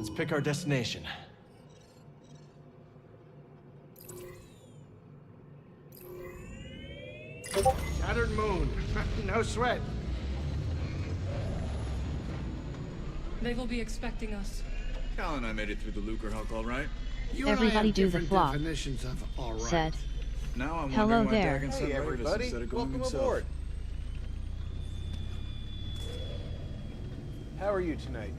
Let's pick our destination. Shattered moon. No sweat. They will be expecting us. Cal and I made it through the Lucre Hulk all right. You and I Everybody have do the different flop. definitions of all right. Said. Now I'm Hello wondering why there. Dagon sent Hey, Ravis everybody. instead of going Welcome himself. aboard. How are you tonight?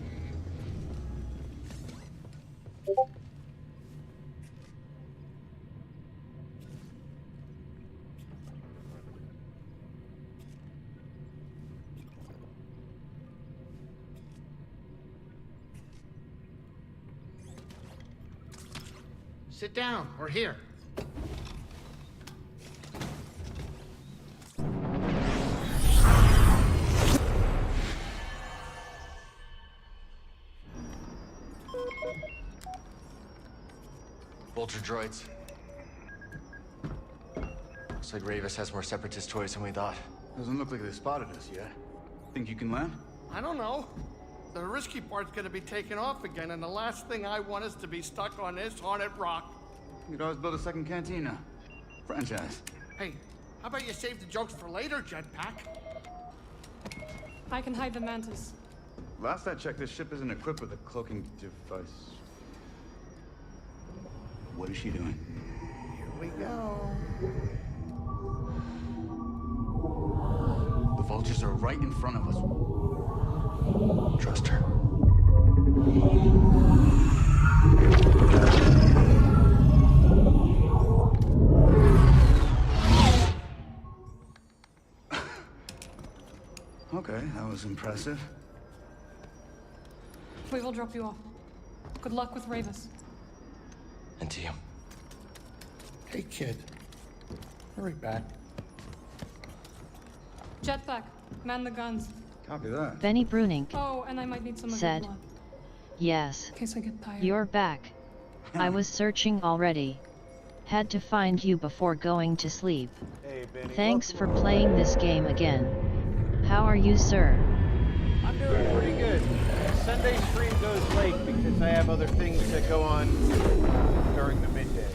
Sit down. We're here. Vulture droids. Looks like Ravis has more separatist toys than we thought. Doesn't look like they spotted us yet. Think you can land? I don't know. The risky part's gonna be taken off again, and the last thing I want is to be stuck on this haunted rock. You could always build a second cantina. Franchise. Hey, how about you save the jokes for later, Jetpack? I can hide the mantis. Last I checked, this ship isn't equipped with a cloaking device. What is she doing? Here we go. The vultures are right in front of us. Trust her. Okay, that was impressive. We will drop you off. Good luck with Ravis. And to you. Hey, kid. Hurry back. Jetpack, man the guns. Copy that. Benny Bruning Oh, and I might need some of your said, blood. yes. In case I get tired. You're back. I was searching already. Had to find you before going to sleep. Hey, Benny. Thanks for playing this game again. How are you, sir? I'm doing pretty good. Sunday stream goes late because I have other things that go on during the midday.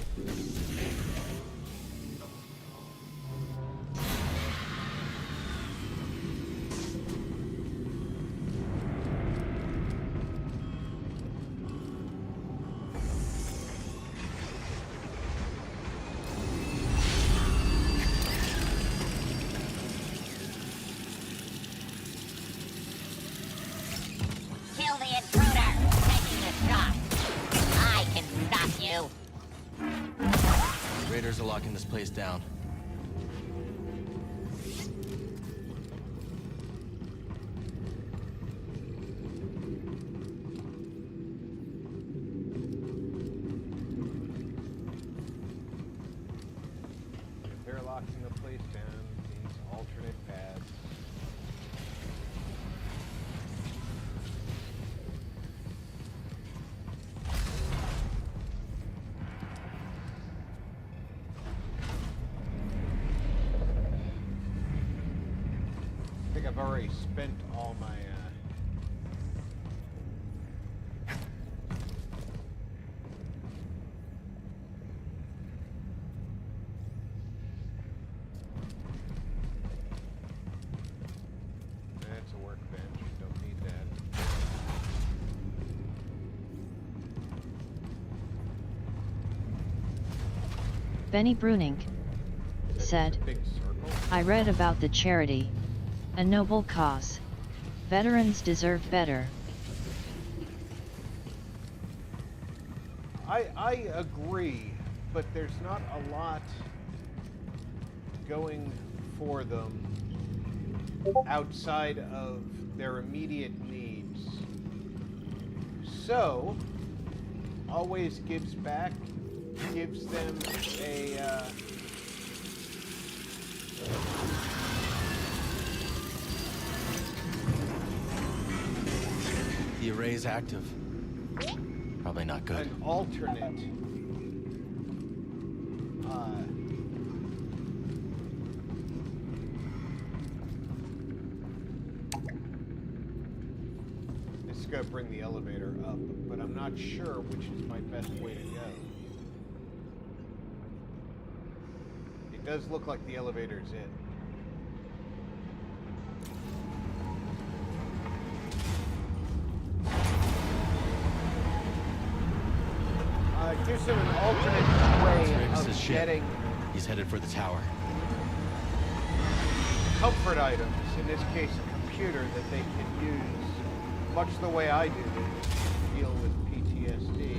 Kill the intruder! Taking the shot! I can stop you! Raiders are locking this place down. If they're locking the place down, means alternate paths. I think I've already spent all my, That's a workbench, don't need that. Benny Bruning said, Big circle. I read about the charity. A noble cause. Veterans deserve better. I agree, but there's not a lot going for them outside of their immediate needs. So, always gives back, gives them a the array's active. Probably not good. An alternate. just gotta bring the elevator up, but I'm not sure which is my best way to go. It does look like the elevator's it. Gives him an alternate way of getting He's headed for the tower. comfort items, in this case a computer, that they can use much the way I do to deal with PTSD.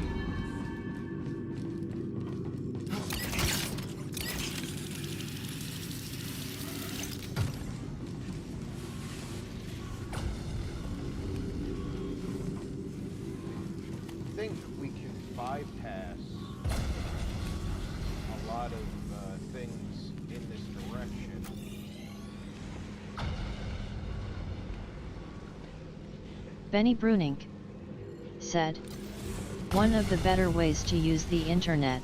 I think we can bypass a lot of things in this direction. Benny Brunink said, one of the better ways to use the internet.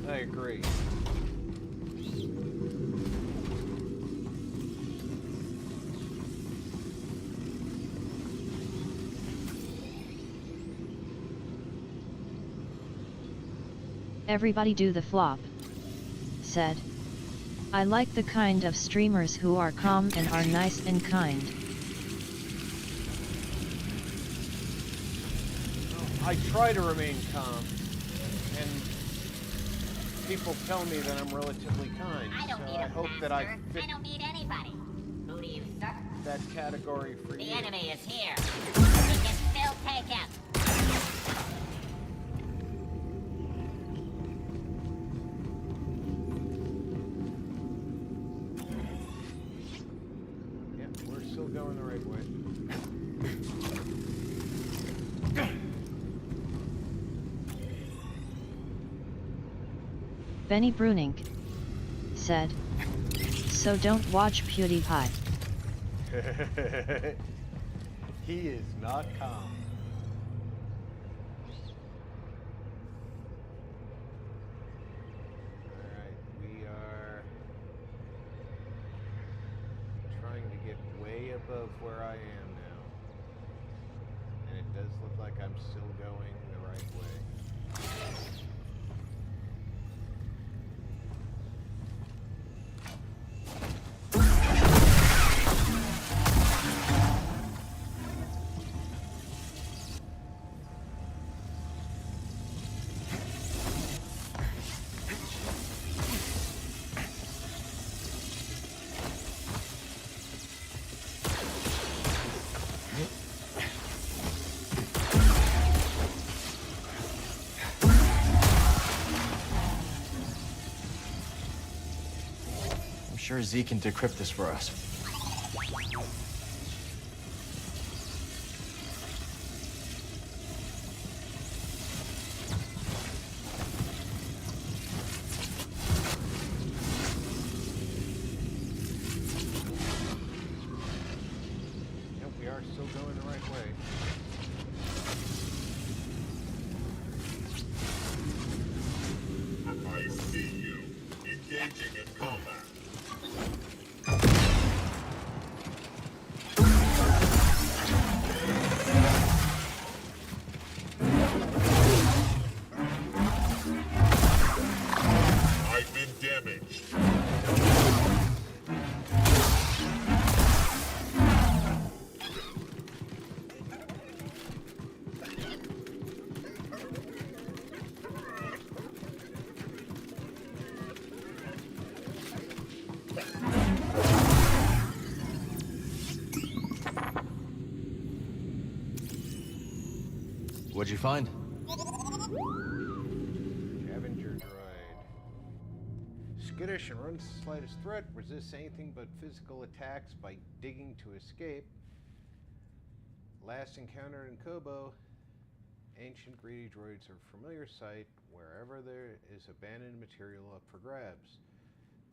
I agree. Everybody do the flop. Said, I like the kind of streamers who are calm and are nice and kind. I try to remain calm, and people tell me that I'm relatively kind, I don't need so I a hope master. that I fit I don't need anybody. Who do you serve? that category for The you. enemy is here. We can still take him. Yeah, we're still going the right way. Benny Brunink said, so don't watch PewDiePie. He is not calm. Alright, we are trying to get way above where I am now. And it does look like I'm still going the right way. I'm sure Z can decrypt this for us. Yep, we are still going the right way. I see you. Engaging in combat. I've been damaged. What'd you find? Scavenger droid. Skittish and runs the slightest threat, resists anything but physical attacks by digging to escape. Last encountered in Kobo, ancient greedy droids are a familiar sight wherever there is abandoned material up for grabs.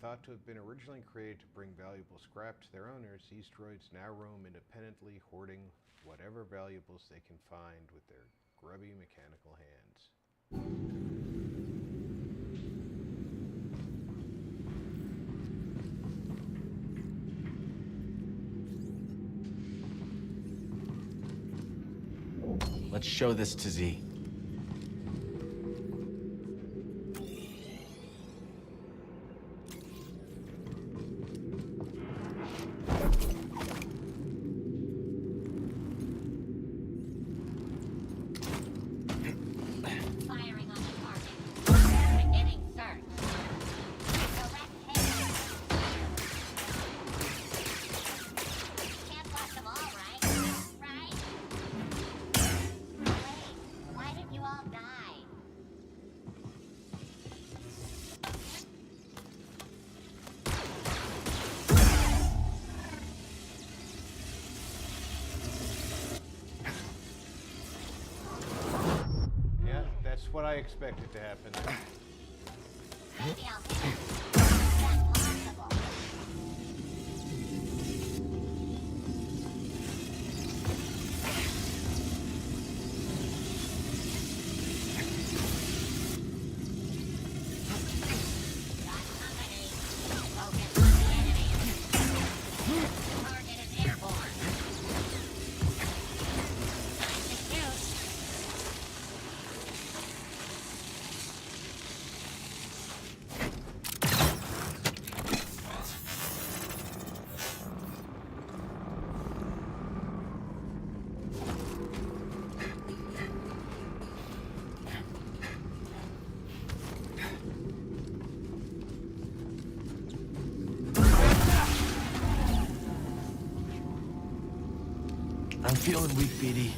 Thought to have been originally created to bring valuable scrap to their owners, these droids now roam independently, hoarding whatever valuables they can find with their grubby mechanical hands. Let's show this to Z. Firing on the target. Beginning search. Direct hit. Can't watch them all, right? Right? Wait, why did you all die? Yeah, that's what I expected to happen. Maybe I'll hit it. That's possible. Got company. Focus on the enemy. Target is airborne. Time to shoot. I'm feeling weak, BD.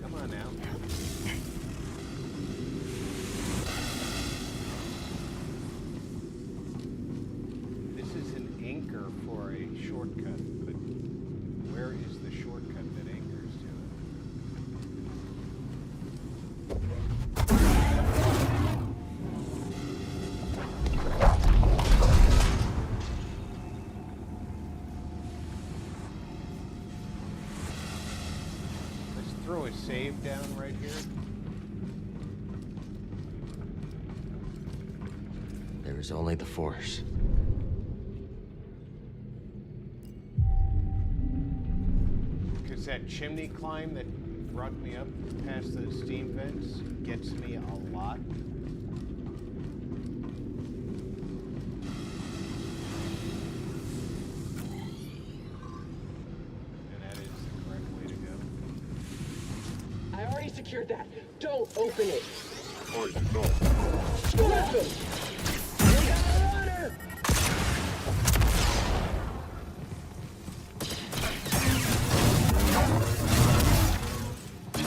Come on now. This is an anchor for a shortcut, but where is the shortcut that anchors to it? Let's throw a save down right here. There is only the Force. Because that chimney climb that brought me up past the steam vents gets me a lot. And that is the correct way to go. I already secured that. Don't open it. I did not. Grab him! We got a runner!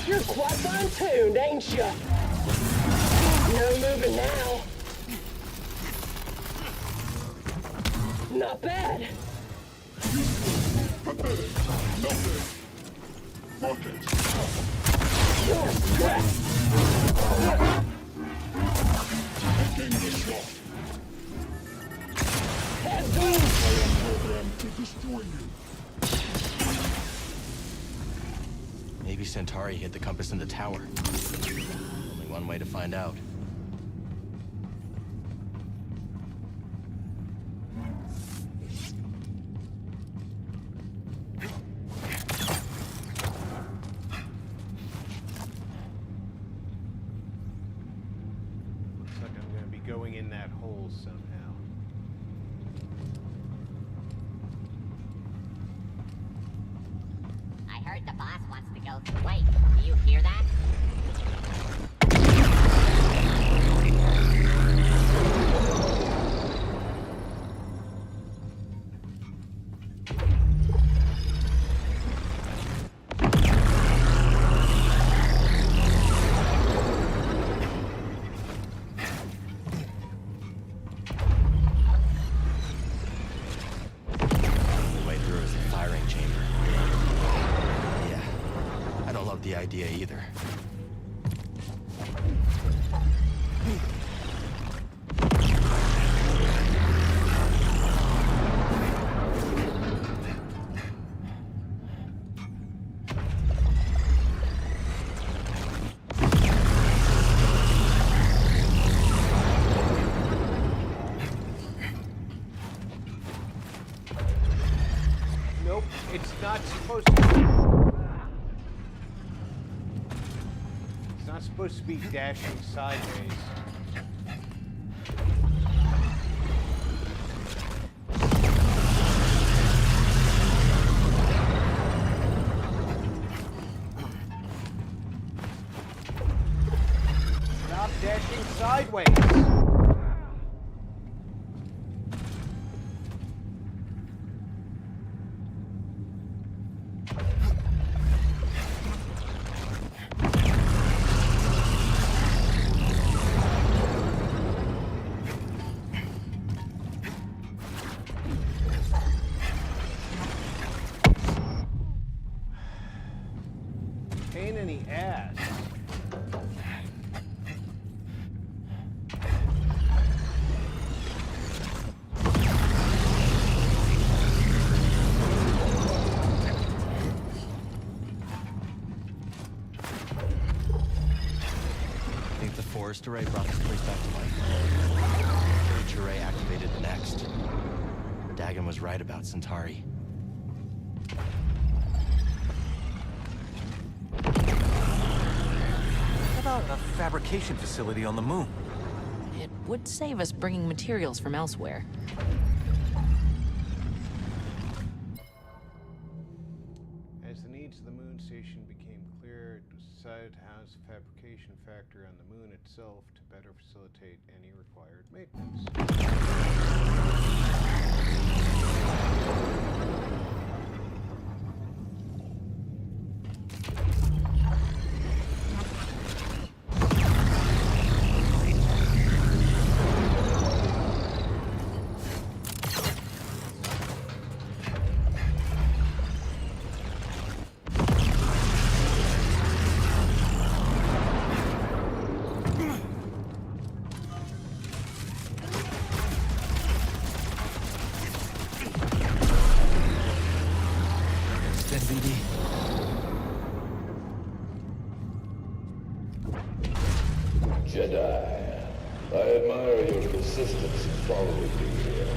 You're quite fine-tuned, ain't ya? No moving now. Not bad. Pathetic. Nothing. Rocket. You're stressed. Taking the shot. Head I am programmed to destroy you. Maybe Centauri hit the compass in the tower. Only one way to find out. Looks like I'm going to be going in that hole somehow. I heard the boss wants to go. Wait, do you hear that? The way through is the firing chamber. the idea either. Nope, it's not supposed to. It's not supposed to be dashing sideways. Stop dashing sideways. Pain in the ass. I think the forest array brought this place back to life. Each array activated the next. Dagon was right about Centauri. What about a fabrication facility on the moon? It would save us bringing materials from elsewhere. As the needs of the moon station became clear, it was decided to house a fabrication factory on the moon itself to better facilitate any required maintenance. Jedi, I admire your persistence in following me here.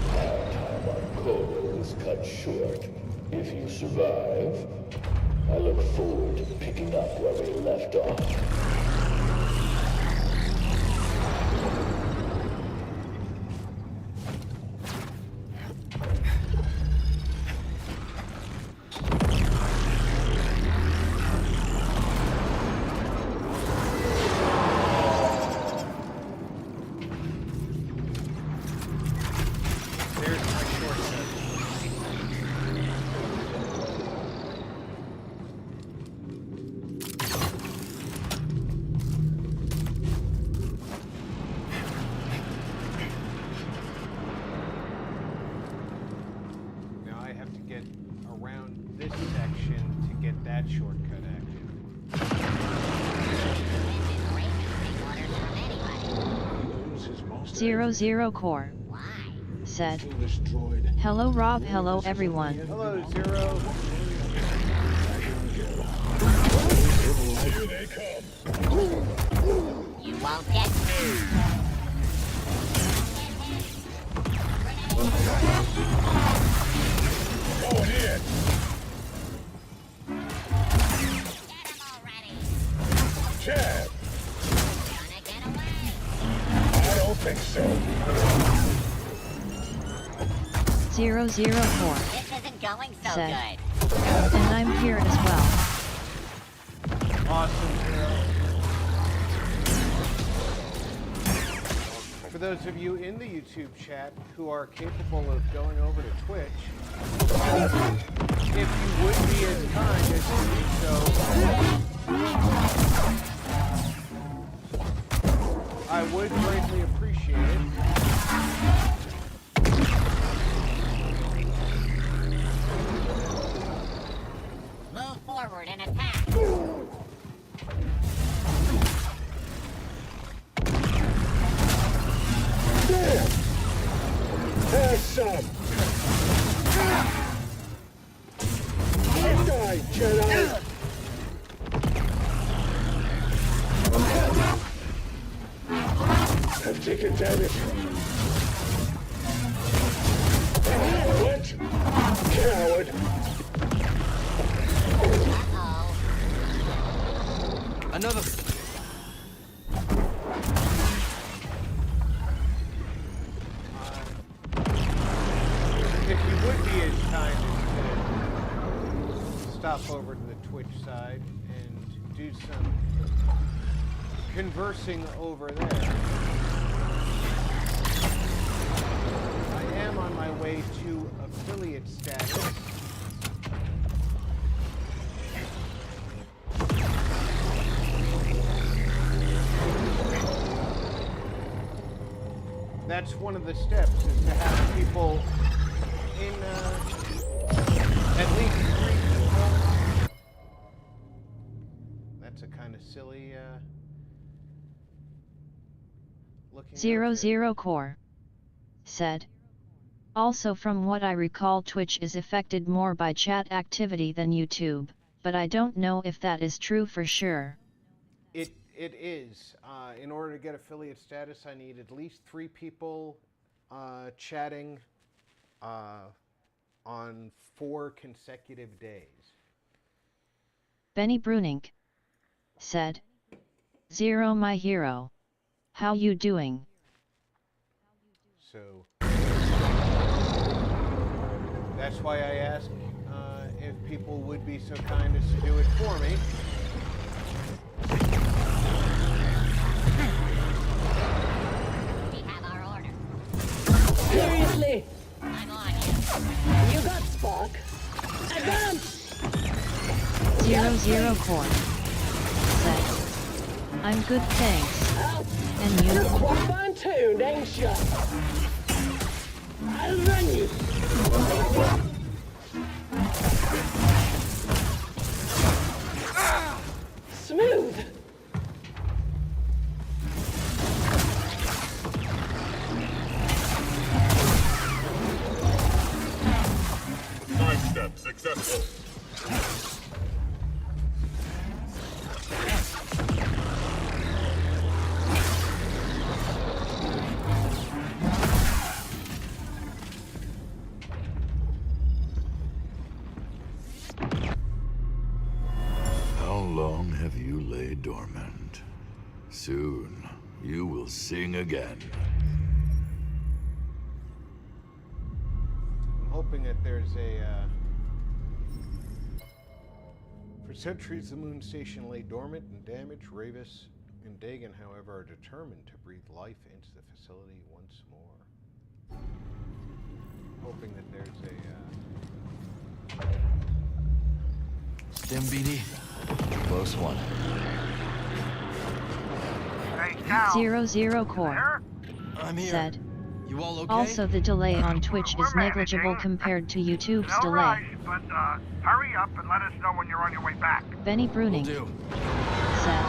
Our time on Kol is cut short. If you survive, I look forward to picking up where we left off. Shortcut action. 00 Core said, "Hello Rob, hello everyone." Hello Zero. Here they come. You won't get me. Going in. Chad! Gonna get away. I don't think so. 00 This isn't going so said, good. "And I'm here as well." Awesome, Zero. For those of you in the YouTube chat who are capable of going over to Twitch, if you would be as kind as to do so, I would greatly appreciate it. Move forward and attack. them! Die, Jedi! I've taken damage. What? Coward! Another. If you would be as kind as to stop over to the Twitch side and do some conversing over there. I am on my way to affiliate status. That's one of the steps, is to have people in at least 3 people. That's a kind of silly looking. 00 Core said. Also, from what I recall, Twitch is affected more by chat activity than YouTube, but I don't know if that is true for sure. It is. In order to get affiliate status, I need at least 3 people chatting on 4 consecutive days. Benny Brunink said. 0 my hero. How you doing? So that's why I asked if people would be so kind as to do it for me. We have our order. Seriously? I'm on you. You got Spock. Advance! 00 Core said. I'm good, thanks. And You're you? quite fine-tuned, ain't you? I'll run you. Smooth. Sidestep successful. How long have you laid dormant? Soon, you will sing again. I'm hoping that there's a... For centuries, the moon station lay dormant and damaged. Ravis and Dagan, however, are determined to breathe life into the facility once more. Hoping that there's a... Stim BD. Close one. 00 Core I'm here. said. You all okay? Also, the delay on Twitch is negligible compared to YouTube's delay. But hurry up and let us know when you're on your way back. Benny Bruning Will do. said.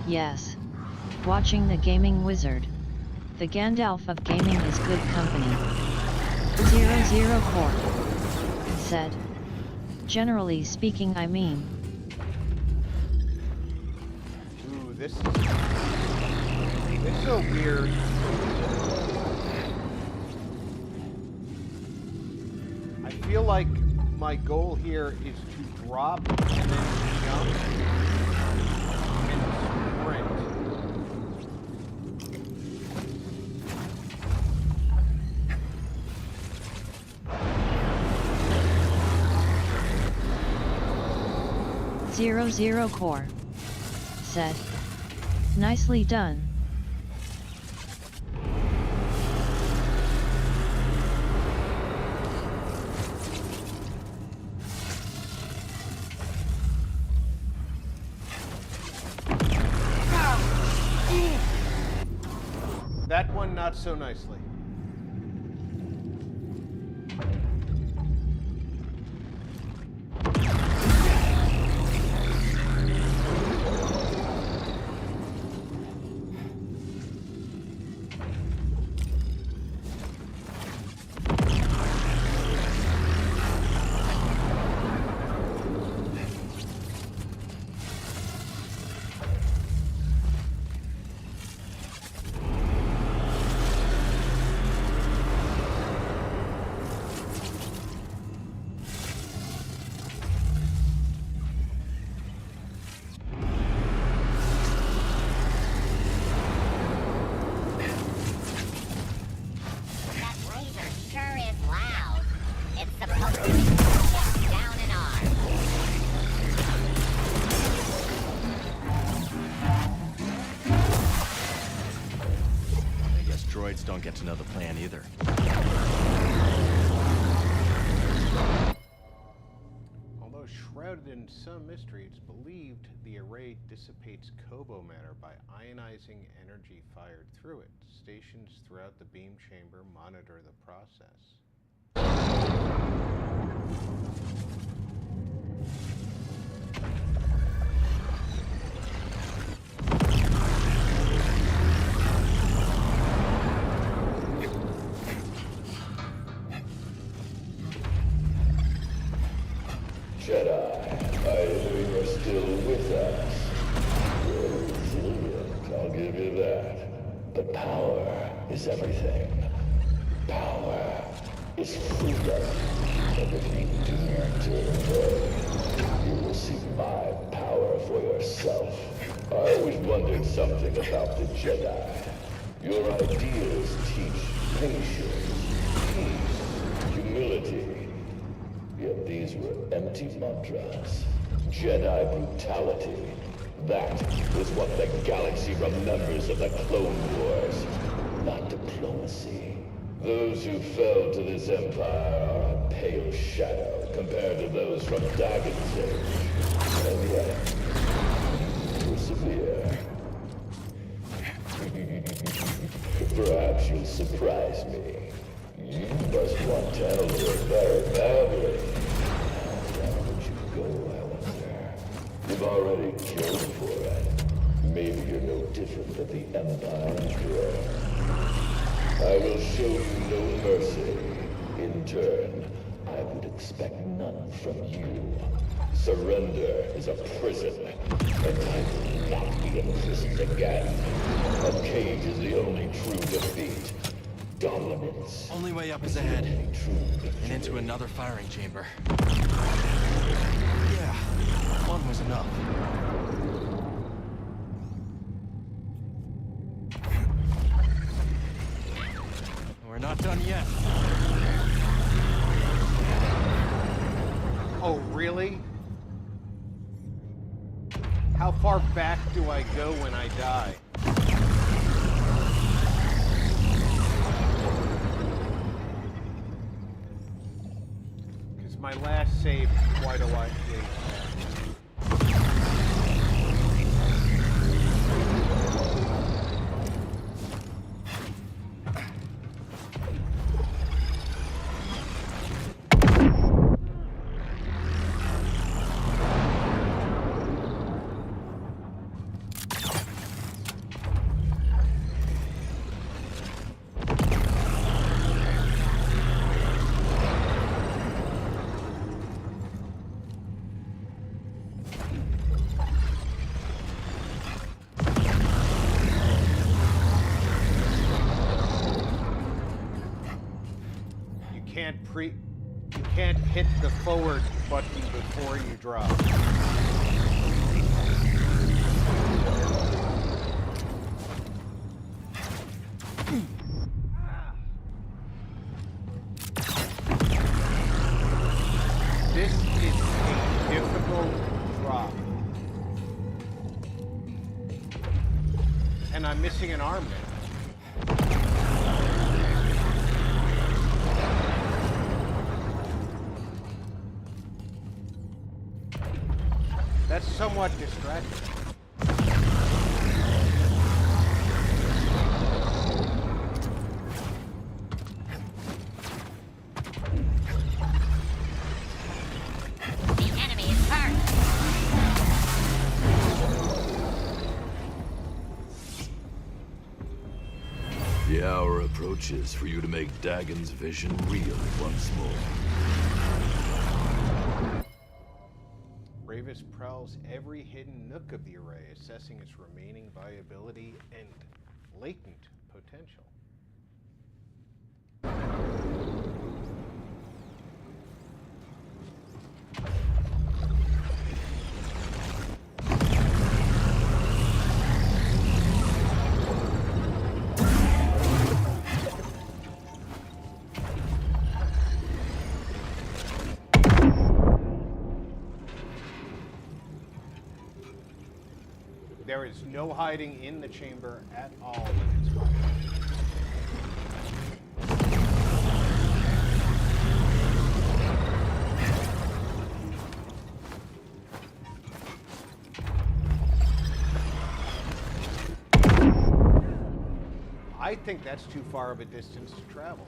Yes. Watching the Gaming Wizard. The Gandalf of gaming is good company. 00 Core said. Generally speaking, I mean. Ooh, this is so weird. I feel like my goal here is to drop and then jump and sprint. Zero Core said. Nicely done. That one not so nicely. It's supposed to be shut down in arms. I guess droids don't get to know the plan either. Although shrouded in some mystery, it's believed the array dissipates Kobo matter by ionizing energy fired through it. Stations throughout the beam chamber monitor the process. Jedi, I know you're still with us. You're resilient, I'll give you that. But power is everything. Power is freedom. And if you dare to rebel, you will see my power for yourself. I always wondered something about the Jedi. Your ideas teach patience, peace, humility. Yet these were empty mantras. Jedi brutality. That is what the galaxy remembers of the Clone Wars. Not diplomacy. Those who fell to this empire are a pale shadow compared to those from Dagon's age. And yet, persevere. Perhaps you'll surprise me. You must want Talbot very badly. How would you go, I wonder? You've already killed for it. Maybe you're no different than the Empire Emperor. I will show you no mercy. In turn, I would expect none from you. Surrender is a prison, and I will not be imprisoned again. A cage is the only true defeat. Dominance. Only way up is ahead. And into another firing chamber. Yeah, one was enough. We're not done yet. Oh, really? How far back do I go when I die? Because my last save is quite a while. You can't hit the forward button before you drop. This is a difficult drop. And I'm missing an arm now. That's somewhat distracting. The enemy is hurt. The hour approaches for you to make Dagon's vision real once more. Ravis prowls every hidden nook of the array, assessing its remaining viability and latent potential. There is no hiding in the chamber at all when it's fired. I think that's too far of a distance to travel.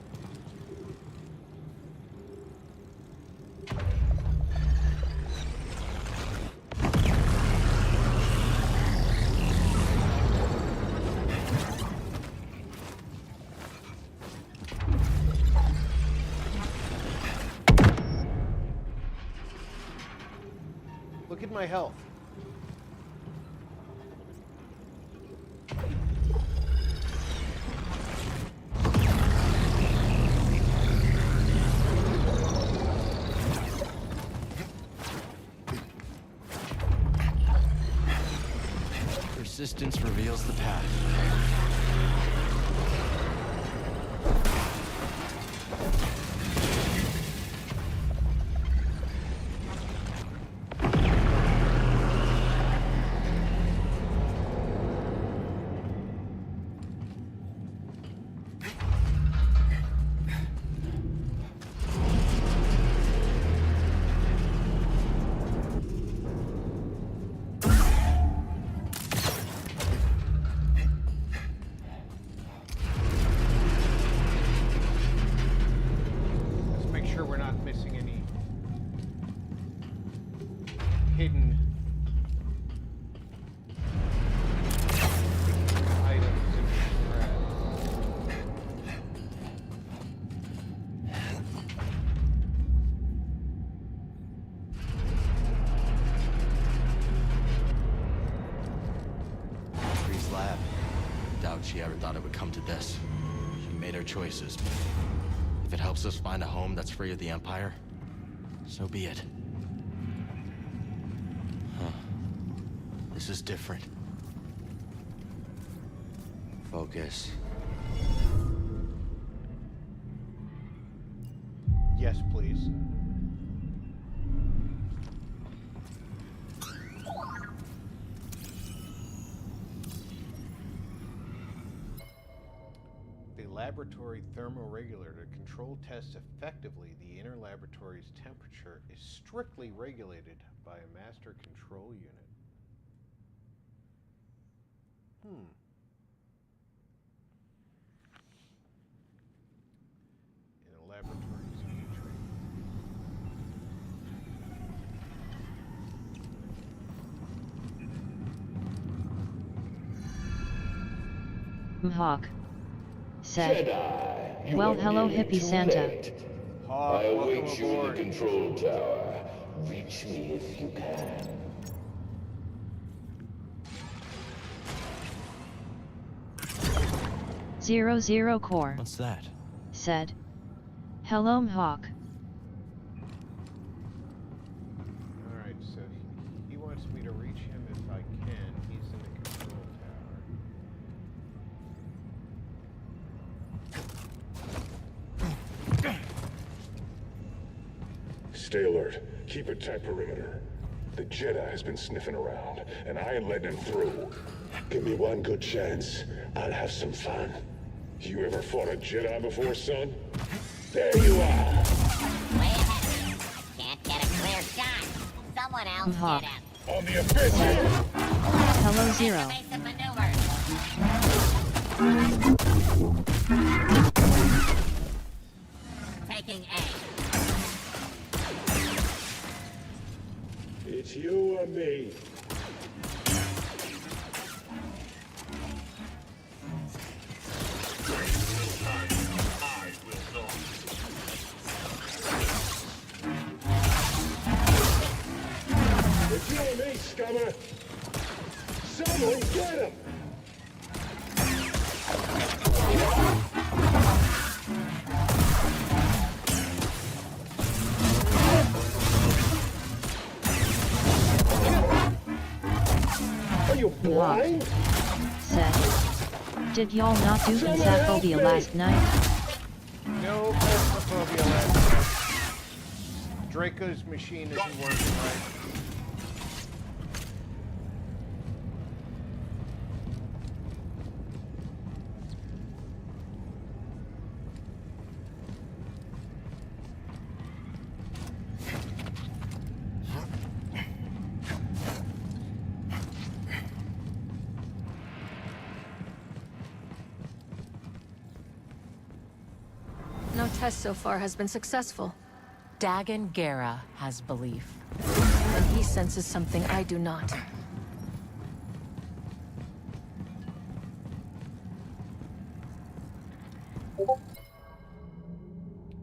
Look at my health. Persistence reveals the path. Hidden items in this thread. Free's lab. Doubt she ever thought it would come to this. She made her choices. If it helps us find a home that's free of the Empire, so be it. This is different. Focus. Yes, please. The laboratory thermoregulator to control tests effectively the inner laboratory's temperature is strictly regulated by a master control unit. In a laboratory's entry. Mhawk said, Jedi, well, hello, hippie Santa. I await you in the control tower. Reach me if you can. 00 Core. What's that? Said, hello, Mhawk. Alright, so he wants me to reach him if I can. He's in the control tower. Stay alert. Keep a tight perimeter. The Jedi has been sniffing around, and I ain't letting him through. Give me one good chance. I'll have some fun. You ever fought a Jedi before, son? There you are! Way ahead. Can't get a clear shot. Someone else Mhawk. get him. On the offensive! Hello, Zero. Evasive maneuvers. Taking A. It's you or me. It's you or me, scummer. Someone get him! Are you blind? Said, did y'all not do Phasmophobia last night? No Phasmophobia last night. Draco's machine isn't working right. test so far has been successful. Dagon Gera has belief. And he senses something I do not.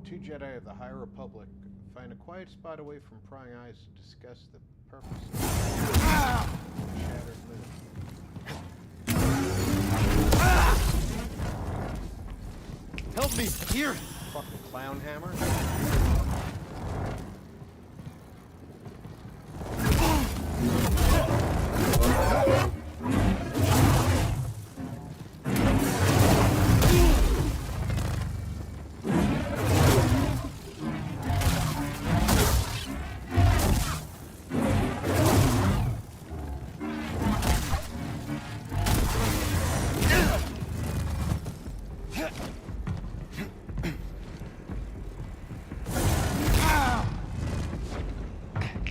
Two Jedi of the High Republic find a quiet spot away from prying eyes to discuss the purpose of the shattered moon. Help me! Here! Fucking clown hammer.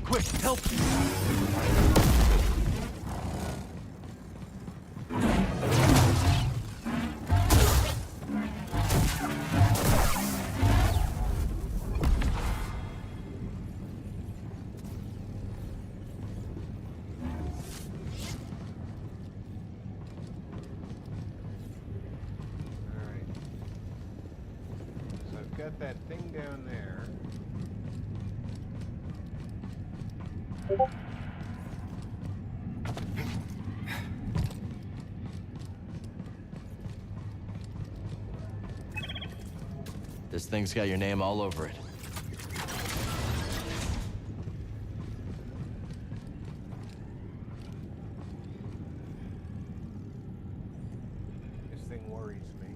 Quick, help! Alright. So I've got that thing down there. This thing's got your name all over it. This thing worries me.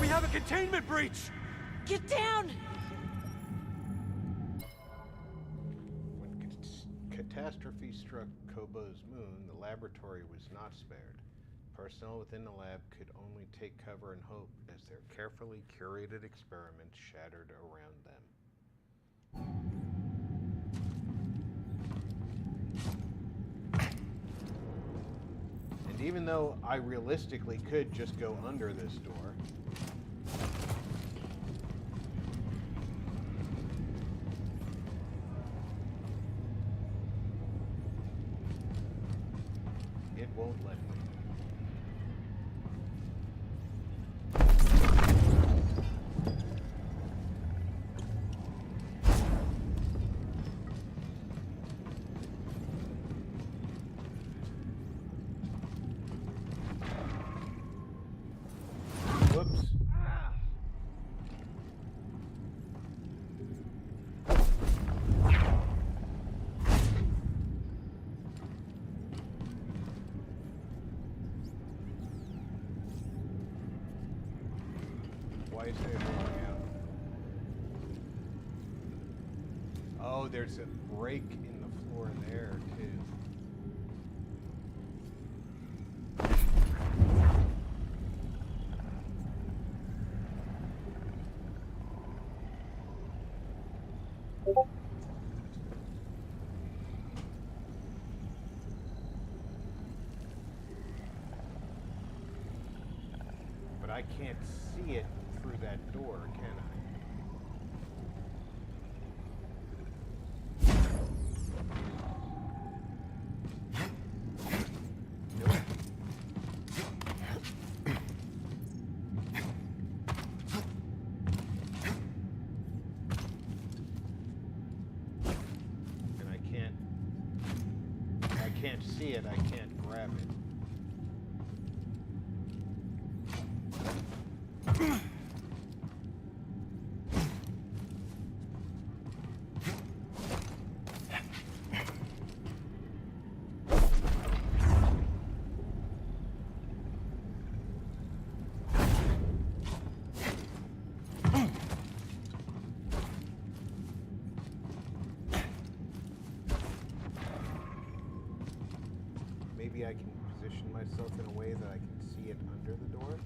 We have a containment breach! Get down! When catastrophe struck Kobo's moon, the laboratory was not spared. Personnel within the lab could only take cover and hope as their carefully curated experiments shattered around them. And even though I realistically could just go under this door, it won't let me. Whoops. Why is it rolling out? Oh, there's a break in the floor there, too. But I can't see it through that door, can I? Nope. And I can't see it, I can't grab it. Maybe I can position myself in a way that I can see it under the door.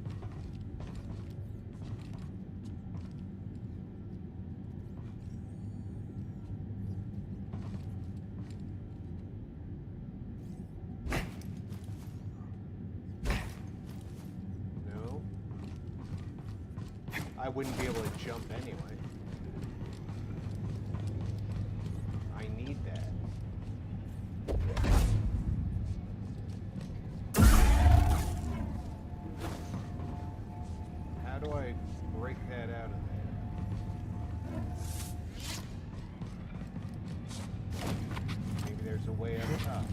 wouldn't be able to jump anyway. I need that. How do I break that out of there? Maybe there's a way up top.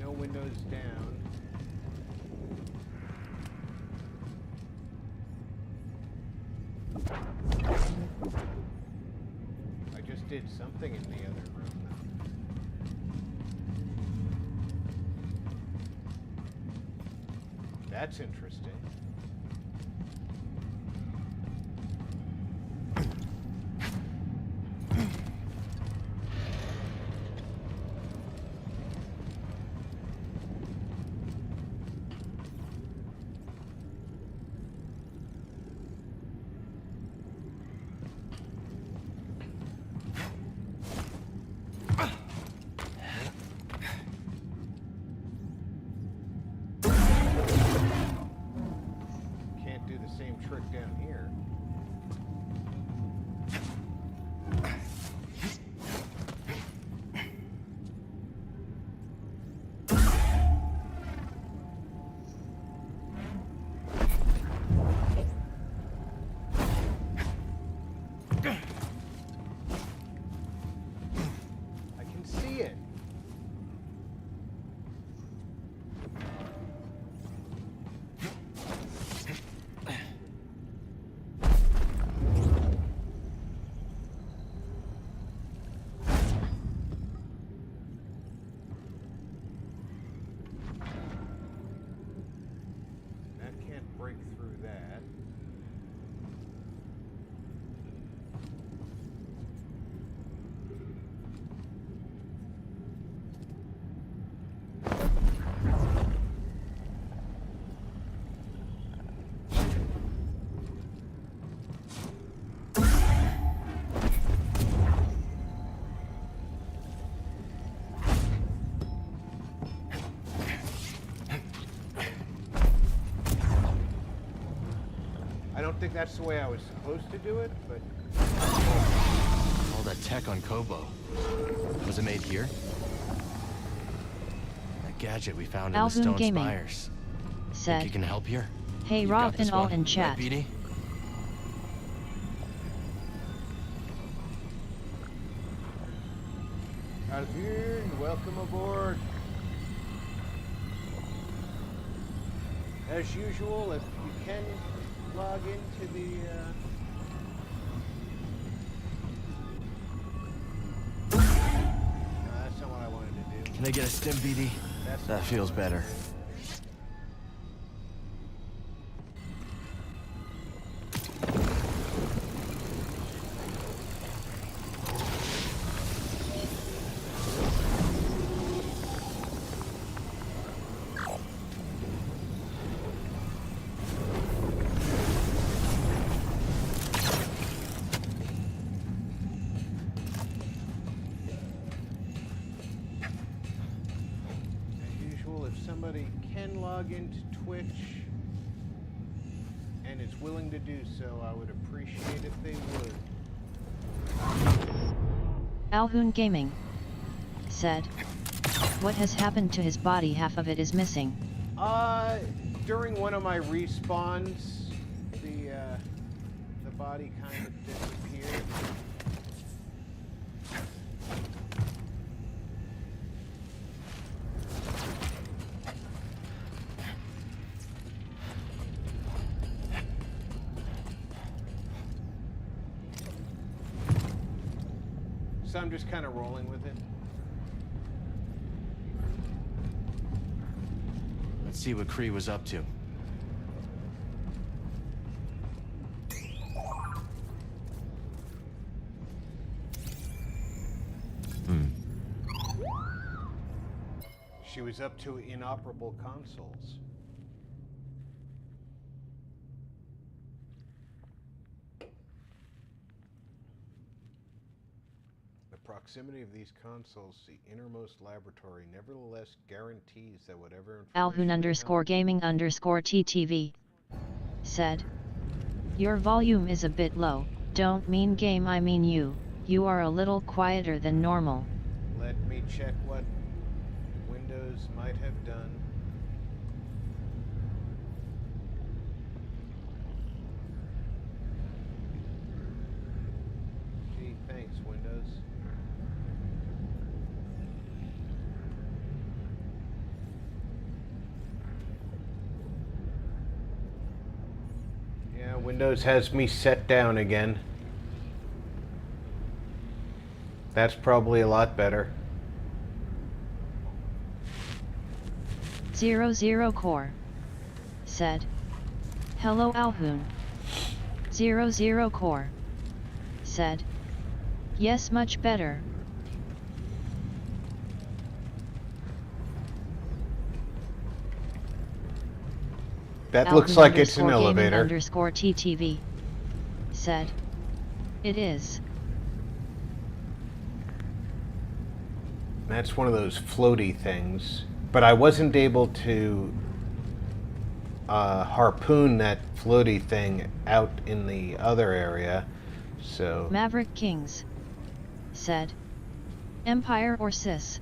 No windows down. I just did something in the other room though. That's interesting. Trick down here. I can see it. Break through that. I don't think that's the way I was supposed to do it, but... All that tech on Kobo. Was it made here? That gadget we found in the Alvin stone Gaming spires. said, Think you can help here? Hey You Rob got this and all one, in chat. Right, BD? Alvin, welcome aboard. As usual, if you can log into the no, that's not what I wanted to do. Can I get a stim, BD? That feels better. Somebody can log into Twitch and is willing to do so, I would appreciate if they would. Alvin Gaming said, what has happened to his body? Half of it is missing. During one of my respawns, the body kind of disappeared. So I'm just kind of rolling with it. Let's see what Kree was up to. She was up to inoperable consoles. The proximity of these consoles to the innermost laboratory nevertheless guarantees that whatever Alhoon_gaming_TTV said, "Your volume is a bit low, don't mean game I mean you are a little quieter than normal." Let me check what Windows might have done. Gee, thanks, Windows. Yeah, Windows has me set down again. That's probably a lot better. 00 Core said, "Hello Alhoon." 00 Core said, "Yes, much better." That looks like it's an elevator. _TTV said, "It is." That's one of those floaty things. But I wasn't able to harpoon that floaty thing out in the other area, so... Maverick Kings said, "Empire or Sis?"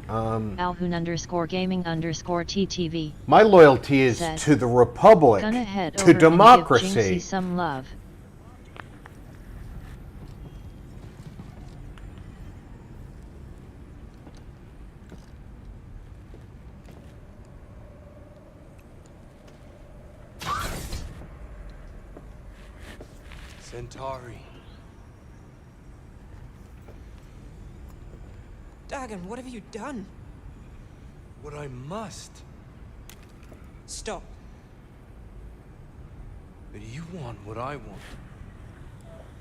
Alhoon_gaming_TTV. My loyalty is said, to the Republic, "Gonna head to over and democracy." give Jinxie some love. Centauri. Dagon, what have you done? What I must. Stop. But you want what I want.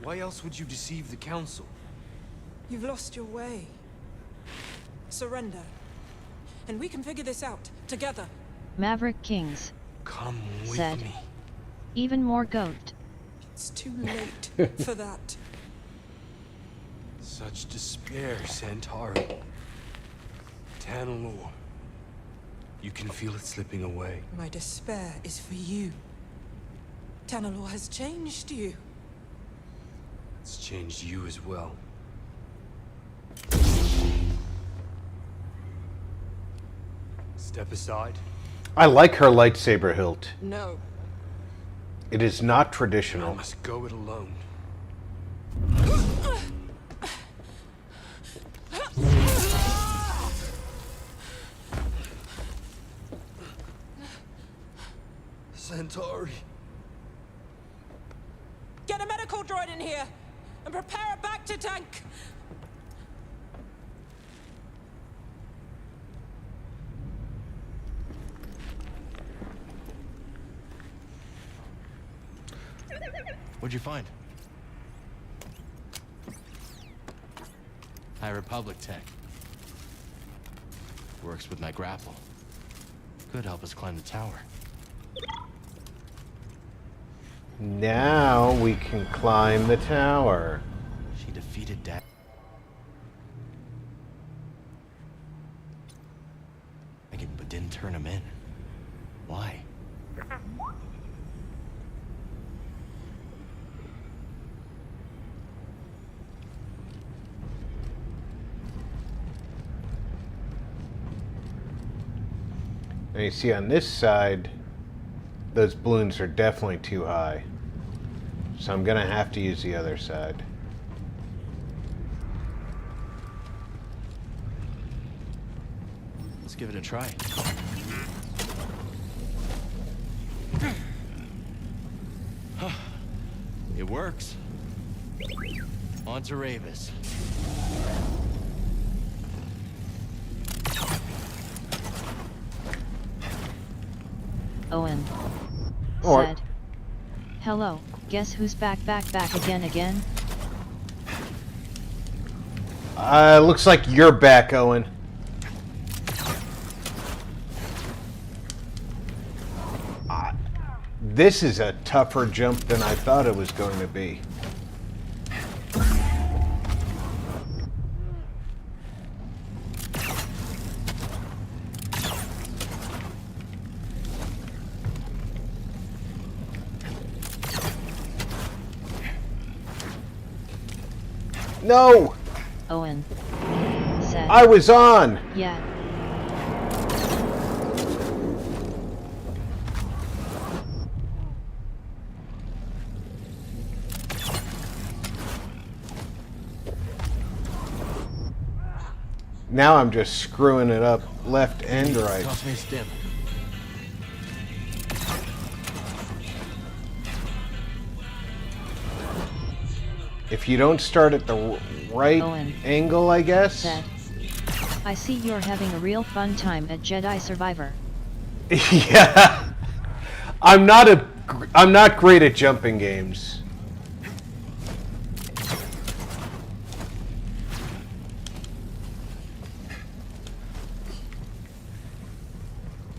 Why else would you deceive the Council? You've lost your way. Surrender. And we can figure this out, together. Maverick Kings Come with said, me. "Even more goat." It's too late for that. Such despair, Centauri. Tanalor. You can feel it slipping away. My despair is for you. Tanalor has changed you. It's changed you as well. Step aside. I like her lightsaber hilt. No. It is not I traditional. must go it alone. Centauri. Get a medical droid in here and prepare a back to tank. What'd you find? High Republic tech. Works with my grapple. Could help us climb the tower. Now we can climb the tower. She defeated Dad. But didn't turn him in. Why? Now you see on this side, those balloons are definitely too high. So I'm gonna have to use the other side. Let's give it a try. It works. On to Ravis. Owen Or- said, "Hello, guess who's back again?" Looks like you're back, Owen. This is a tougher jump than I thought it was going to be. No! Owen said. I was on! Yeah. Now I'm just screwing it up left and right. Toss me a stim. If you don't start at the right Owen angle, I guess. Said, I see you're having a real fun time at Jedi Survivor. Yeah. I'm not great at jumping games.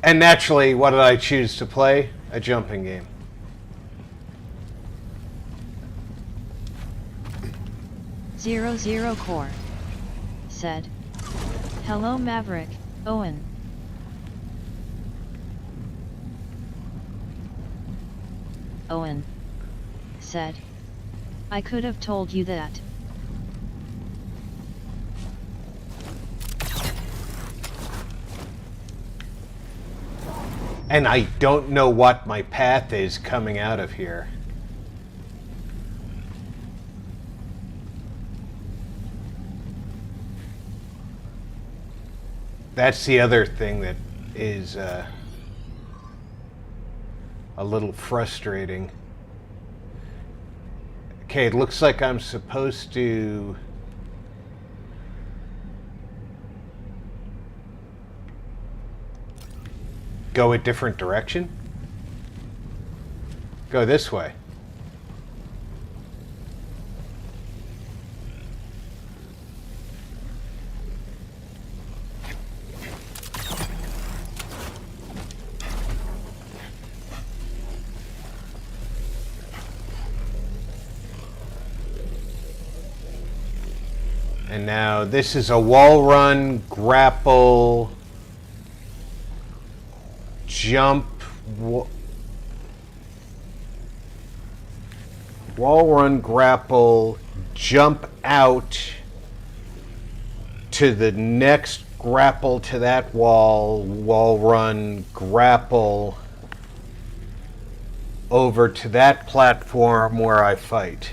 And naturally, what did I choose to play? A jumping game. Zero Core said, hello Maverick, Owen. Owen said, I could have told you that. And I don't know what my path is coming out of here. That's the other thing that is a little frustrating. Okay, it looks like I'm supposed to go a different direction. Go this way. And now this is a wall run, grapple, jump, wall run, grapple, jump out to the next grapple to that wall, wall run, grapple over to that platform where I fight.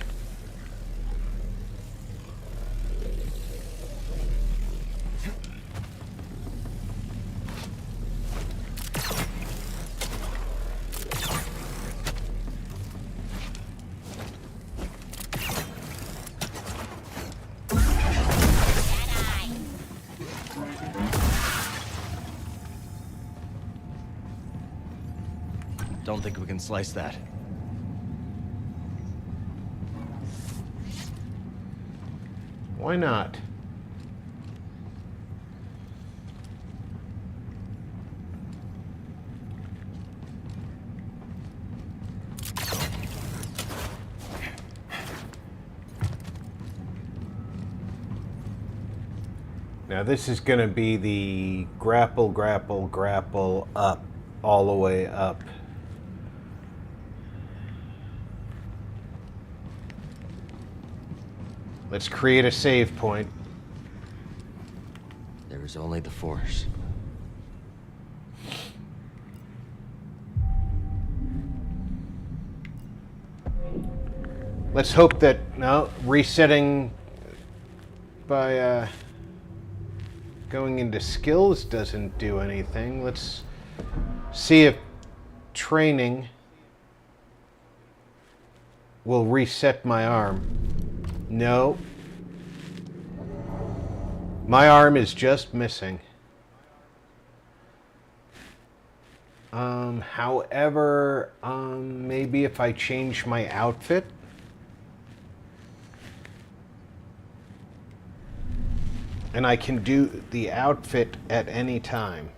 Don't think we can slice that. Why not? Now this is going to be the grapple, grapple, grapple up, all the way up. Let's create a save point. There is only the Force. Let's hope that, no, resetting by going into skills doesn't do anything. Let's see if training will reset my arm. No. My arm is just missing. However, maybe if I change my outfit. And I can do the outfit at any time.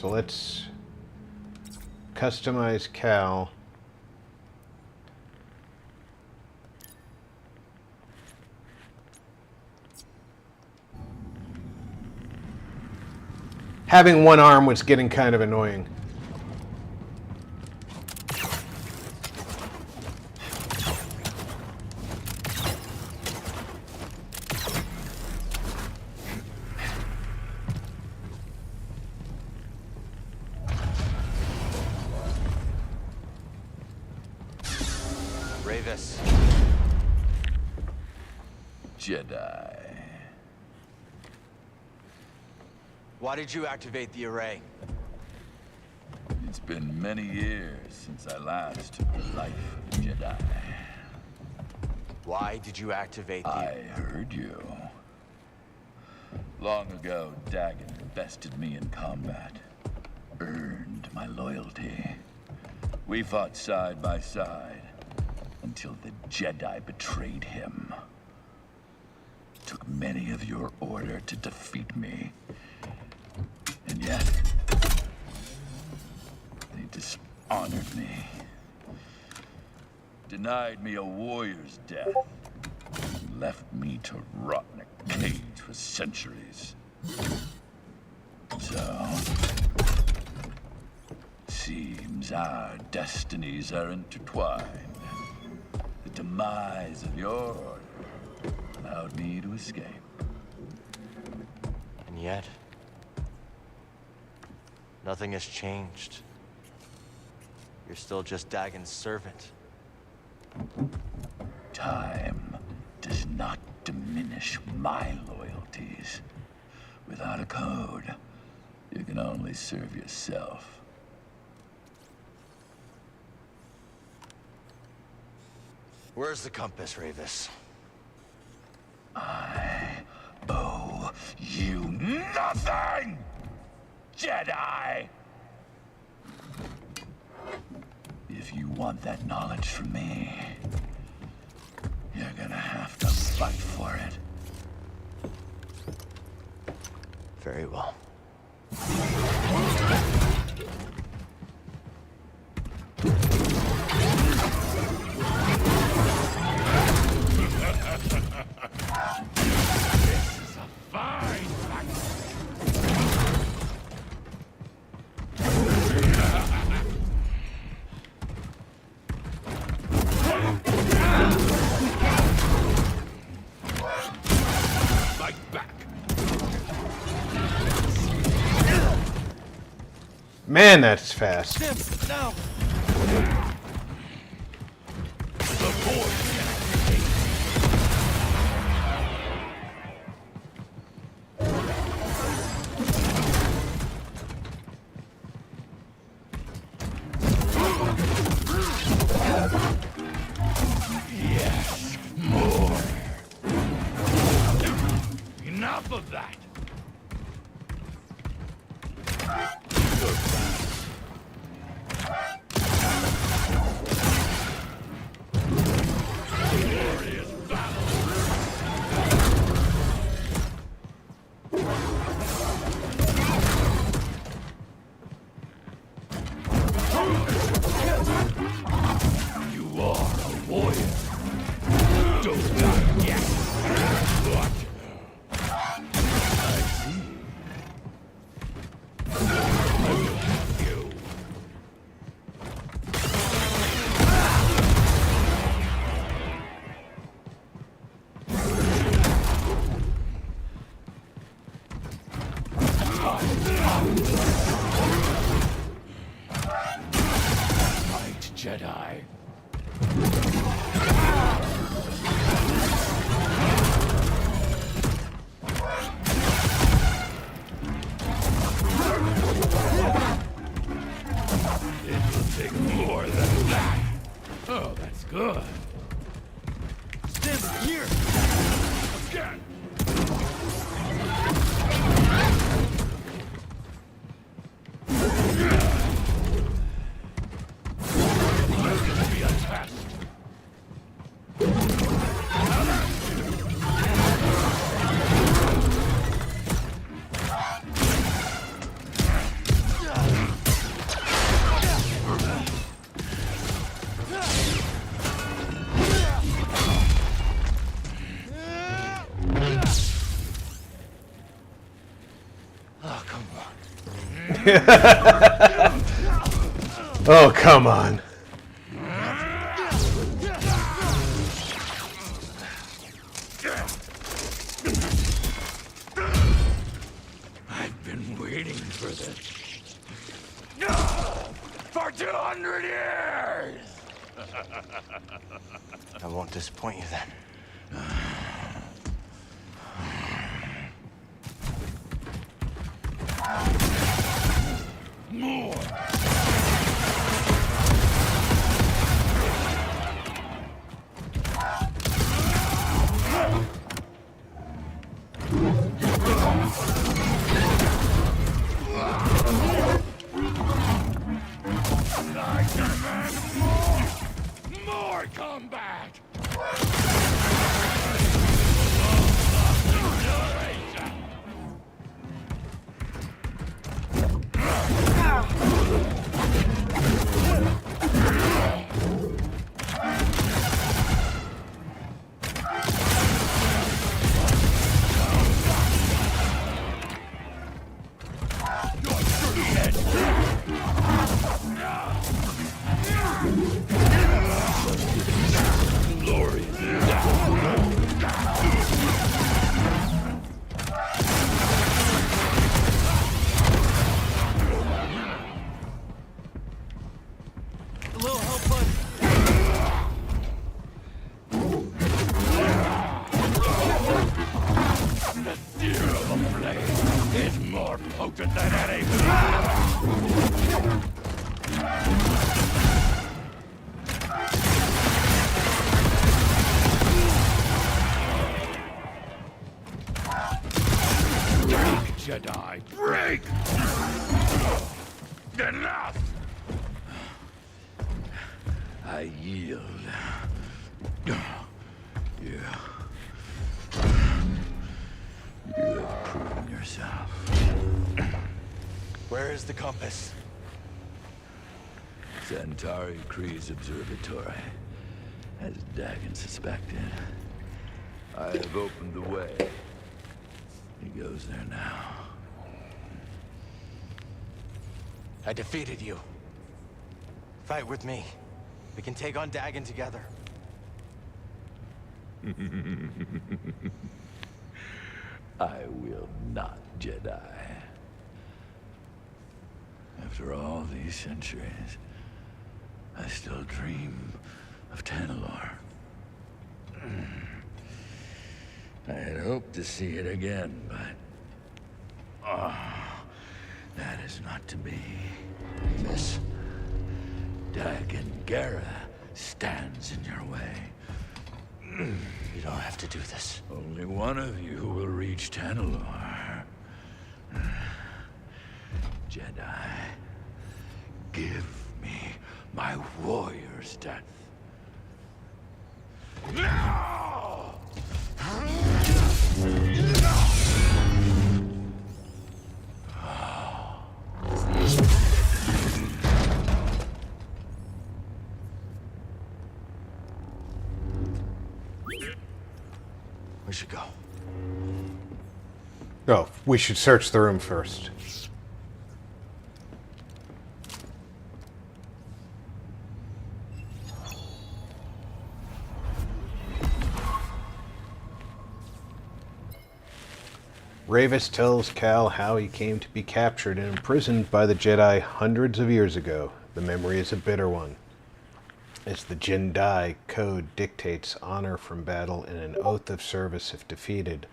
So let's customize Cal. Having one arm was getting kind of annoying. Ravis. Jedi. Why did you activate the array? It's been many years since I last took the life of a Jedi. Why did you activate the... I heard you. Long ago, Dagon bested me in combat. Earned my loyalty. We fought side by side until the Jedi betrayed him. Took many of your order to defeat me. And yet, they dishonored me. Denied me a warrior's death. And left me to rot in a cage for centuries. So, seems our destinies are intertwined. The demise of your order allowed me to escape. And yet, nothing has changed. You're still just Dagon's servant. Time does not diminish my loyalties. Without a code, you can only serve yourself. Where's the compass, Ravis? I owe you nothing, Jedi! If you want that knowledge from me, you're gonna have to fight for it. Very well. This is a fine fight. Fight back. Man, that's fast. Now. Yes, more. Enough of that. Glorious battle. You are a warrior. Don't die yet. What? I see. I will have you. Fight, Jedi. It will take more than that. Oh, that's good. Stand here. Again. There's gonna be Oh, come on. Oh, come on. I've been waiting for this. For 200 years! I won't disappoint you then. More! More combat! A little help, bud. The sear of a blade is more potent than any. Jedi, break! Enough! I yield. You have proven yourself. Where is the compass? Centauri Kree's observatory. As Dagon suspected. I have opened the way. He goes there now. I defeated you. Fight with me. We can take on Dagon together. I will not, Jedi. After all these centuries, I still dream of Tanalorr. I had hoped to see it again, but... that is not to be. Miss Dagon Gera stands in your way. You don't have to do this. Only one of you will reach Tanalorr. Jedi, give me my warrior's death. No! We should go. Oh, we should search the room first. Ravis tells Cal how he came to be captured and imprisoned by the Jedi hundreds of years ago. The memory is a bitter one, as the Jedi code dictates honor from battle and an oath of service if defeated.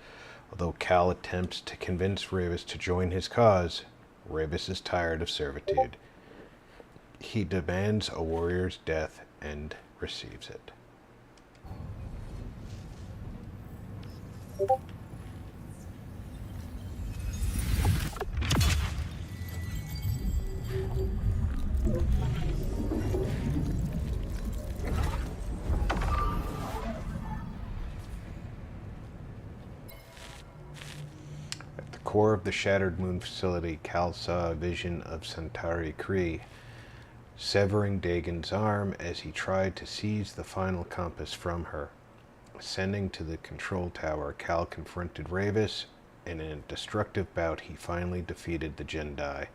Although Cal attempts to convince Ravis to join his cause, Ravis is tired of servitude. He demands a warrior's death and receives it. Core of the Shattered Moon facility, Cal saw a vision of Centauri Kree severing Dagon's arm as he tried to seize the final compass from her. Ascending to the control tower, Cal confronted Ravis, and in a destructive bout he finally defeated the Jedi.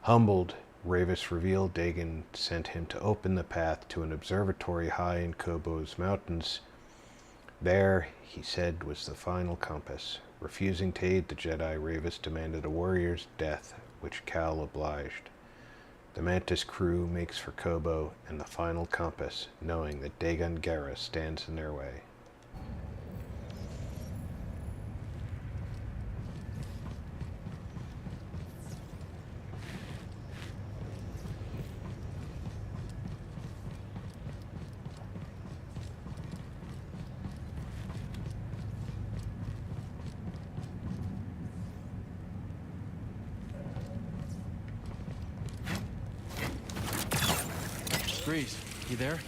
Humbled, Ravis revealed Dagan sent him to open the path to an observatory high in Kobo's mountains. There, he said, was the final compass. Refusing to aid the Jedi, Ravis demanded a warrior's death, which Cal obliged. The Mantis crew makes for Kobo and the final compass, knowing that Dagan Gera stands in their way. Grease, you there?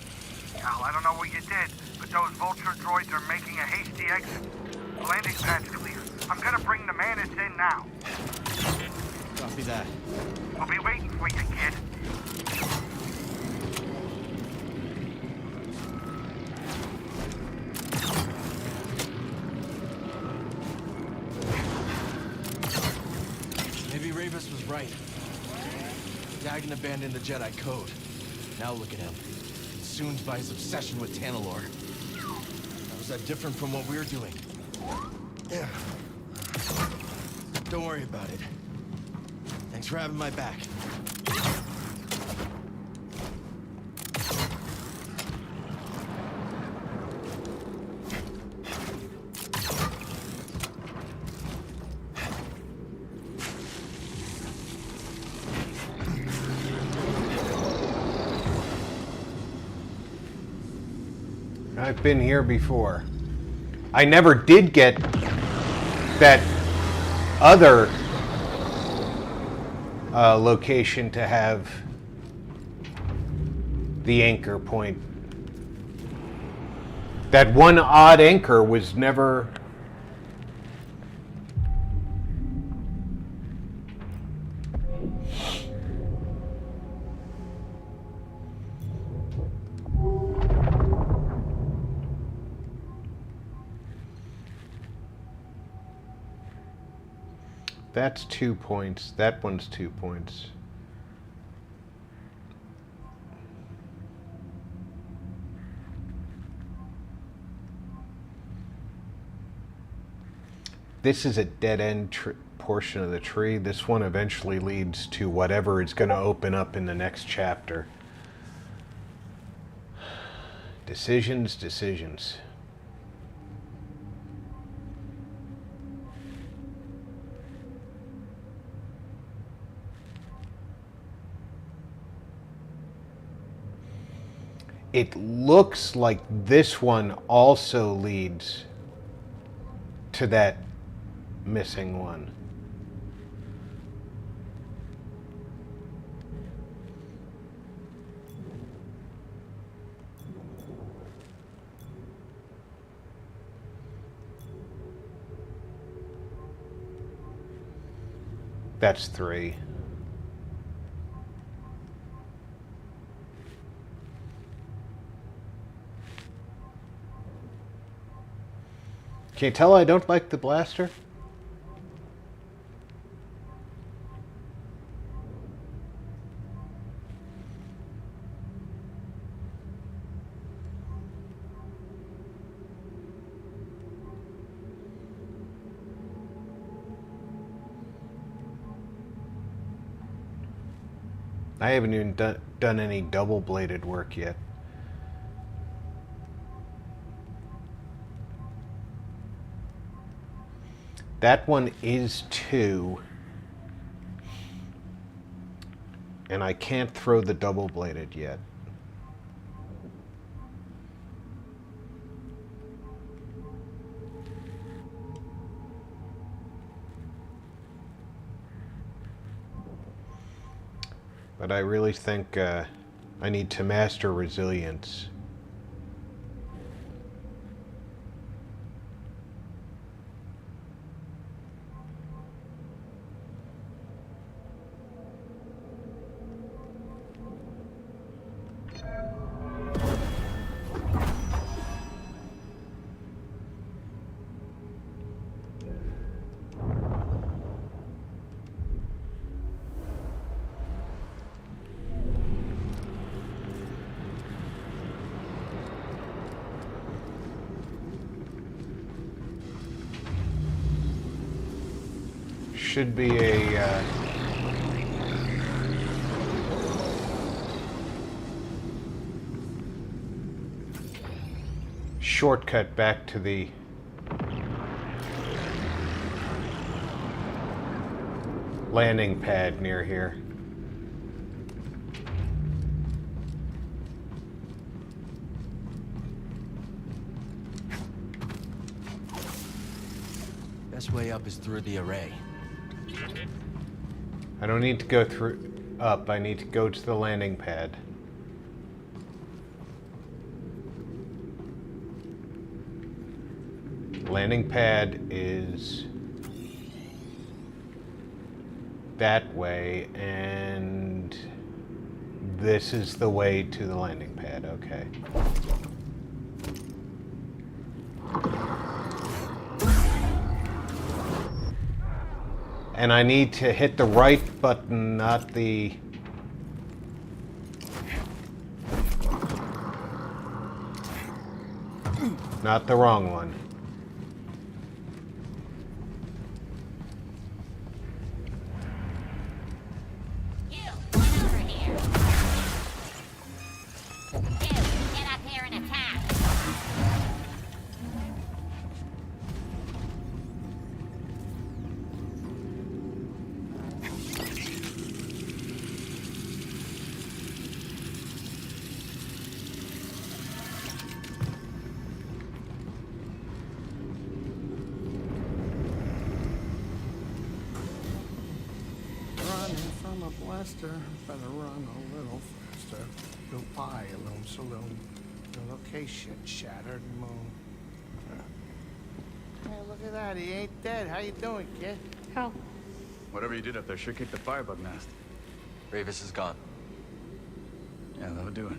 Cal, I don't know what you did, but those vulture droids are making a hasty exit. The landing pad's clear. I'm gonna bring the Mantis in now. Copy that. I'll be waiting for you, kid. Maybe Ravis was right. Dagan abandoned the Jedi code. Now look at him, consumed by his obsession with Tanalorr. How is that different from what we're doing? Yeah. Don't worry about it. Thanks for having my back. I've been here before. I never did get that other location to have the anchor point. That one odd anchor was never... That's 2 points. That one's 2 points. This is a dead-end portion of the tree. This one eventually leads to whatever is going to open up in the next chapter. Decisions, decisions. It looks like this one also leads to that missing one. That's 3. Can you tell I don't like the blaster? I haven't even done any double-bladed work yet. That one is 2. And I can't throw the double-bladed yet. But I really think I need to master resilience. should be a shortcut back to the landing pad near here. Best way up is through the array. I don't need to go through up, I need to go to the landing pad. Landing pad is that way, and this is the way to the landing pad. Okay. And I need to hit the right button, not the... not the wrong one. Better run a little faster. Go by a little saloon. The location shattered moon. Hey, look at that. He ain't dead. How you doing, kid? Hal. Whatever you did up there sure kicked the firebug nest. Ravis is gone. Yeah, that'll do it.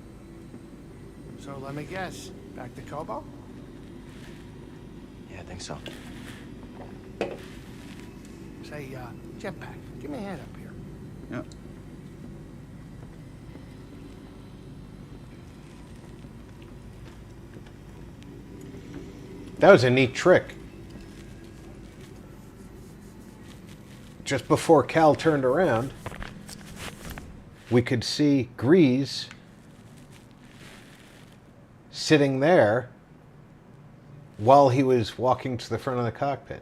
So let me guess. Back to Kobo? Yeah, I think so. Say, Jetpack, give me a hand up here. Yeah. That was a neat trick. Just before Cal turned around, we could see Grease sitting there while he was walking to the front of the cockpit.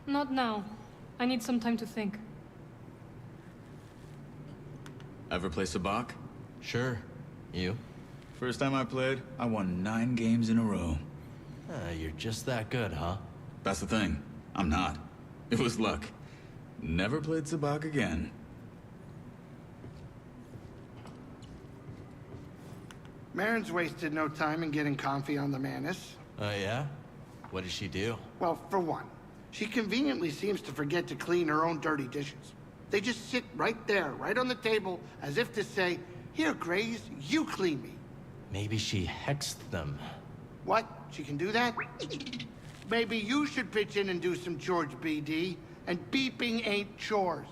Not now. I need some time to think. Ever play Sabacc? Sure. You? First time I played, I won 9 games in a row. You're just that good, huh? That's the thing. I'm not. It was luck. Never played Sabacc again. Marin's wasted no time in getting comfy on the Manus. Oh, yeah? What did she do? Well, for one, she conveniently seems to forget to clean her own dirty dishes. They just sit right there, right on the table, as if to say, "Here, Grace, you clean me." Maybe she hexed them. What? She can do that? Maybe you should pitch in and do some George BD, and beeping ain't chores.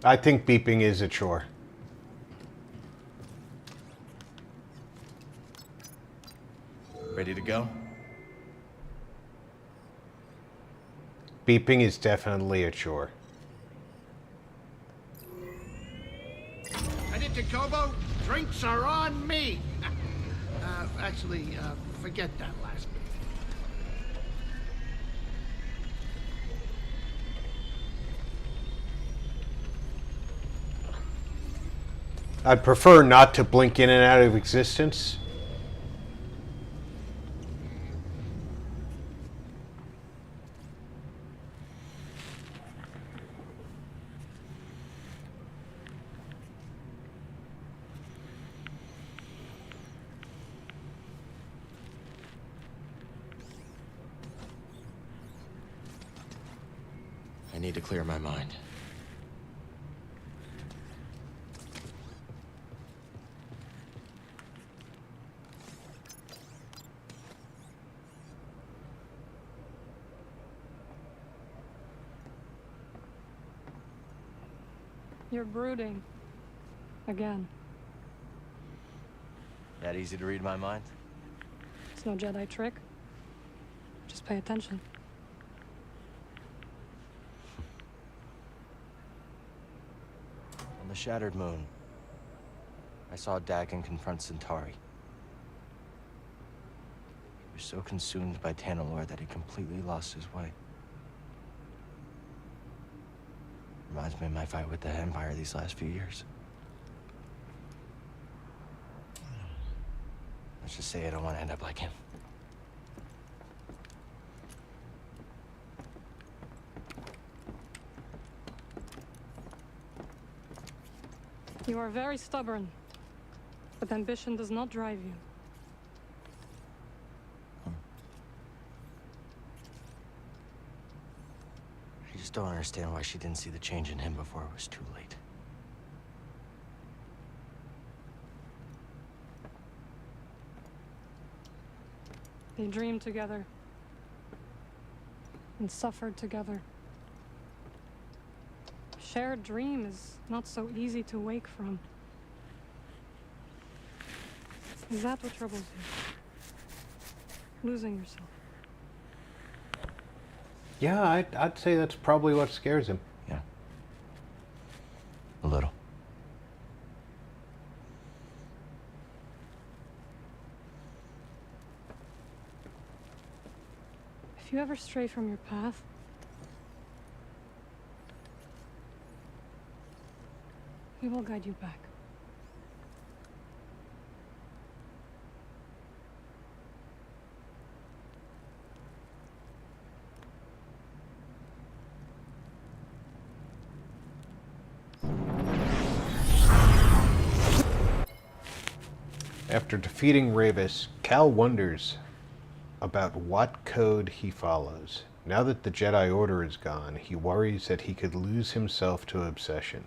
I think beeping is a chore. Ready to go? Beeping is definitely a chore. Headed to Kobo? Drinks are on me! Forget that last bit. I'd prefer not to blink in and out of existence. I need to clear my mind. You're brooding. Again. That easy to read my mind? It's no Jedi trick. Just pay attention. On the Shattered Moon, I saw Dagon confront Centauri. He was so consumed by Tanalorr that he completely lost his way. Reminds me of my fight with the Empire these last few years. Let's just say I don't want to end up like him. You are very stubborn, but ambition does not drive you. I just don't understand why she didn't see the change in him before it was too late. They dreamed together and suffered together. A shared dream is not so easy to wake from. Is that what troubles you? Losing yourself? Yeah, I'd say that's probably what scares him. Yeah. A little. If you ever stray from your path, we will guide you back. After defeating Ravis, Cal wonders about what code he follows. Now that the Jedi Order is gone, he worries that he could lose himself to obsession.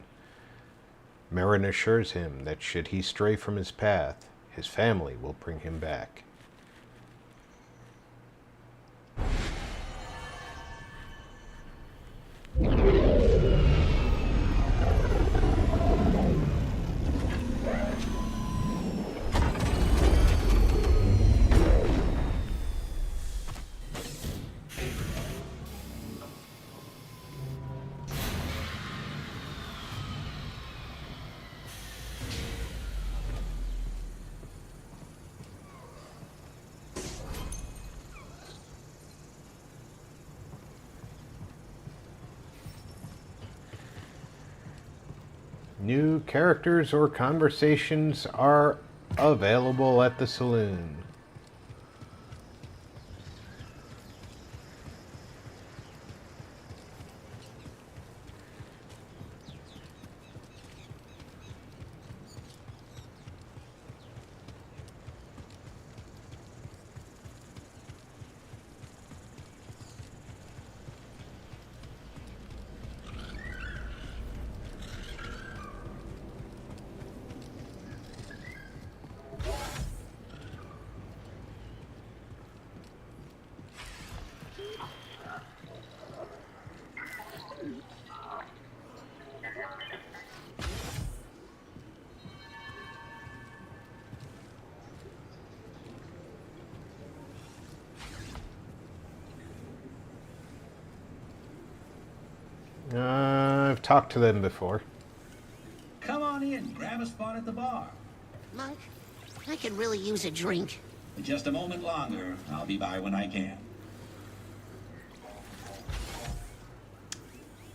Merrin assures him that should he stray from his path, his family will bring him back. New characters or conversations are available at the saloon. I've talked to them before. Come on in, grab a spot at the bar. Monk, I could really use a drink. Just a moment longer. I'll be by when I can.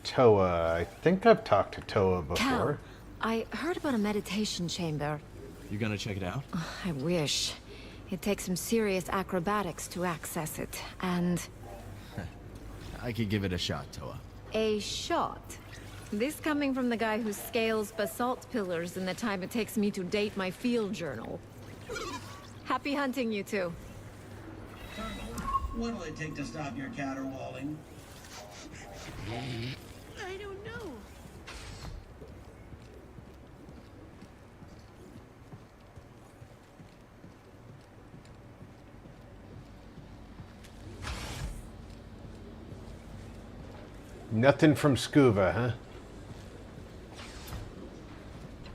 Toa. I think I've talked to Toa before. Cal, I heard about a meditation chamber. You gonna check it out? I wish. It takes some serious acrobatics to access it, and... I could give it a shot, Toa. A shot? This coming from the guy who scales basalt pillars in the time it takes me to date my field journal. Happy hunting, you two. What'll it take to stop your caterwauling? I don't know. Nothing from Scuba, huh?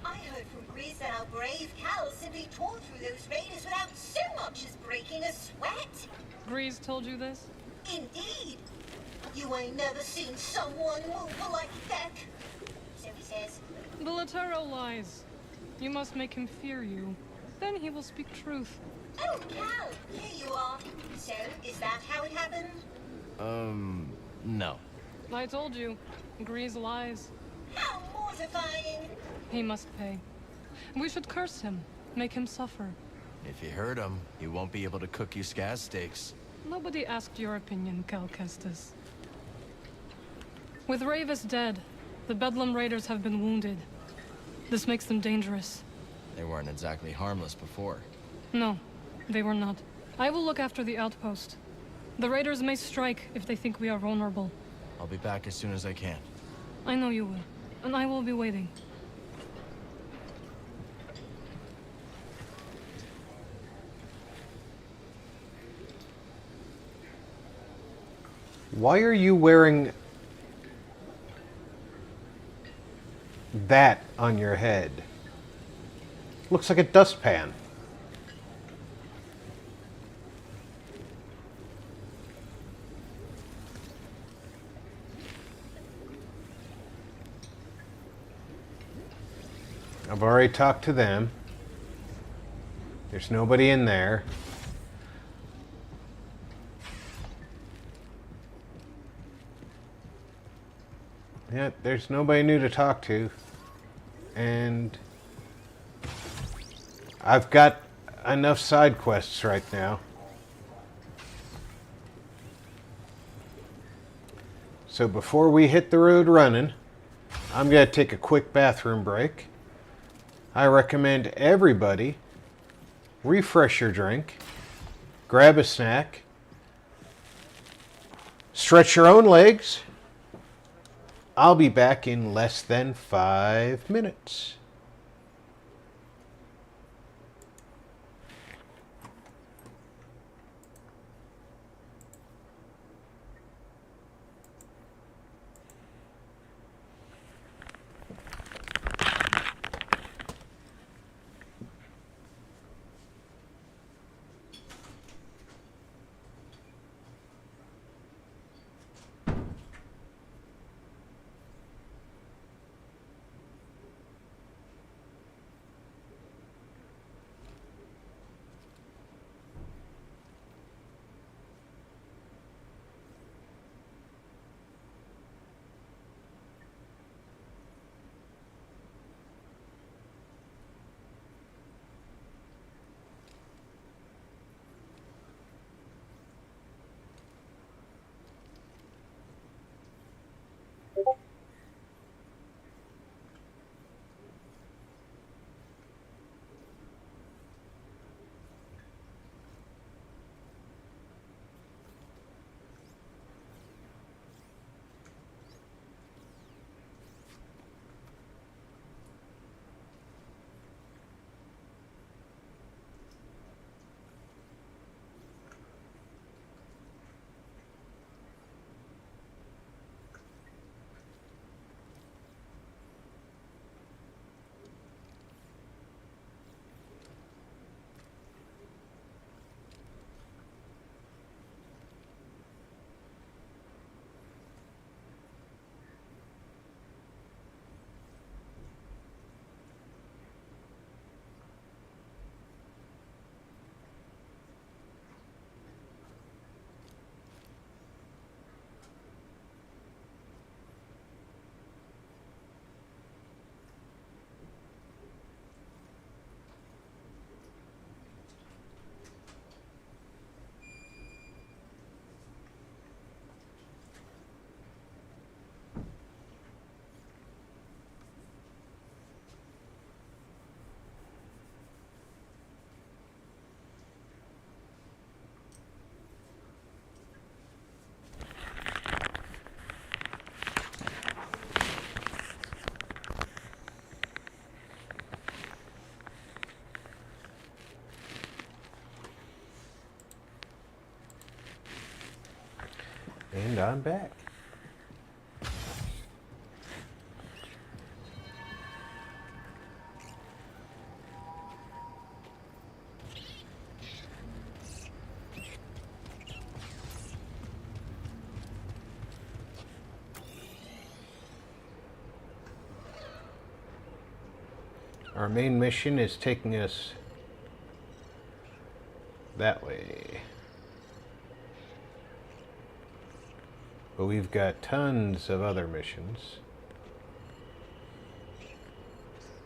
I heard from Grease that our brave Cal simply tore through those sweat? Grease told you this? Indeed. You ain't never seen someone move like that. So he says. The Latero lies. You must make him fear you. Then he will speak truth. Oh, cow, here you are. So, is that how it happened? No. I told you. Grease lies. How mortifying. He must pay. We should curse him. Make him suffer. If you hurt him, he won't be able to cook you scaz steaks. Nobody asked your opinion, Cal Kestis. With Ravis dead, the Bedlam Raiders have been wounded. This makes them dangerous. They weren't exactly harmless before. No, they were not. I will look after the outpost. The Raiders may strike if they think we are vulnerable. I'll be back as soon as I can. I know you will, and I will be waiting. Why are you wearing that on your head? Looks like a dustpan. I've already talked to them. There's nobody in there. Yeah, there's nobody new to talk to. And I've got enough side quests right now. So before we hit the road running, I'm going to take a quick bathroom break. I recommend everybody refresh your drink, grab a snack, stretch your own legs. I'll be back in less than 5 minutes. And I'm back. Our main mission is taking us that way. But we've got tons of other missions.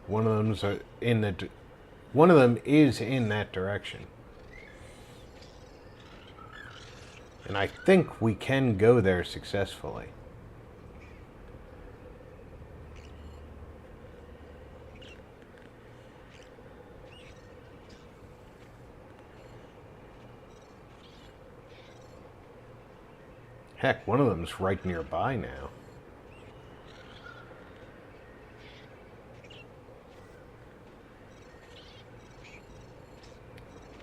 One of them is in that direction. And I think we can go there successfully. Heck, one of them's right nearby now.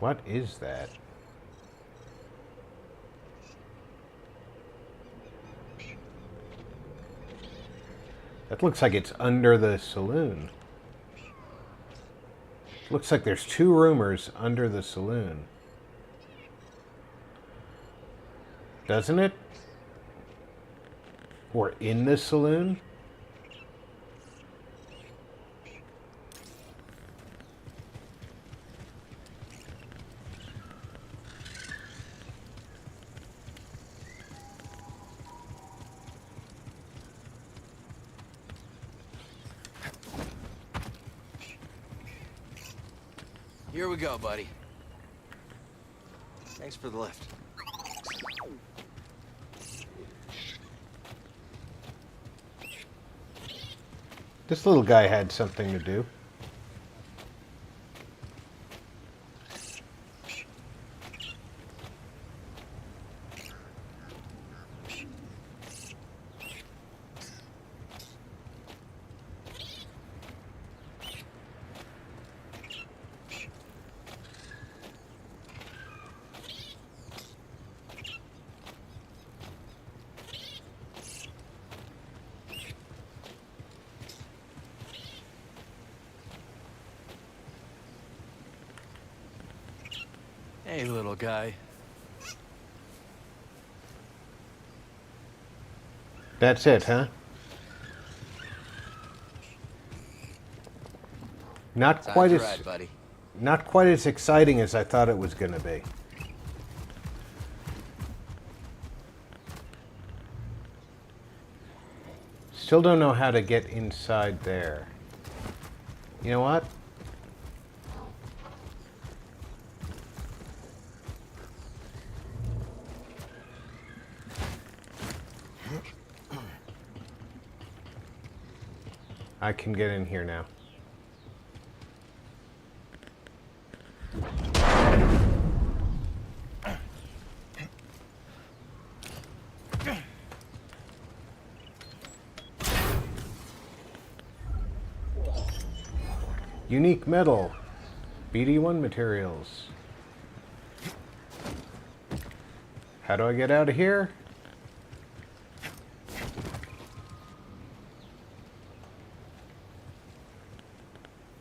What is that? That looks like it's under the saloon. Looks like there's 2 roomers under the saloon. Doesn't it? Or in the saloon? Here we go, buddy. Thanks for the lift. This little guy had something to do. Hey, little guy. That's it, huh? Not quite as ride, buddy. Not quite as exciting as I thought it was going to be. Still don't know how to get inside there. You know what? I can get in here now. Unique metal. BD1 materials. How do I get out of here?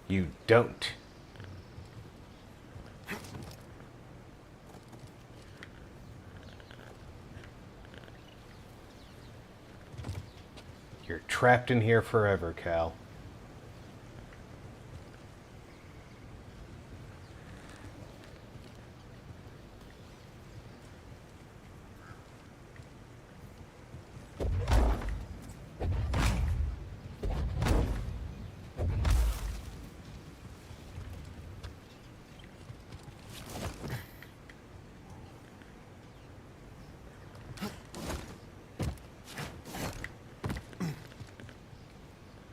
You don't. You're trapped in here forever, Cal.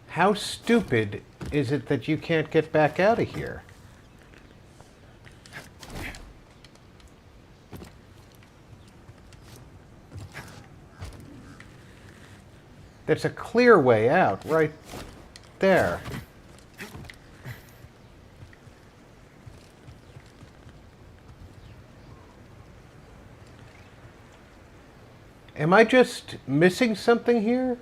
How stupid is it that you can't get back out of here? There's a clear way out right there. Am I just missing something here?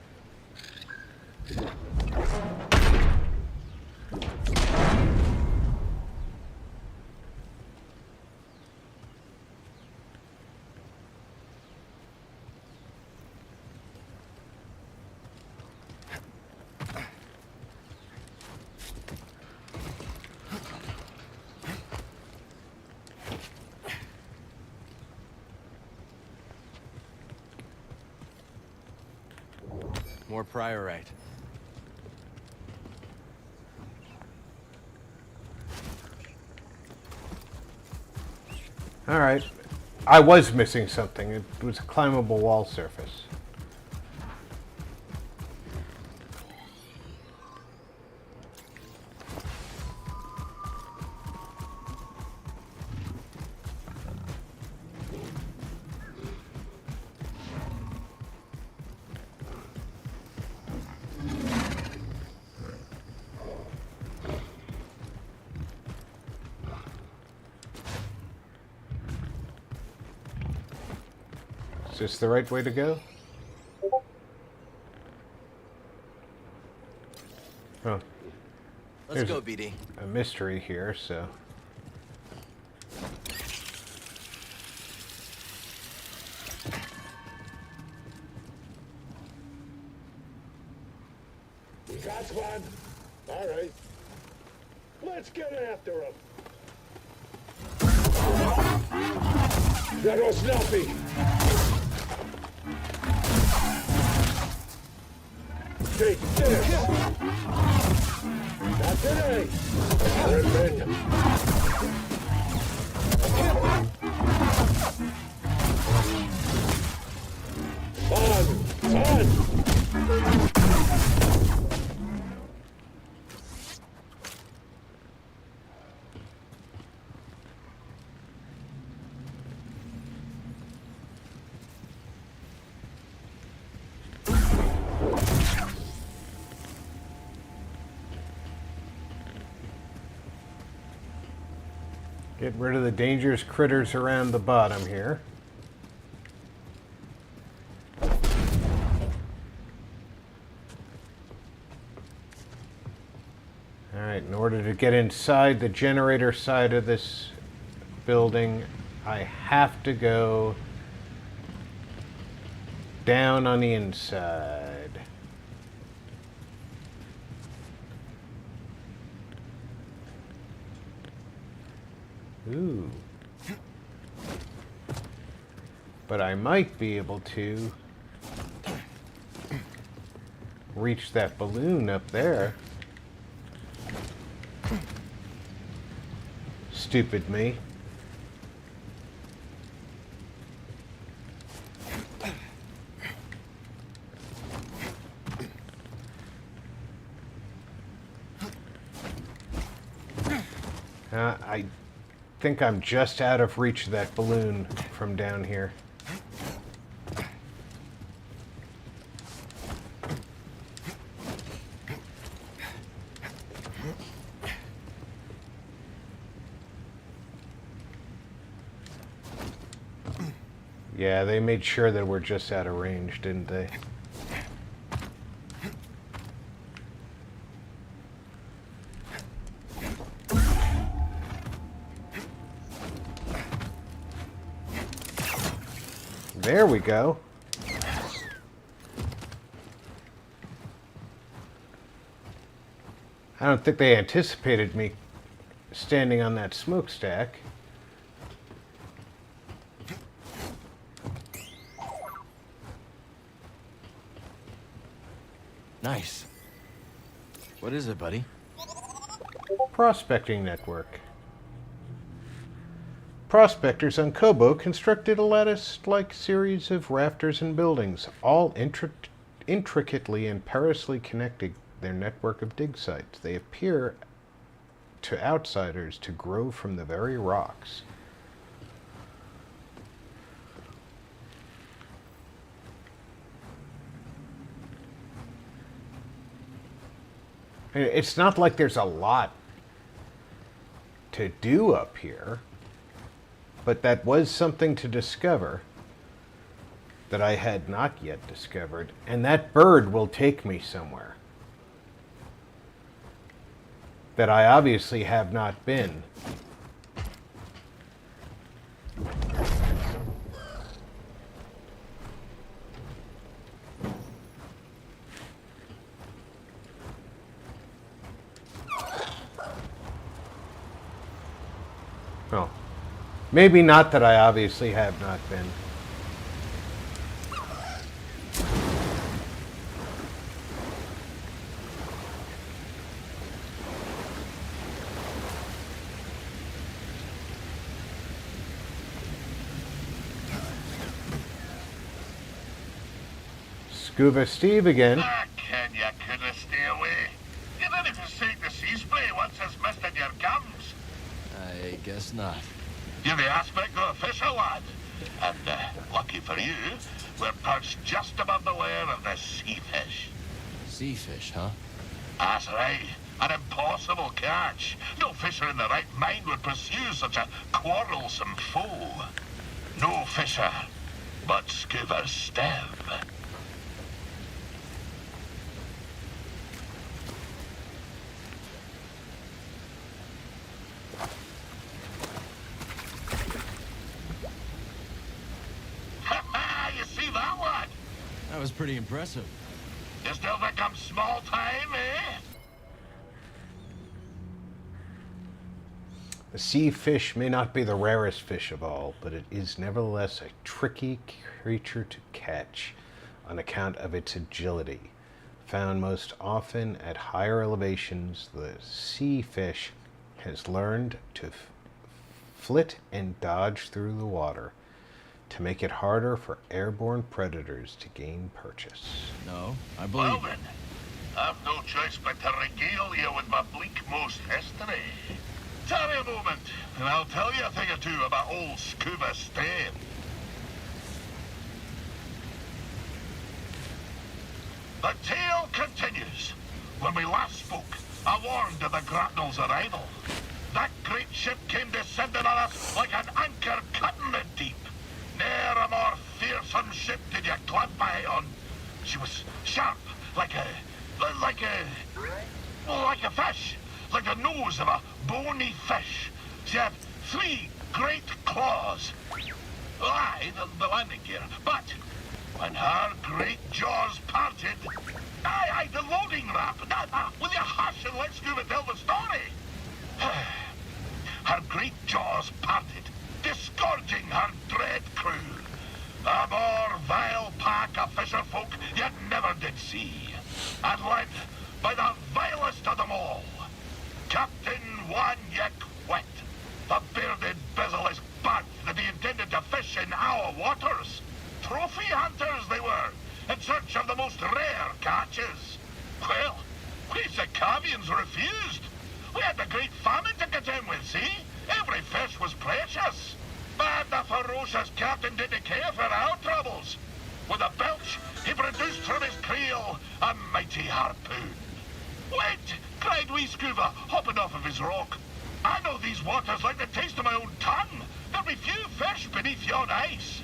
more priorite. Alright. I was missing something. It was a climbable wall surface. Is this the right way to go? Oh. Let's go, BD. A mystery here, so... We got one. All right. Let's get after him. That was nothing. Take this. Not today. Remember. Fun. Get rid of the dangerous critters around the bottom here. Alright, in order to get inside the generator side of this building, I have to go down on the inside. Ooh. But I might be able to reach that balloon up there. Stupid me. I think I'm just out of reach of that balloon from down here. Yeah, they made sure that we're just out of range, didn't they? There we go. I don't think they anticipated me standing on that smokestack. Nice. What is it, buddy? Prospecting network. Prospectors on Kobo constructed a lattice-like series of rafters and buildings, all intricately and perilously connecting their network of dig sites. They appear to outsiders to grow from the very rocks. It's not like there's a lot to do up here, but that was something to discover that I had not yet discovered, and that bird will take me somewhere that I obviously have not been. Well, maybe not that I obviously have not been. Scuba Steve again. Ken, you couldn't stay away. You didn't forsake the sea spray once it's mist in your gums. I guess not. You're the aspect of a fisher, lad. And, lucky for you, we're perched just above the lair of the sea fish. Sea fish, huh? That's right. An impossible catch. No fisher in the right mind would pursue such a quarrelsome foe. No fisher, but Scuba Steve. You see that one? That was pretty impressive. You still think I'm small time, eh? The sea fish may not be the rarest fish of all, but it is nevertheless a tricky creature to catch on account of its agility. Found most often at higher elevations, the sea fish has learned to flit and dodge through the water to make it harder for airborne predators to gain purchase. No, I believe Well then, I've no choice but to regale you with my bleak-most history. Tarry a moment, and I'll tell you a thing or two about old Scuba Steve. The tale continues. When we last spoke, I warned of the grapnel's arrival. That great ship came descending on us like an anchor cutting the deep. Ne'er a more fearsome ship did you clamp eye on. She was sharp, like a fish, like the nose of a bony fish. She had 3 great claws. Aye, the landing gear. But when her great jaws parted, aye, the loading ramp. Will you hush and let Scuba tell the story? Her great jaws parted, disgorging her dread crew. A more vile pack of fisher folk you never did see. And led by the vilest of them all, Captain One-Yick Wet, the bearded, bezel-less bat that he intended to fish in our waters. Trophy hunters they were, in search of the most rare catches. Well, we Zacavians refused. We had the Great Famine to contend with, see? Every fish was precious. But the ferocious captain didn't care for our troubles. With a belch, he produced from his creel a mighty harpoon. Wait, cried wee Scuba, hopping off of his rock. I know these waters like the taste of my own tongue. There'll be few fish beneath yon ice.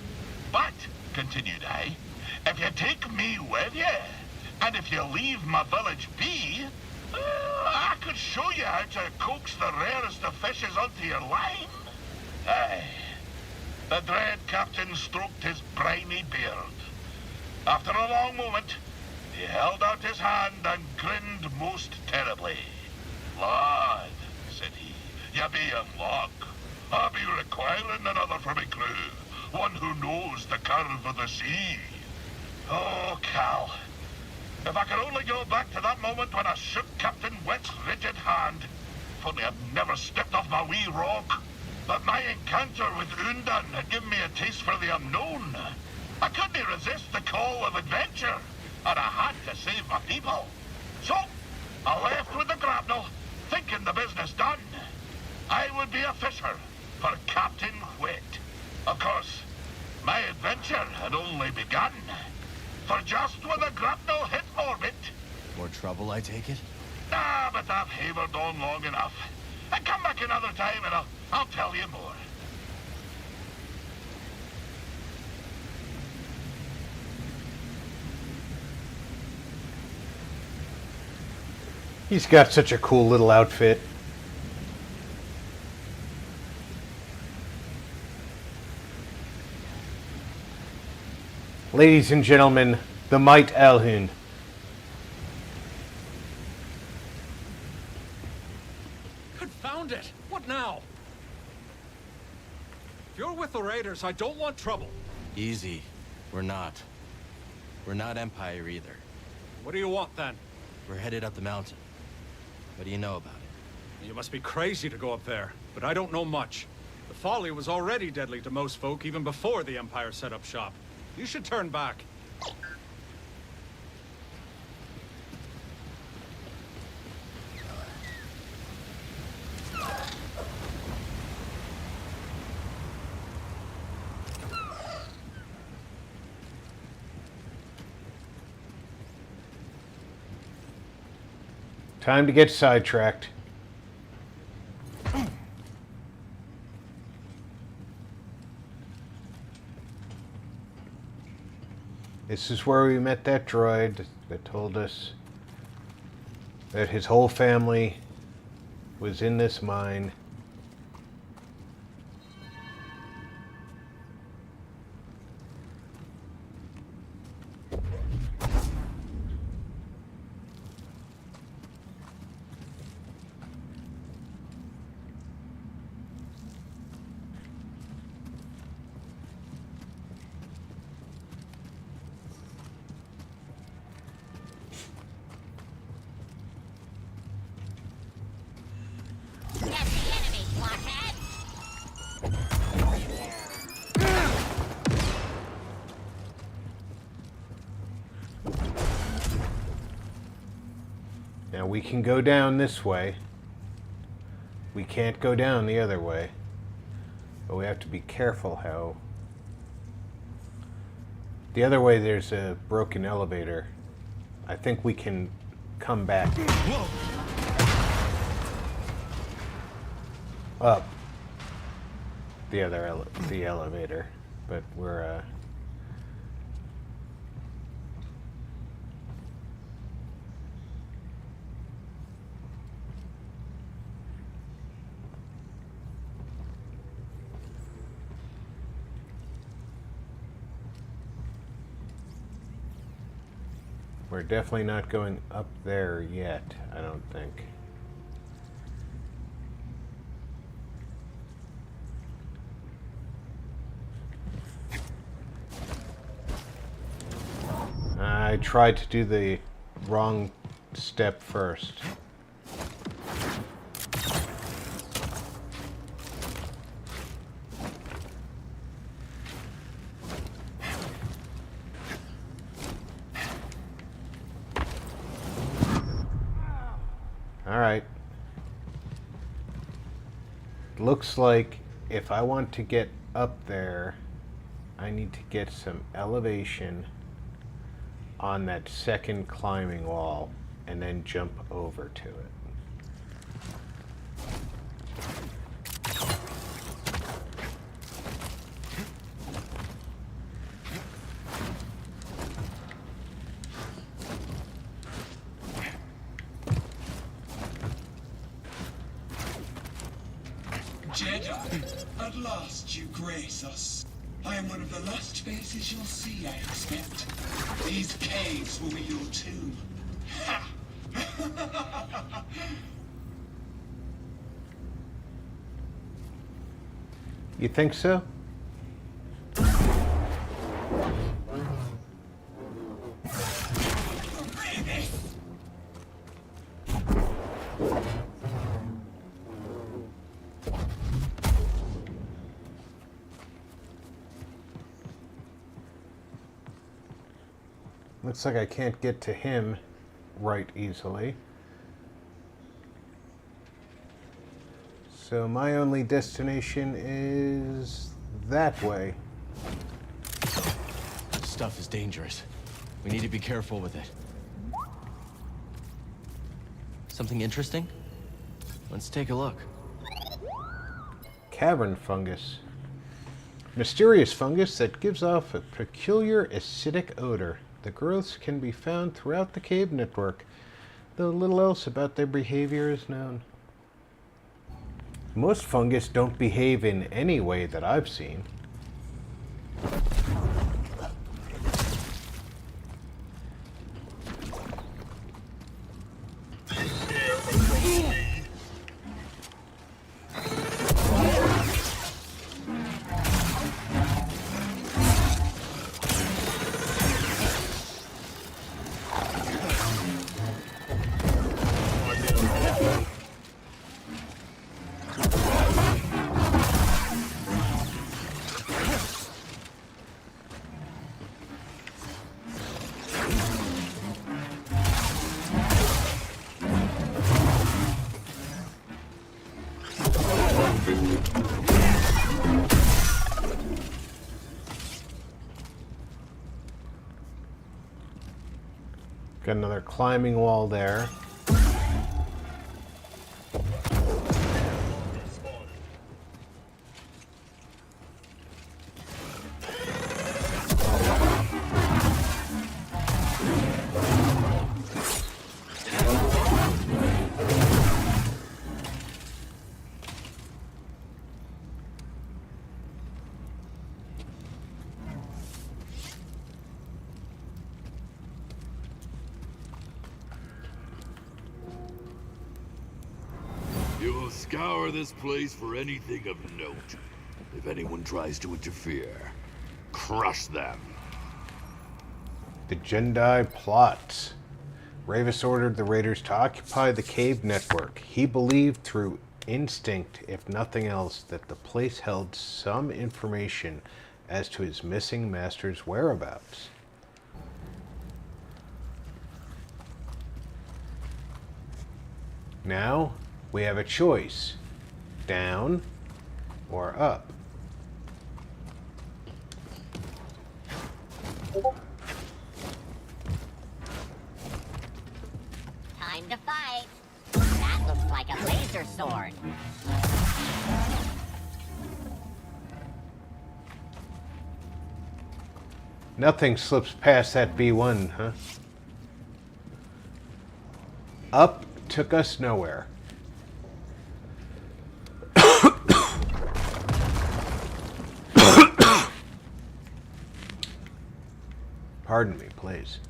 But, continued I, if you take me with you, and if you leave my village be, I could show you how to coax the rarest of fishes onto your line. Aye. The dread captain stroked his briny beard. After a long moment, he held out his hand and grinned most terribly. Lad, said he, you be in luck. I'll be requiring another for my crew, one who knows the curve of the sea. Oh, Cal, if I could only go back to that moment when I shook Captain Wet's rigid hand. If only I'd never stepped off my wee rock. But my encounter with Undan had given me a taste for the unknown. I couldn't resist the call of adventure, and I had to save my people. So, I left with the grapnel, thinking the business done. I would be a fisher for Captain Wet. Of course, my adventure had only begun. For just when the grapnel hit orbit... More trouble, I take it? Ah, but I've havered on long enough. And come back another time and I'll tell you more. He's got such a cool little outfit. Ladies and gentlemen, the Might Alhun. Confound it! What now? If you're with the Raiders, I don't want trouble. Easy. We're not. We're not Empire either. What do you want then? We're headed up the mountain. What do you know about it? You must be crazy to go up there, but I don't know much. The folly was already deadly to most folk even before the Empire set up shop. You should turn back. Time to get sidetracked. This is where we met that droid that told us that his whole family was in this mine. Now we can go down this way. We can't go down the other way. But we have to be careful how... The other way there's a broken elevator. I think we can come back up the other the elevator. But we're we're definitely not going up there yet, I don't think. I tried to do the wrong step first. Alright. Looks like if I want to get up there, I need to get some elevation on that second climbing wall and then jump over to it. Jedi, at last you grace us. I am one of the last faces you'll see, I expect. These caves will be your tomb. Ha! You think so? Looks like I can't get to him right easily. So my only destination is that way. This stuff is dangerous. We need to be careful with it. Something interesting? Let's take a look. Cavern fungus. Mysterious fungus that gives off a peculiar acidic odor. The growths can be found throughout the cave network, though little else about their behavior is known. Most fungus don't behave in any way that I've seen. Got another climbing wall there. scour this place for anything of note. If anyone tries to interfere, crush them. The Jedi plot. Ravis ordered the raiders to occupy the cave network. He believed through instinct, if nothing else, that the place held some information as to his missing master's whereabouts. Now, we have a choice. Down or up. Time to fight. That looks like a laser sword. Nothing slips past that B1, huh? Up took us nowhere. Pardon me, please.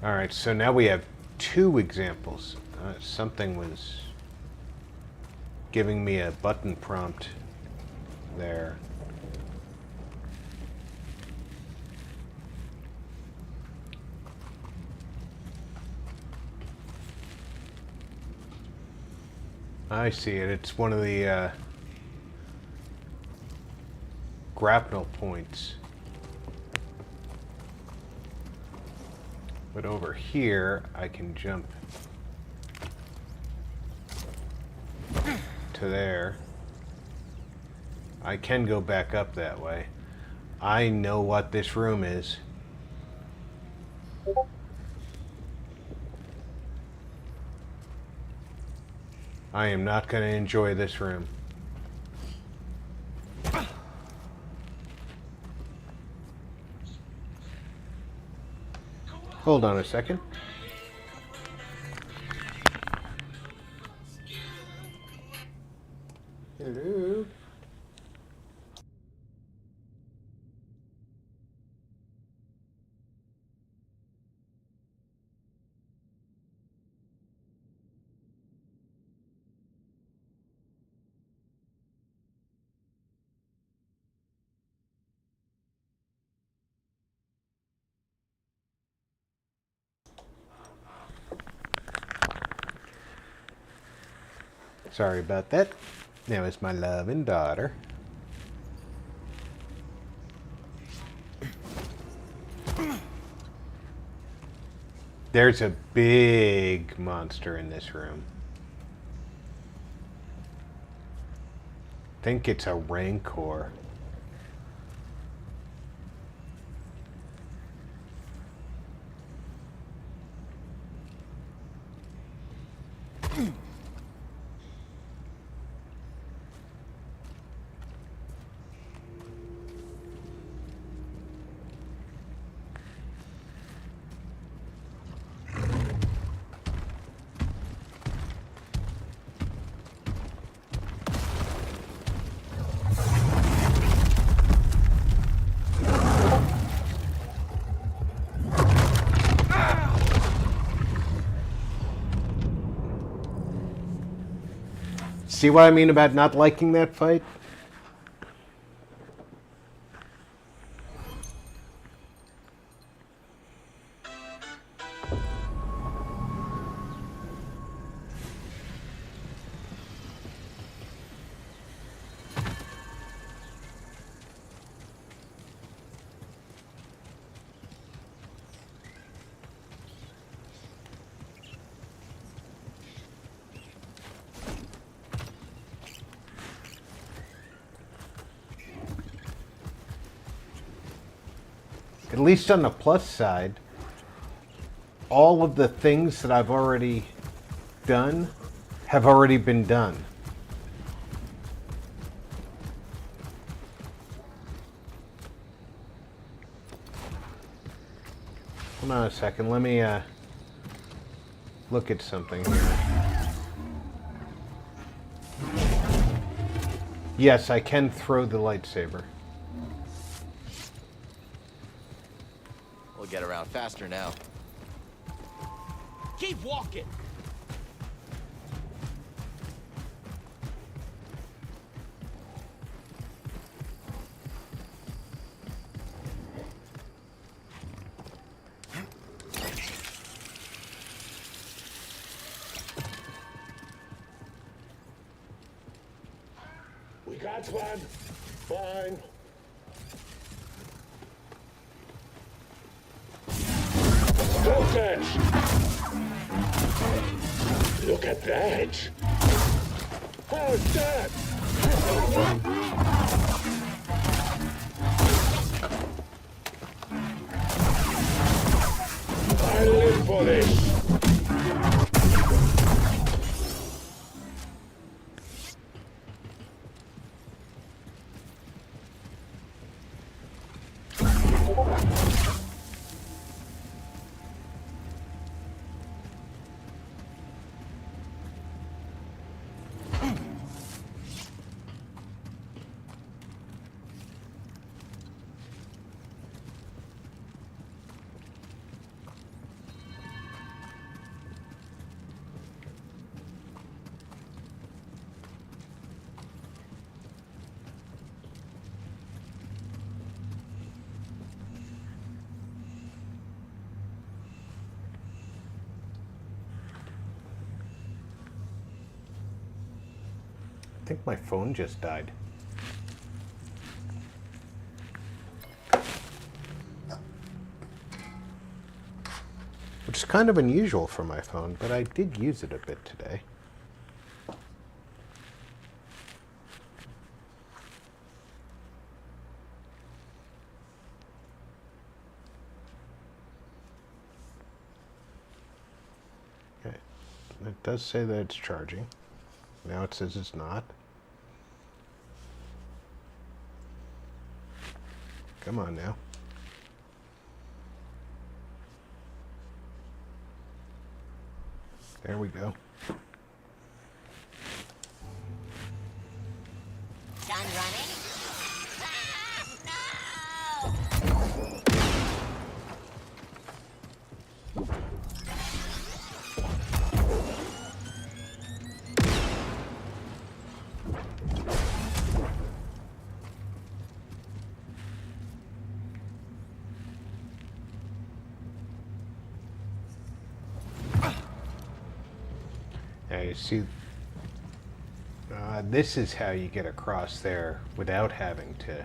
Alright, so now we have 2 examples. Something was giving me a button prompt there. I see it. It's one of the grapnel points. But over here, I can jump to there. I can go back up that way. I know what this room is. I am not going to enjoy this room. Hold on a second. Hello. Sorry about that. That was my loving daughter. There's a big monster in this room. I think it's a Rancor. See what I mean about not liking that fight? At least on the plus side, all of the things that I've already done have already been done. Hold on a second, let me look at something here. Yes, I can throw the lightsaber. probably get around faster now. Keep walking! We got one. Fine. Stop that! Look at that! How's that? I live for this! I think my phone just died. Which is kind of unusual for my phone, but I did use it a bit today. Okay. It does say that it's charging. Now it says it's not. Come on now. There we go. Done running? Now you see, this is how you get across there without having to.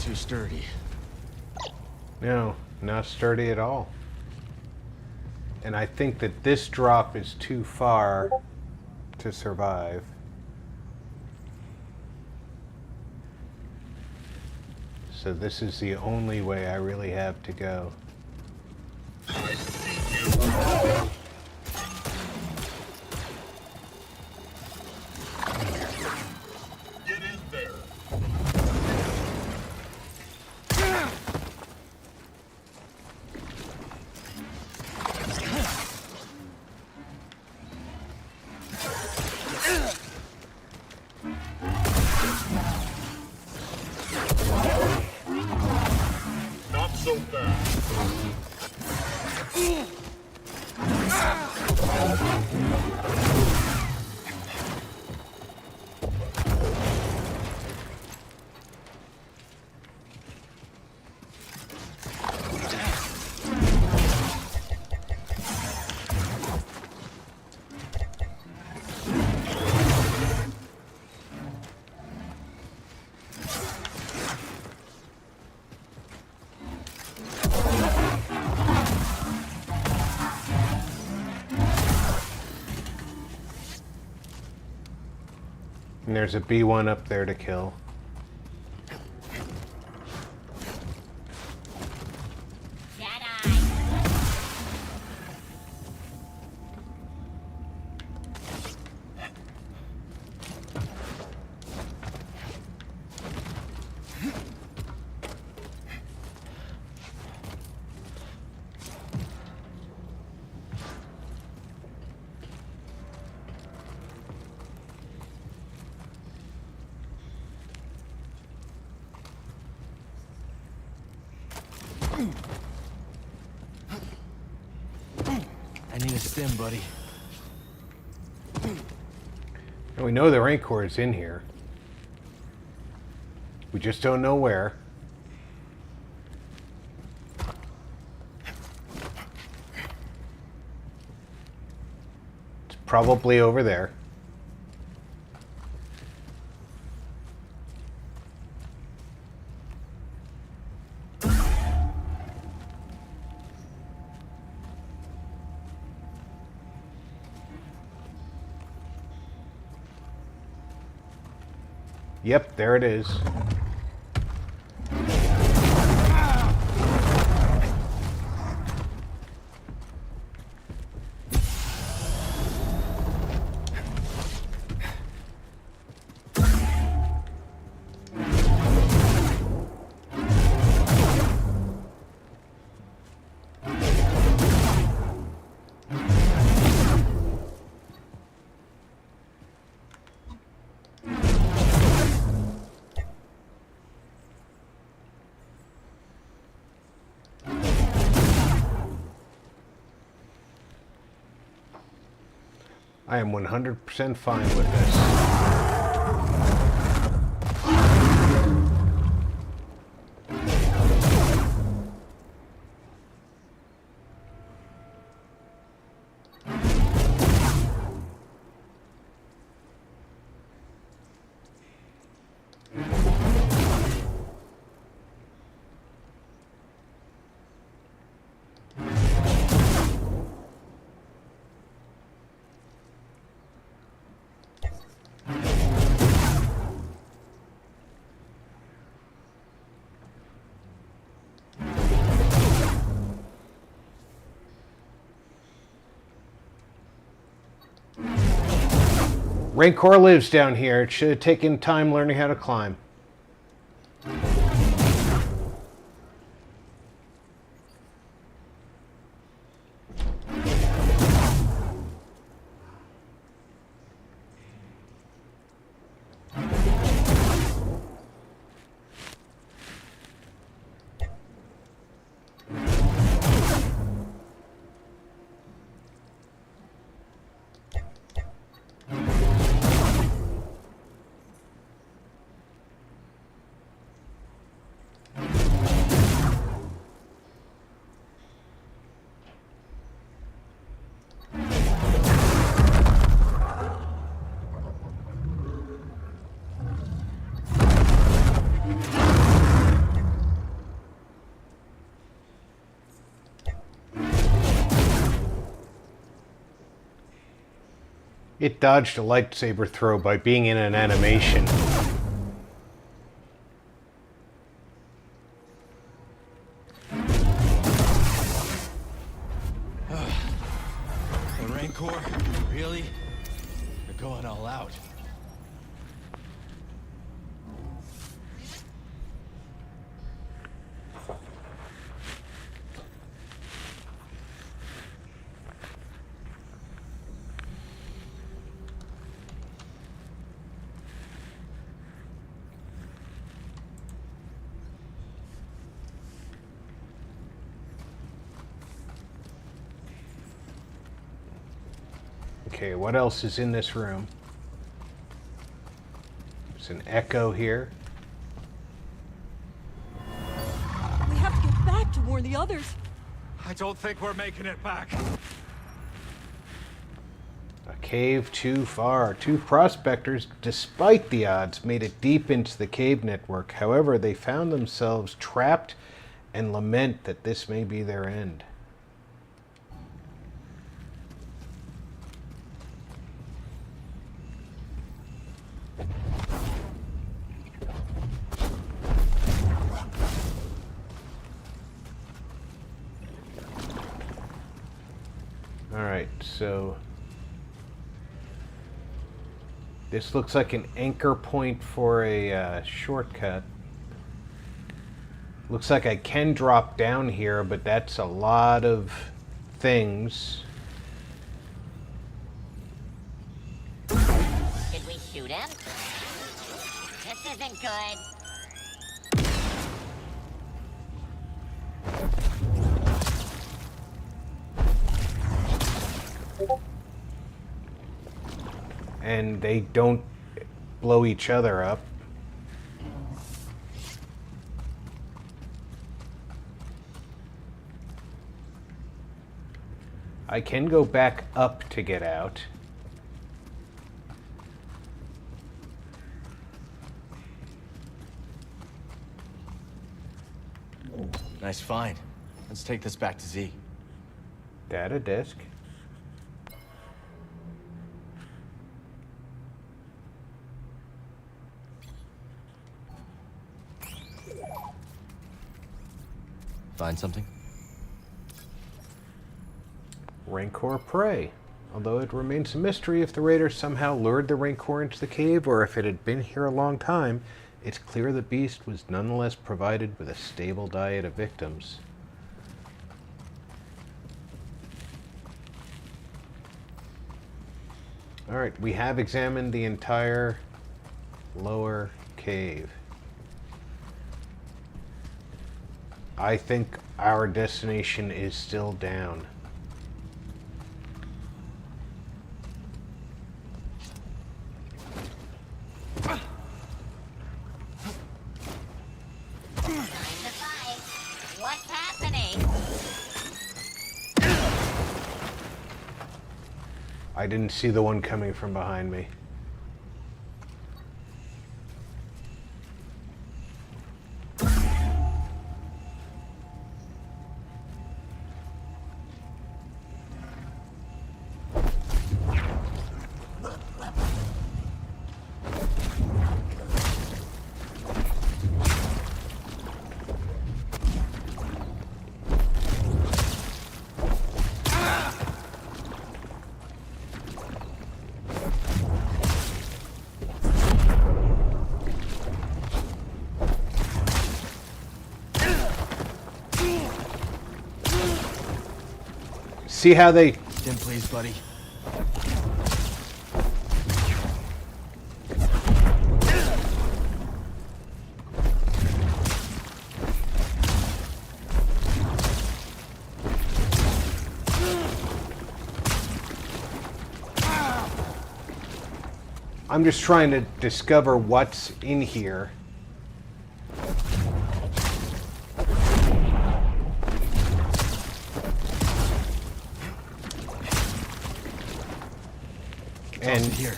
Too sturdy. No, not sturdy at all. And I think that this drop is too far to survive. So this is the only way I really have to go. So fast. And there's a B1 up there to kill. Jedi. I need a stim, buddy. And we know the Rancor is in here. We just don't know where. It's probably over there. Yep, there it is. I am 100% fine with this. Rancor lives down here. It should have taken time learning how to climb. It dodged a lightsaber throw by being in an animation. The Rancor? Really? They're going all out. Okay, what else is in this room? There's an echo here. We have to get back to warn the others. I don't think we're making it back. A cave too far. Two prospectors, despite the odds, made it deep into the cave network. However, they found themselves trapped and lament that this may be their end. Alright, so this looks like an anchor point for a shortcut. Looks like I can drop down here, but that's a lot of things. Should we shoot him? This isn't good. and they don't blow each other up. I can go back up to get out. Nice find. Let's take this back to Z. Data disk. Find something? Rancor prey. Although it remains a mystery if the raiders somehow lured the Rancor into the cave or if it had been here a long time, it's clear the beast was nonetheless provided with a stable diet of victims. Alright, we have examined the entire lower cave. I think our destination is still down. What's happening? I didn't see the one coming from behind me. See how they... Dim, please, buddy. I'm just trying to discover what's in here. And here.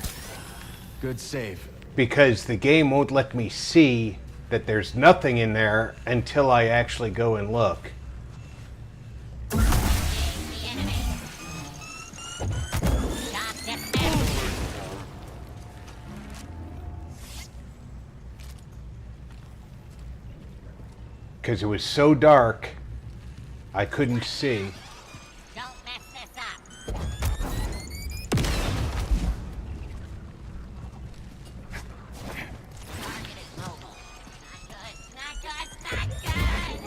Good save. Because the game won't let me see that there's nothing in there until I actually go and look. Because it was so dark, I couldn't see. Don't mess this up. Target is mobile. Not good, not good.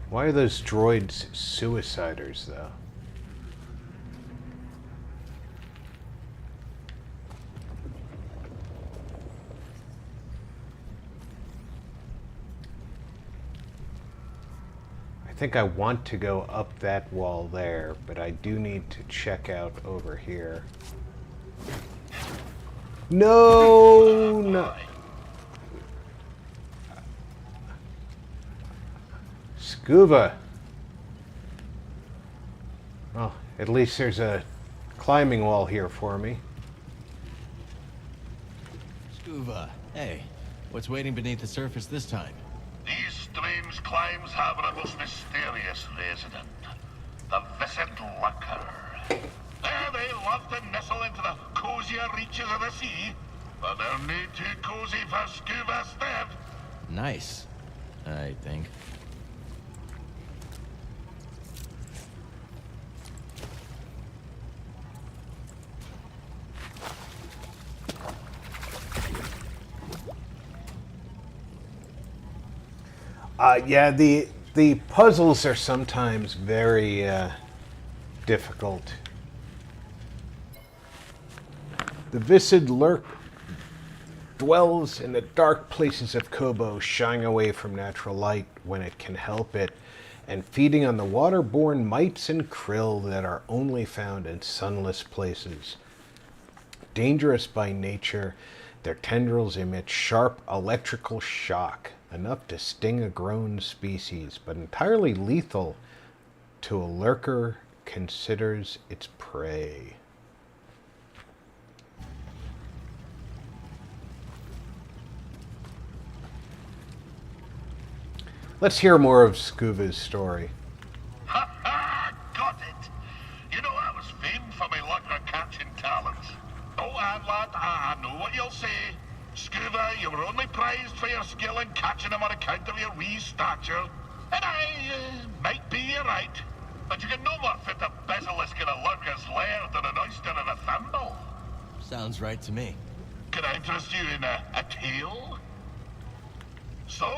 Why are those droids suiciders, though? I think I want to go up that wall there, but I do need to check out over here. No, no. Scuba. Well, at least there's a climbing wall here for me. Scuba. Hey, what's waiting beneath the surface this time? These strange climbs have a most mysterious resident. The Viscid Lurker. There they love to nestle into the cozier reaches of the sea, but they're no too cozy for scuba Steph. Nice, I think. Yeah, the puzzles are sometimes very difficult. The Viscid Lurk dwells in the dark places of Kobo, shying away from natural light when it can help it, and feeding on the waterborne mites and krill that are only found in sunless places. Dangerous by nature, their tendrils emit sharp electrical shock, enough to sting a grown species, but entirely lethal to a lurker considers its prey. Let's hear more of Scuba's story. Ha ha! Got it! You know, I was famed for my luck at catching talents. Oh, and lad, I know what you'll say. Scuba, you were only prized for your skill in catching them on account of your wee stature. And I might be right. But you can no more fit a basilisk in a lurker's lair than an oyster in a thimble. Sounds right to me. Can I interest you in a tale? So,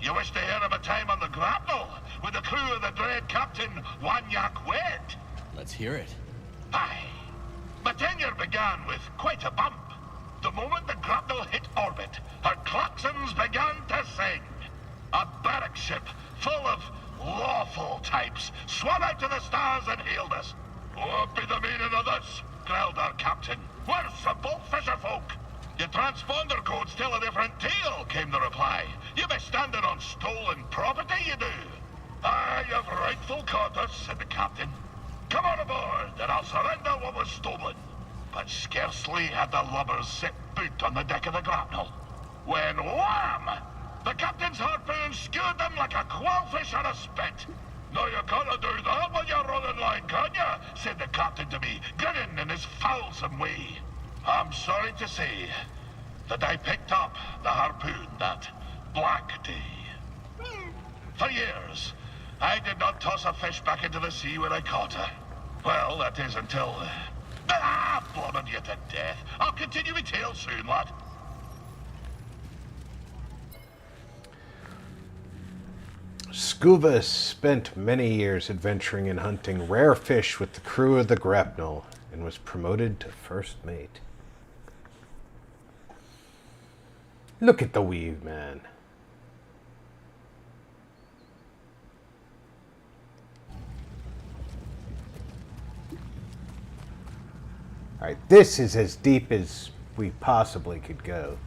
you wish to hear of a time on the grapnel with the crew of the dread Captain Wanyak Wed? Let's hear it. Aye. My tenure began with quite a bump. The moment the grapnel hit orbit, her klaxons began to sing. A barrack ship full of lawful types swam out to the stars and hailed us. What be the meaning of this? Growled our captain. We're simple fisher folk. Your transponder codes tell a different tale, came the reply. You be standing on stolen property, you do. Aye, you've rightful quarters, said the captain. Come on aboard, and I'll surrender what was stolen. But scarcely had the lubbers set boot on the deck of the grapnel, when wham! The captain's harpoon skewered them like a quailfish on a spit. Now you can't do that when you're running line, can ya? Said the captain to me, grinning in his foulsome way. I'm sorry to say that I picked up the harpoon that black day. For years, I did not toss a fish back into the sea when I caught her. Well, that is until... blobbing you to death. I'll continue my tale soon, lad. Scuba spent many years adventuring and hunting rare fish with the crew of the grapnel and was promoted to first mate. Look at the wee man. Alright, this is as deep as we possibly could go.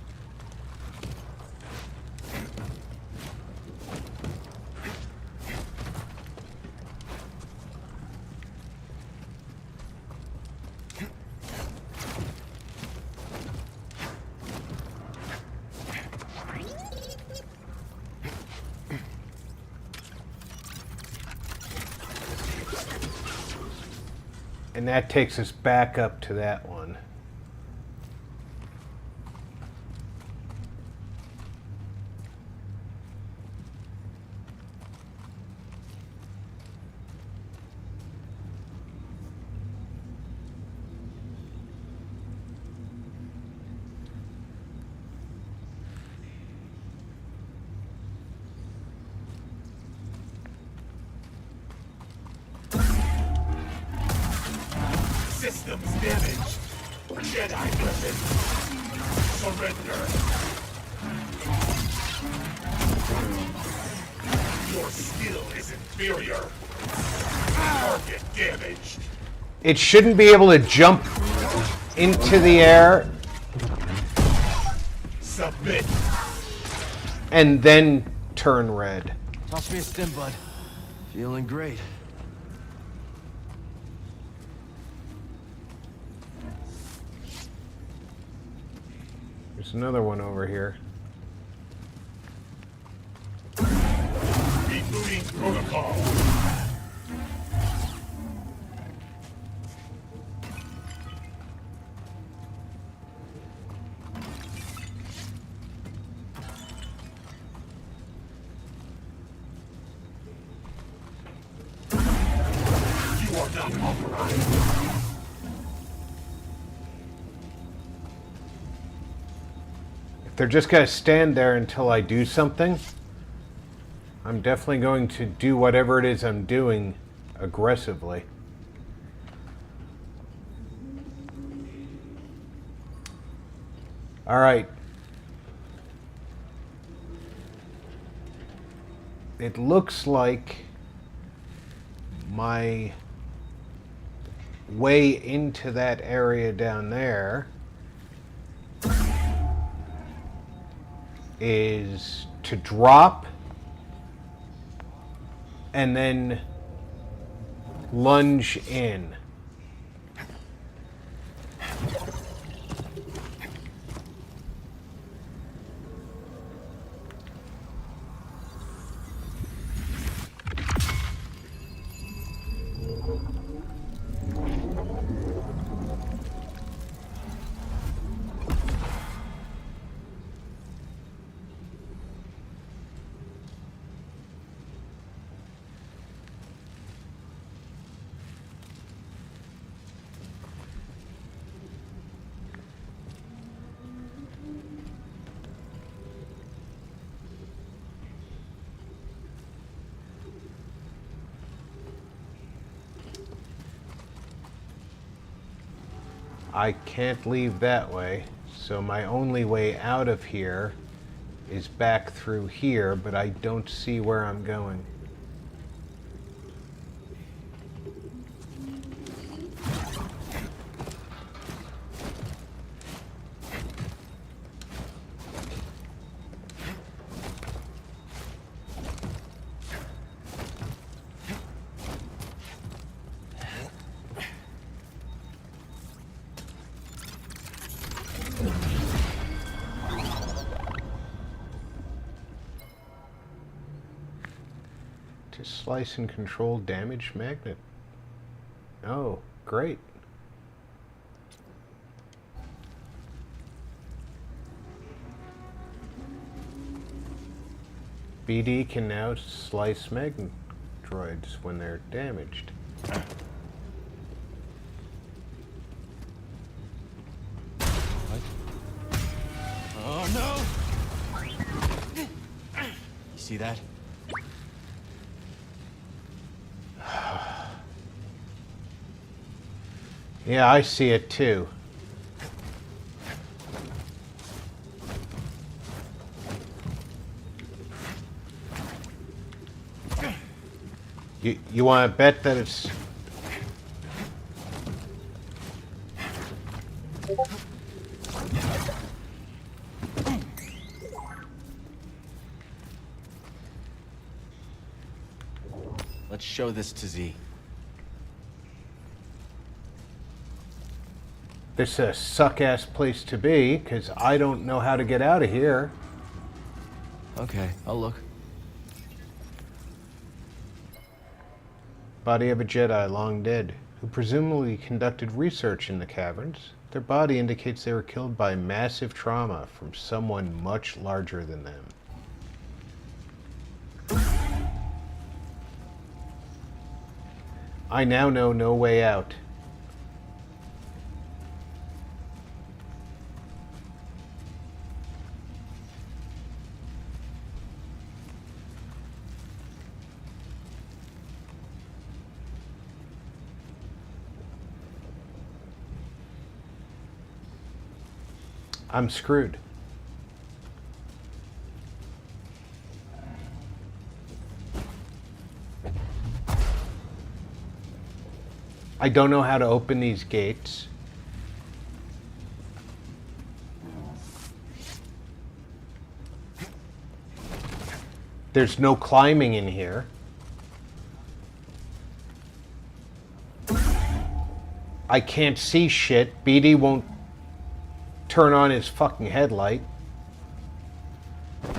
And that takes us back up to that one. Systems damaged. Jedi weapon. Surrender. Your skill is inferior. Target damaged. It shouldn't be able to jump into the air. Submit. And then turn red. Toss me a stim, bud. Feeling great. There's another one over here. Rebooting protocol. You are not authorized. They're just going to stand there until I do something. I'm definitely going to do whatever it is I'm doing aggressively. All right. It looks like my way into that area down there is to drop and then lunge in. I can't leave that way, so my only way out of here is back through here, but I don't see where I'm going. To slice and control damaged magnet. Oh, great. BD can now slice magnet droids when they're damaged. What? Oh no! You see that? Yeah, I see it too. You want to bet that it's... Let's show this to Z. This is a suck-ass place to be, because I don't know how to get out of here. Okay, I'll look. Body of a Jedi long dead, who presumably conducted research in the caverns. Their body indicates they were killed by massive trauma from someone much larger than them. I now know no way out. I'm screwed. I don't know how to open these gates. There's no climbing in here. I can't see shit. BD won't turn on his fucking headlight. It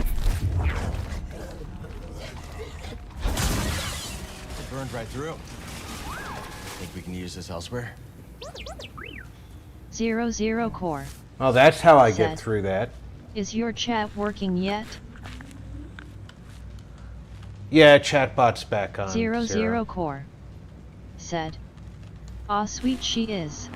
burned right through. Think we can use this elsewhere? 00 core. Oh, that's how I get through that. Is your chat working yet? Yeah, chatbot's back on. 00 core. Said. Aw, sweet she is.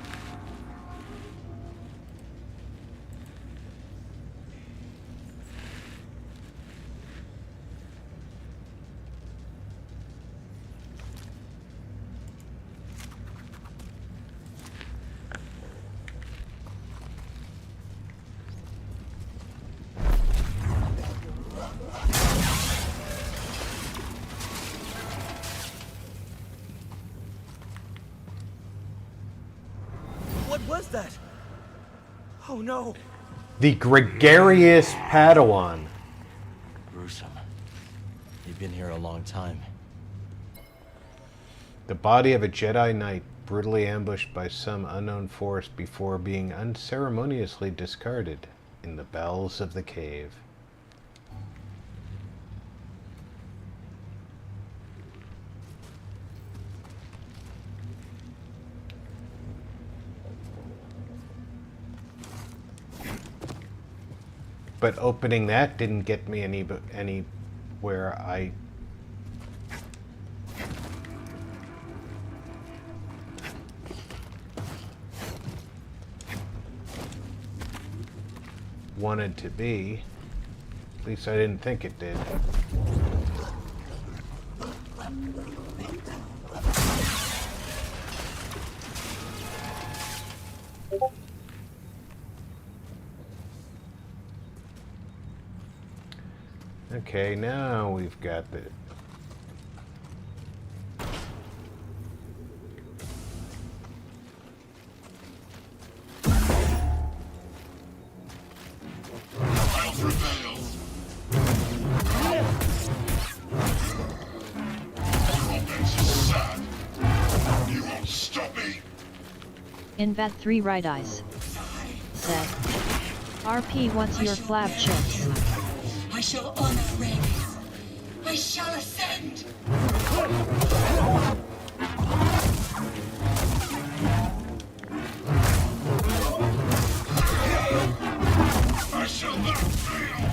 Oh no! The gregarious Padawan. Gruesome. You've been here a long time. The body of a Jedi Knight brutally ambushed by some unknown force before being unceremoniously discarded in the bowels of the cave. But opening that didn't get me anywhere. I wanted to be. At least I didn't think it did. Okay, now we've got the... Invat 3 right eyes. Said. RP, what's your flab chips? I shall honor Rhaenys. I shall ascend. I shall not fail.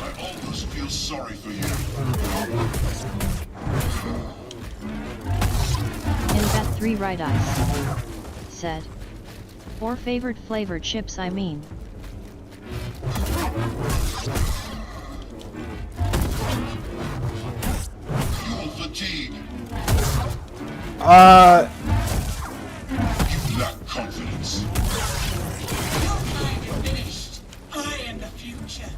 I almost feel sorry for you. Invat 3 right eyes. Said. Or favorite flavored chips, I mean. Fatigue. You lack confidence. Your time is finished. I am the future.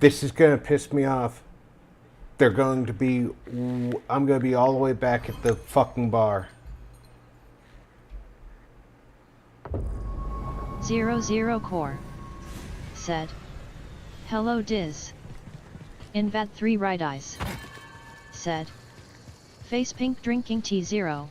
This is gonna piss me off. They're going to be... I'm gonna be all the way back at the fucking bar. 00 Core. Said. Hello Diz. Invat 3 right eyes. Said. Face pink drinking T0.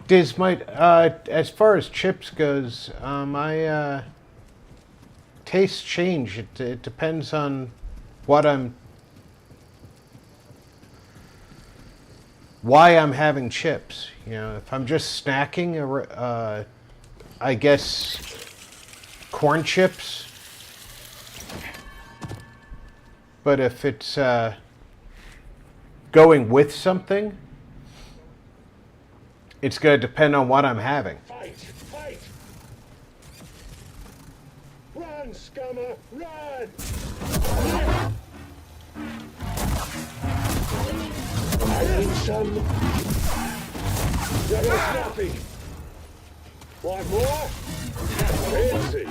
Diz might, as far as chips goes, my tastes change. It depends on why I'm having chips. You know, if I'm just snacking, I guess corn chips. But if it's going with something, it's going to depend on what I'm having. Fight! Fight! Run, scummer! Run! I need some. You're snappy. Want more? Fancy.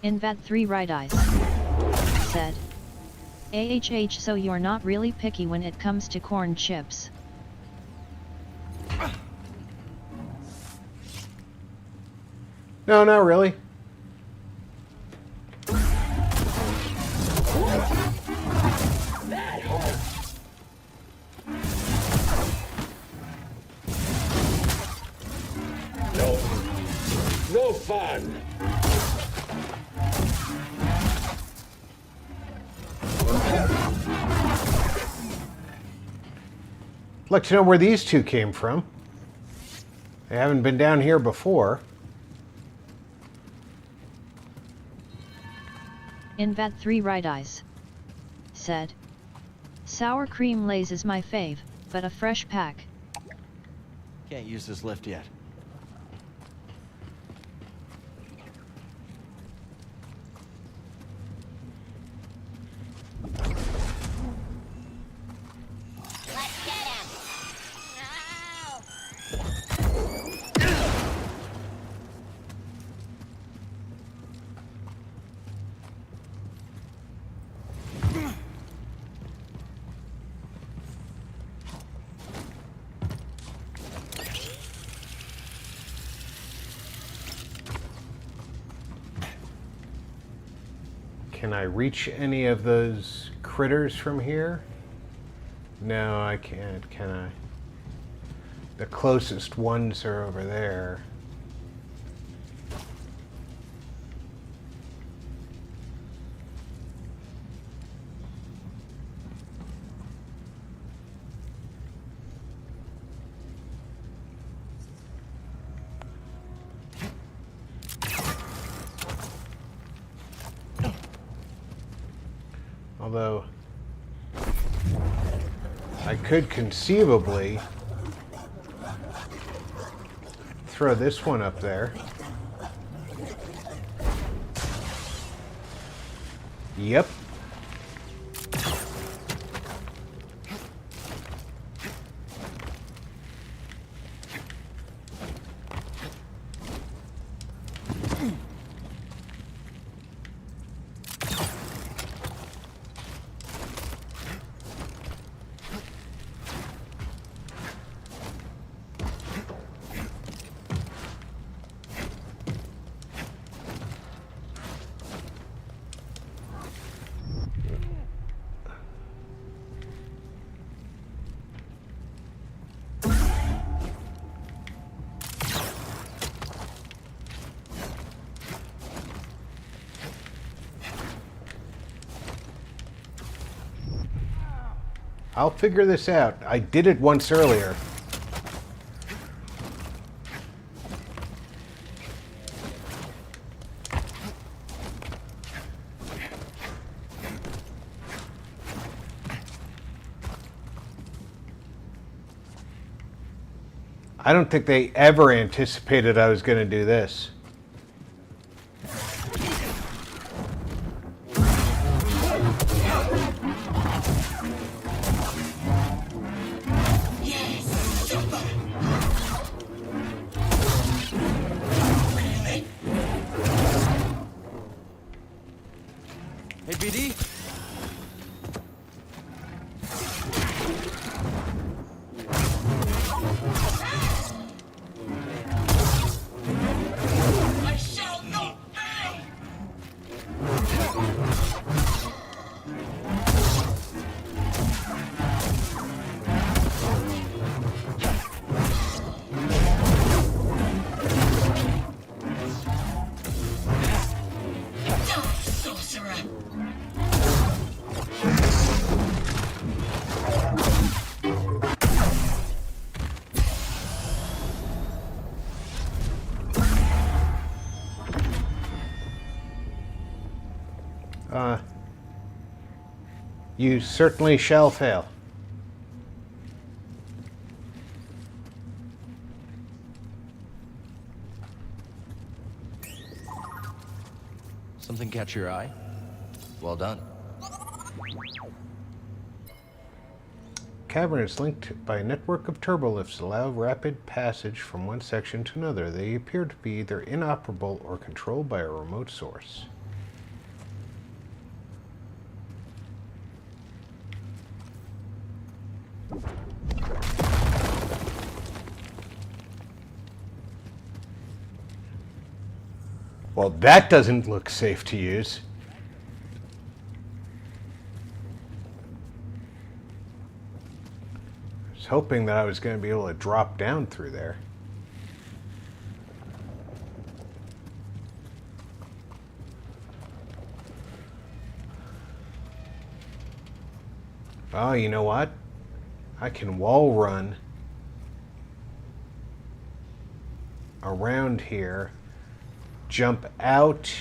Invat 3 right eyes. Said. AHH, so you're not really picky when it comes to corn chips. No, not really. No fun. I'd like to know where these two came from. They haven't been down here before. Invat 3 right eyes. Said. Sour cream lays is my fave, but a fresh pack. Can't use this lift yet. Let's get him! Can I reach any of those critters from here? No, I can't, can I? The closest ones are over there. Although, I could conceivably throw this one up there. Yep. I'll figure this out. I did it once earlier. I don't think they ever anticipated I was going to do this. Hey, BD? I shall not pay! Sorcerer! You certainly shall fail. Something catch your eye? Well done. Cavern is linked by a network of turbolifts that allow rapid passage from one section to another. They appear to be either inoperable or controlled by a remote source. Well, that doesn't look safe to use. I was hoping that I was going to be able to drop down through there. Oh, you know what? I can wall run around here, jump out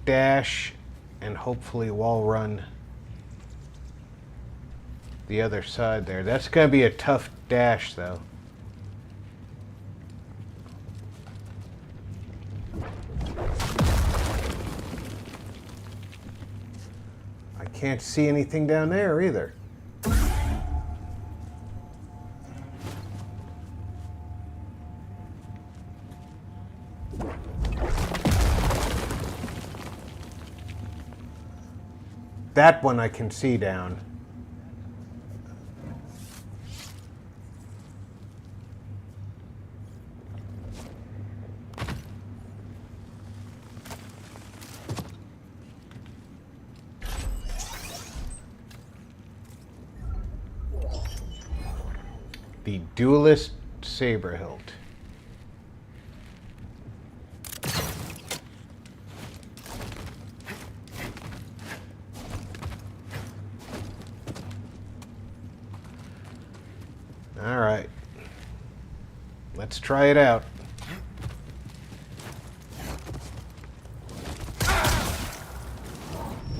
dash and hopefully wall run the other side there. That's going to be a tough dash, though. I can't see anything down there either. That one I can see down. The Duelist Saber Hilt. All right. Let's try it out.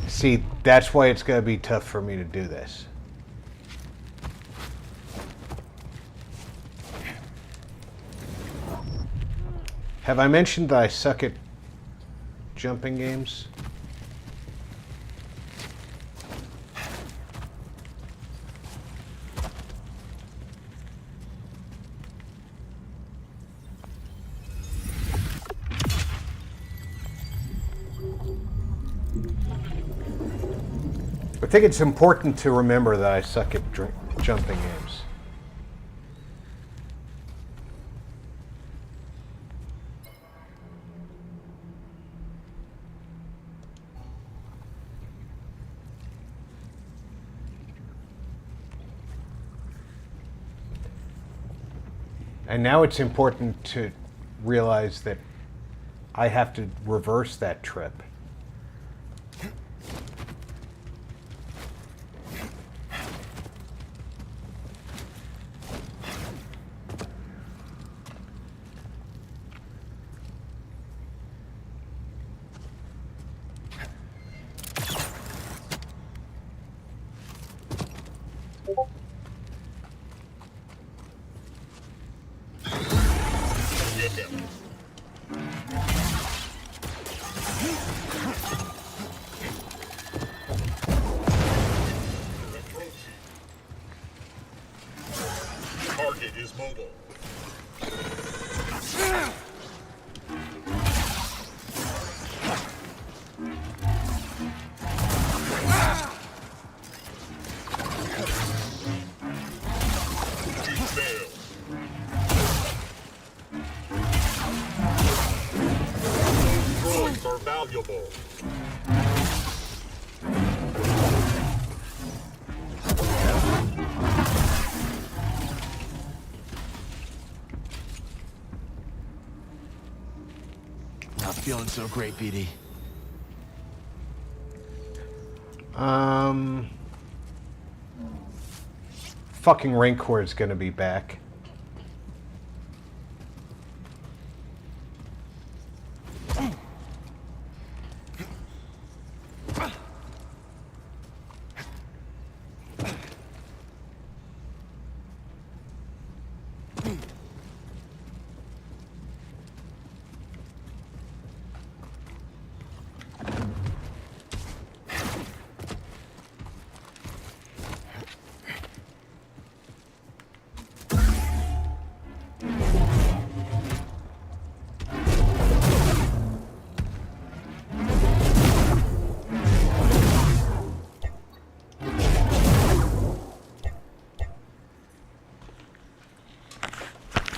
See, that's why it's going to be tough for me to do this. Have I mentioned that I suck at jumping games? I think it's important to remember that I suck at jumping games. And now it's important to realize that I have to reverse that trip. Target is mobile. Droids are valuable. Not feeling so great, BD. Fucking Rancor is gonna be back.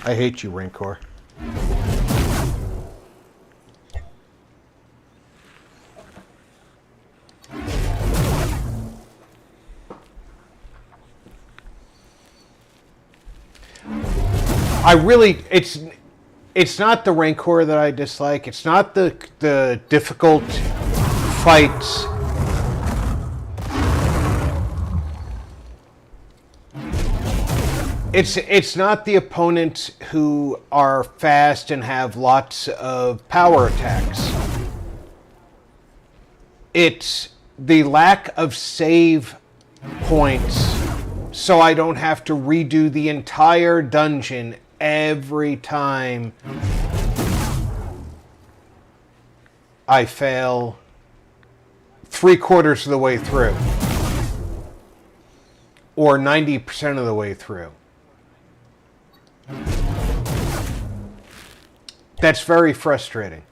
I hate you, Rancor. It's not the Rancor that I dislike. It's not the difficult fights. It's not the opponents who are fast and have lots of power attacks. It's the lack of save points, so I don't have to redo the entire dungeon every time I fail 3/4 of the way through. Or 90% of the way through. That's very frustrating.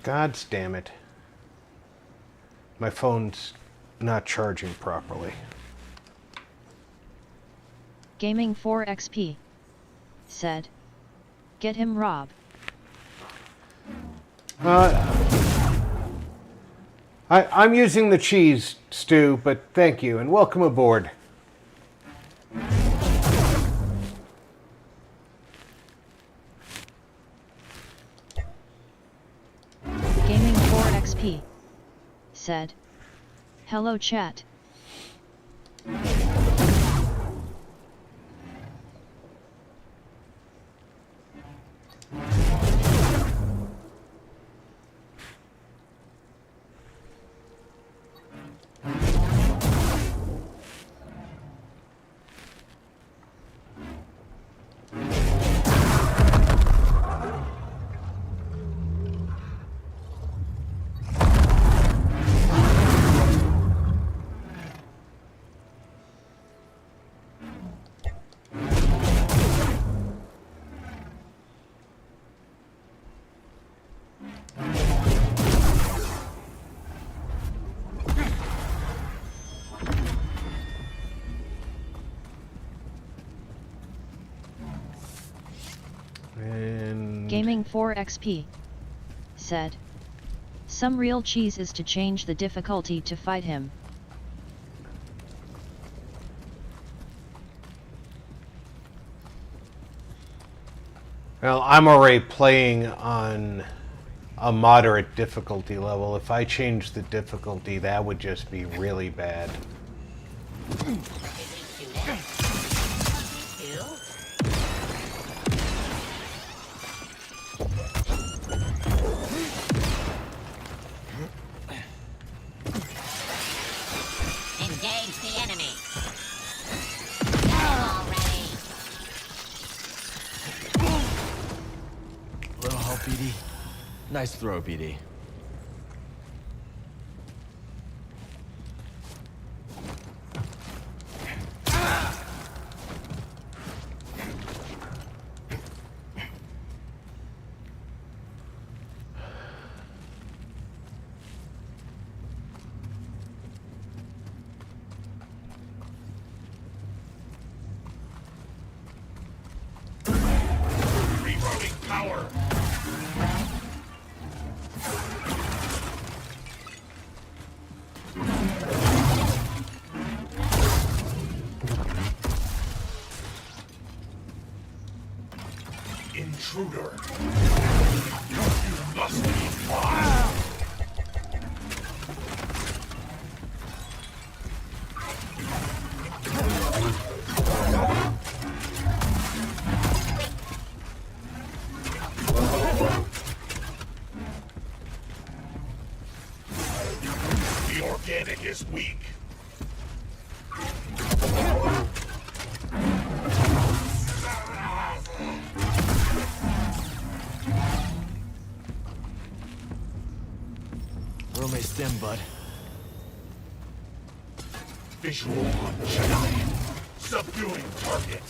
God damn it. My phone's not charging properly. Gaming 4XP said, "Get him, Rob." I'm using the cheese, Stu, but thank you and welcome aboard. Gaming 4XP said, "Hello, chat." Gaming 4XP said, "Some real cheese is to change the difficulty to fight him." Well, I'm already playing on a moderate difficulty level. If I change the difficulty, that would just be really bad. Engage the enemy. Go already. Little help, BD. Nice throw, BD. Intruder! You must be mine! The organic is weak. Room may stem, bud. Visual on Jedi. Subduing target.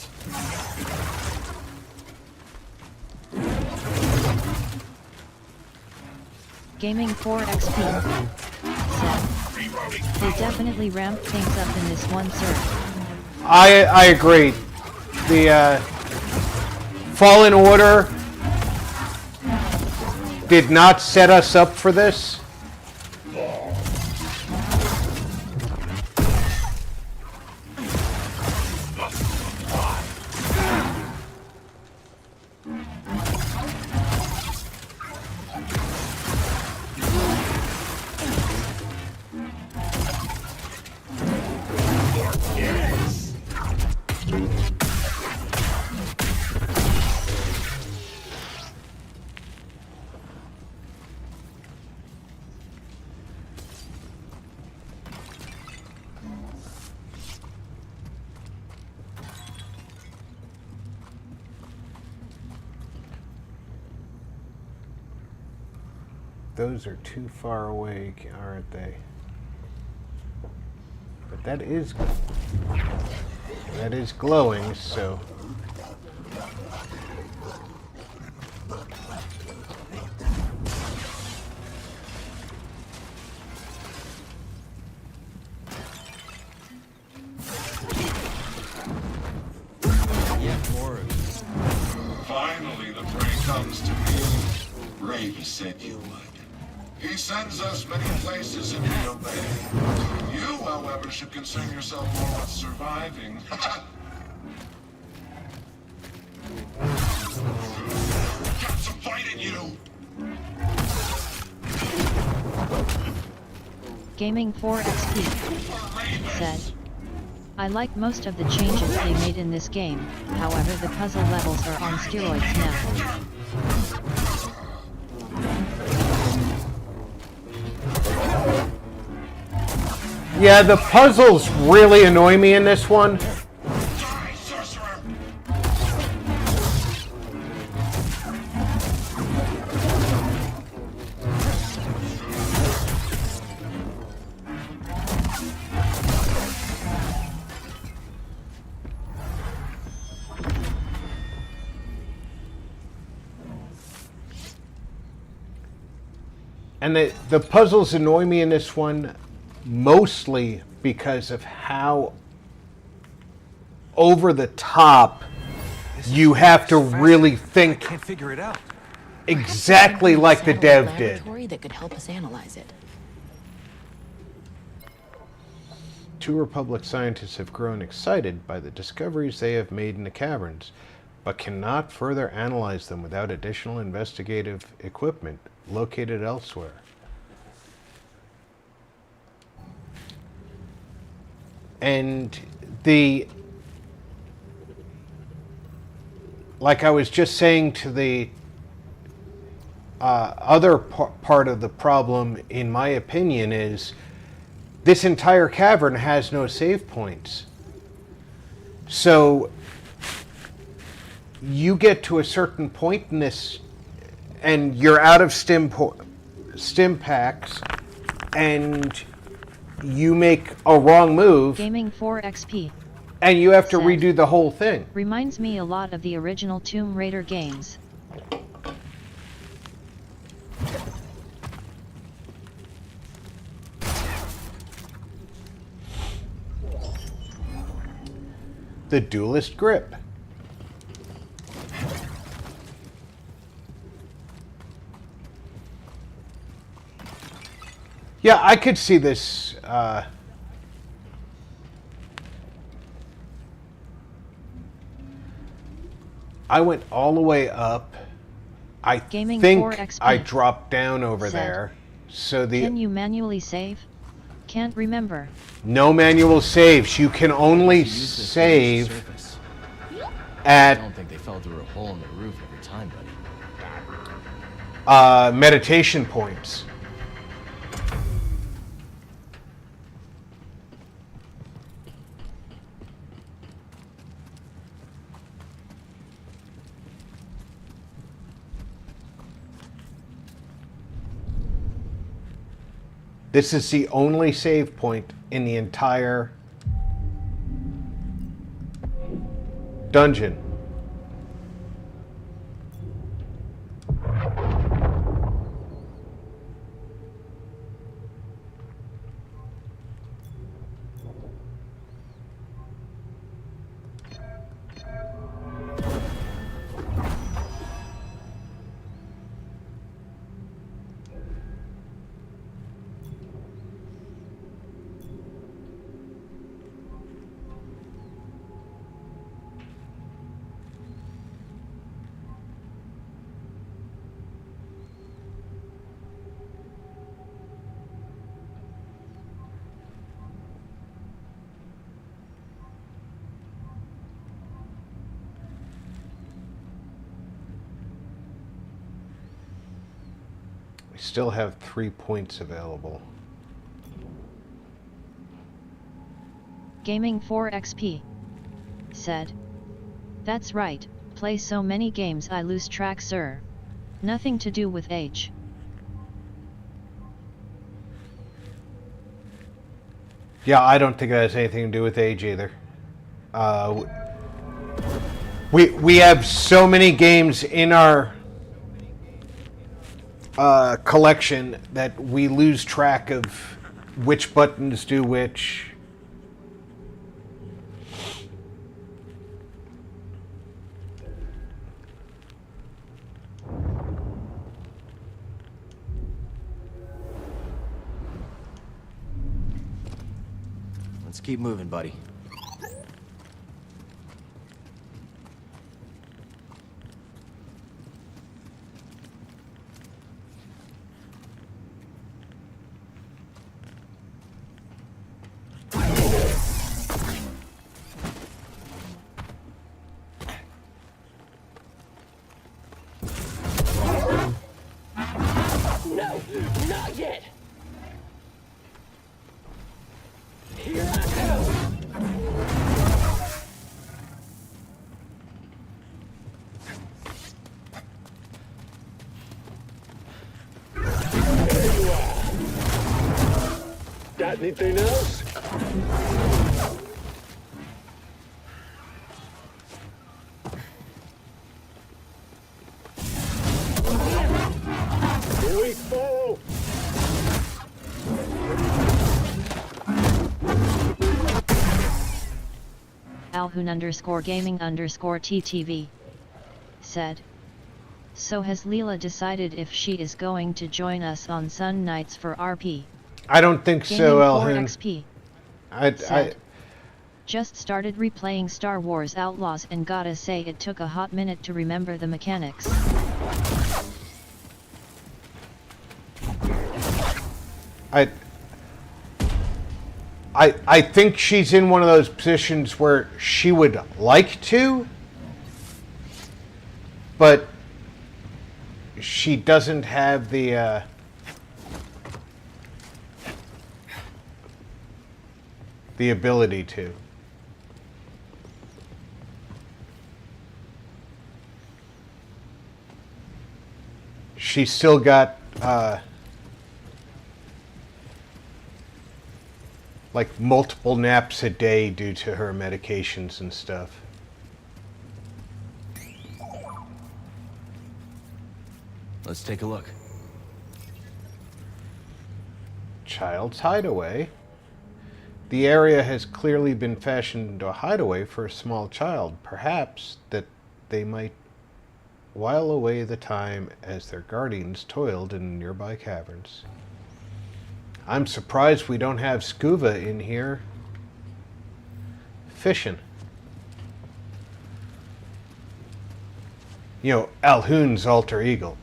Gaming 4XP said, "They definitely ramped things up in this one serve." I agree. The Fallen Order did not set us up for this. those are too far away, aren't they? But that is glowing, so... Finally, the prey comes to me. Ravis said you would. He sends us many places and we obey. You, however, should concern yourself more with surviving. Got some fight in you! Gaming 4XP said, I like most of the changes they made in this game, however the puzzle levels are on steroids now. Yeah, the puzzles really annoy me in this one. And the puzzles annoy me in this one mostly because of how over the top you have to really think. I can't figure it out. Exactly like the dev did. That could help us analyze it. 2 Republic scientists have grown excited by the discoveries they have made in the caverns, but cannot further analyze them without additional investigative equipment located elsewhere. And like I was just saying to the other part of the problem, in my opinion, is this entire cavern has no save points. So you get to a certain point in this and you're out of stim packs and you make a wrong move. Gaming 4XP. And you have to redo the whole thing. Reminds me a lot of the original Tomb Raider games. The Duelist Grip. Yeah, I could see this. I went all the way up. I Gaming think 4XP I dropped down over there. So Can you manually save? Can't remember. No manual saves. You can only save at I don't think they fell through a hole in the roof every time, buddy. Meditation points. This is the only save point in the entire dungeon. We still have 3 points available. Gaming 4XP said, "That's right, play so many games I lose track, sir. Nothing to do with age." Yeah, I don't think it has anything to do with age either. We have so many games in our collection that we lose track of which buttons do which. Let's keep moving, buddy. No, not yet. Here I come. There you are. Got anything else? Here we fall. Alhun_gaming_TTV said. So has Leela decided if she is going to join us on Sun Nights for RP? I don't think so, Alhun. XP I just started replaying Star Wars Outlaws and gotta say it took a hot minute to remember the mechanics. I think she's in one of those positions where she would like to, but she doesn't have the ability to. She's still got like multiple naps a day due to her medications and stuff. Let's take a look. Child's hideaway. The area has clearly been fashioned into a hideaway for a small child. Perhaps that they might while away the time as their guardians toiled in nearby caverns. I'm surprised we don't have Scuba in here fishing. You know, Alhun's alter ego.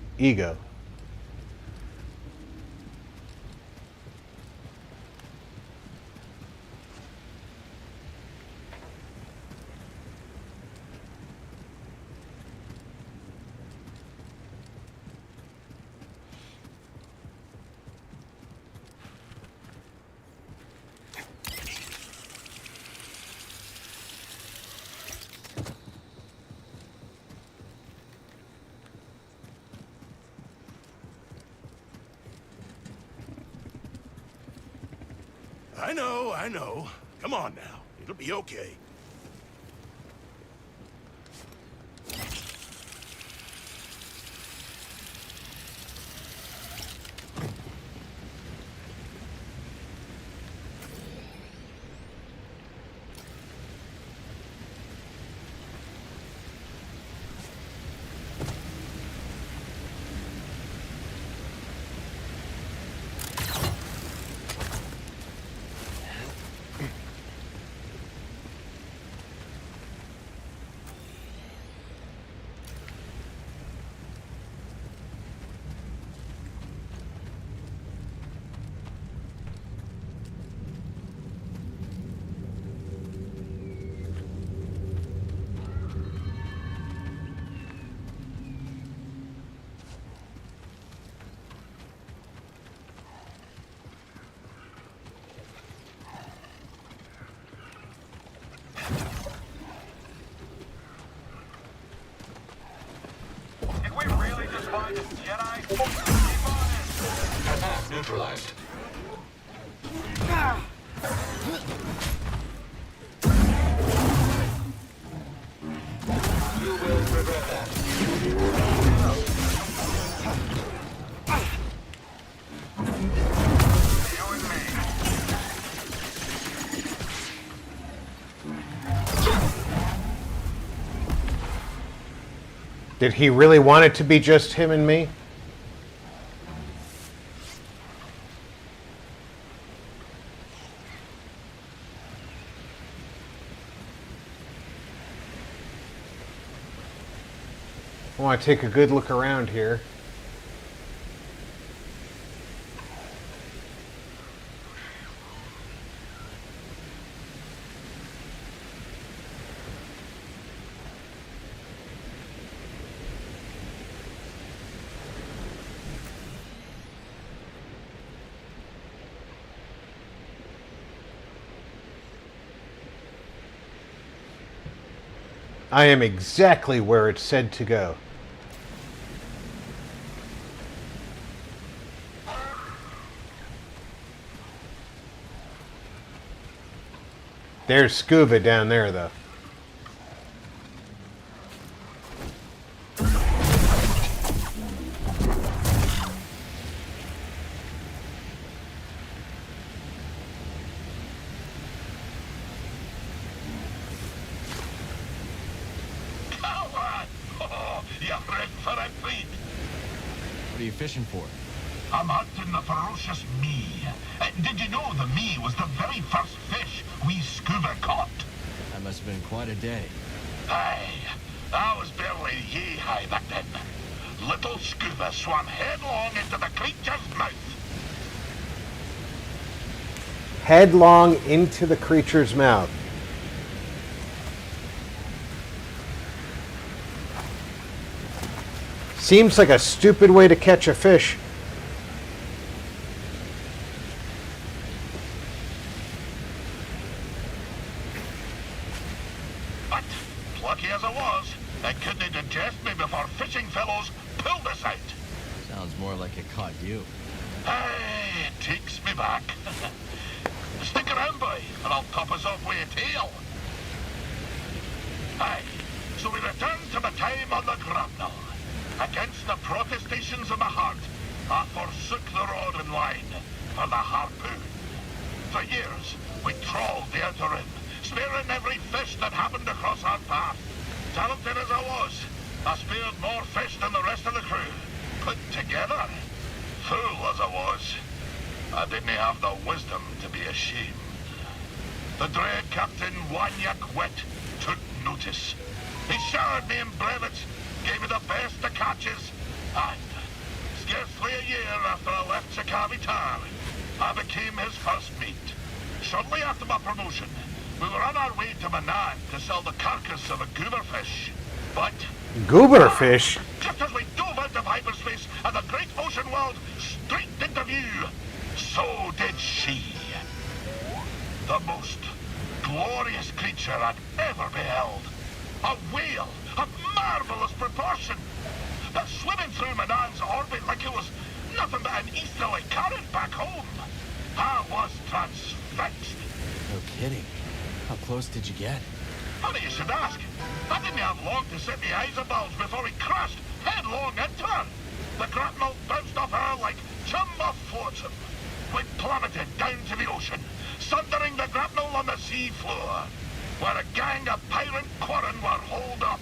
I know. Come on now. It'll be okay. Neutralized. Did he really want it to be just him and me? I want to take a good look around here. I am exactly where it said to go. There's scuba down there, though. What are you fishing for? I'm hunting the ferocious me. Did you know the me was the very first fish we scuba caught? That must have been quite a day. Aye, I was barely yee-high back then. Little scuba swam headlong into the creature's mouth. Headlong into the creature's mouth. Seems like a stupid way to catch a fish. But, lucky as I was, I couldn't digest me before fishing fellows pulled us out. Sounds more like it caught you. Aye, it takes me back. Stick around, boy, and I'll top us off with a tail. Aye, so we return to the time on the grapnel. Against the protestations of my heart, I forsook the rod and line for the harpoon. For years, we trawled the outer rim, spearing every fish that happened across our path. Talented as I was, I speared more fish than the rest of the crew. Put together, fool as I was, I didn't have the wisdom to be ashamed. The dread Captain Wanyak Wet took notice. He showered me in brevets, gave me the best of catches, and scarcely a year after I left Chakavitar, I became his first mate. Shortly after my promotion, we were on our way to Manan to sell the carcass of a gooberfish. But... Gooberfish? Just as we dove out of hyperspace and the great ocean world streaked into view, so did she. The most glorious creature I'd ever beheld. A whale of marvelous proportion. That swimming through Manan's orbit like it was nothing but an easterly current back home. I was transfixed. No kidding. How close did you get? Funny you should ask. I didn't have long to set my eyes above before he crashed headlong into her. The grapnel bounced off her like chum off flotsam. We plummeted down to the ocean, sundering the grapnel on the sea floor, where a gang of pirate quarren were holed up.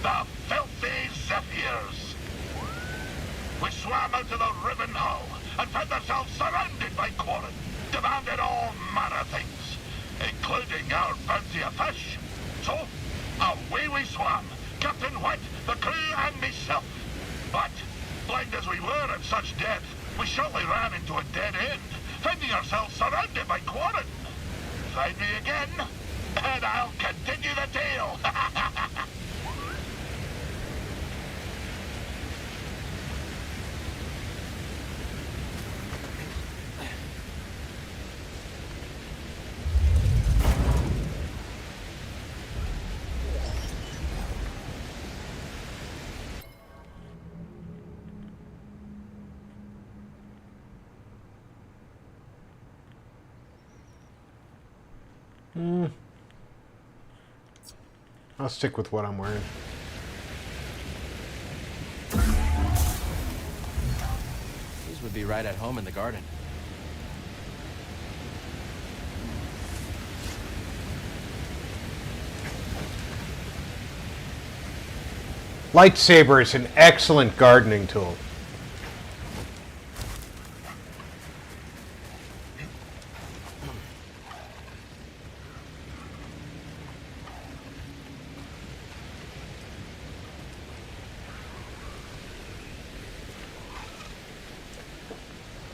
The filthy Zephyrs. We swam out of the riven hull and found ourselves surrounded by quarren, demanded all manner of things, including our bounty of fish. So, away we swam, Captain White, the crew, and myself. But, blind as we were at such depth, we shortly ran into a dead end, finding ourselves surrounded by quarren. Find me again, and I'll continue the tale. I'll stick with what I'm wearing. These would be right at home in the garden. Lightsaber is an excellent gardening tool.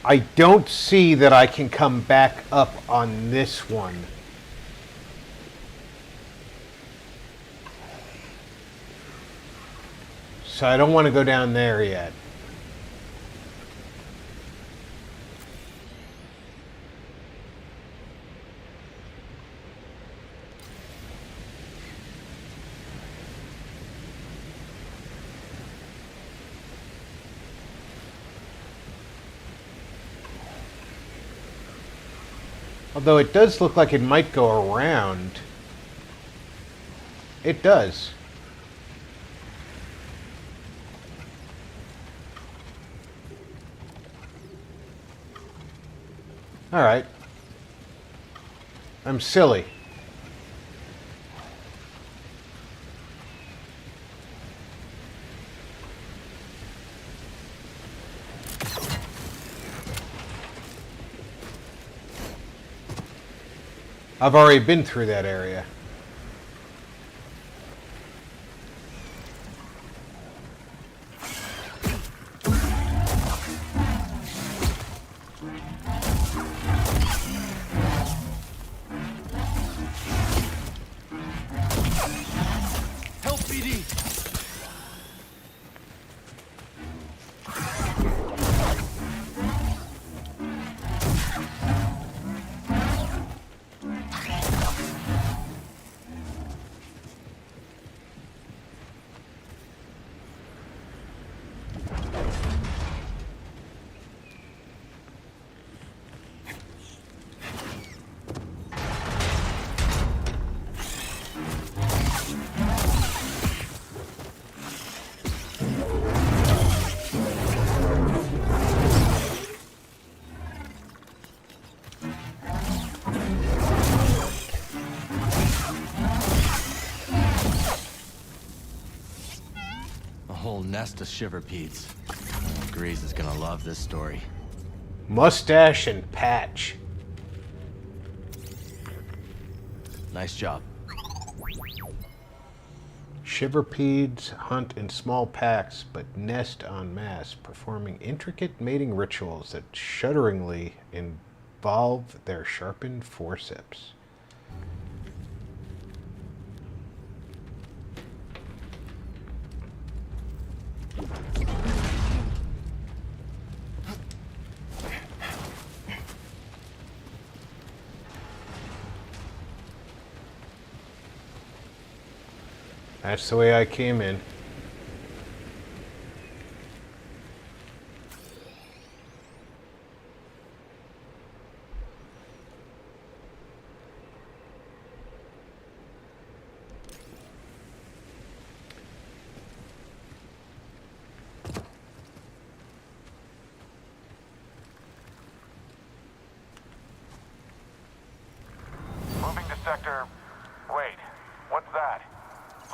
I don't see that I can come back up on this one. So I don't want to go down there yet. Although it does look like it might go around. It does. All right. I'm silly. I've already been through that area. Help, BD! Whole nest of shiverpedes. Grease is gonna love this story. Mustache and patch. Nice job. Shiverpedes hunt in small packs but nest en masse, performing intricate mating rituals that shudderingly involve their sharpened forceps. That's the way I came in. Moving to sector... Wait, what's that?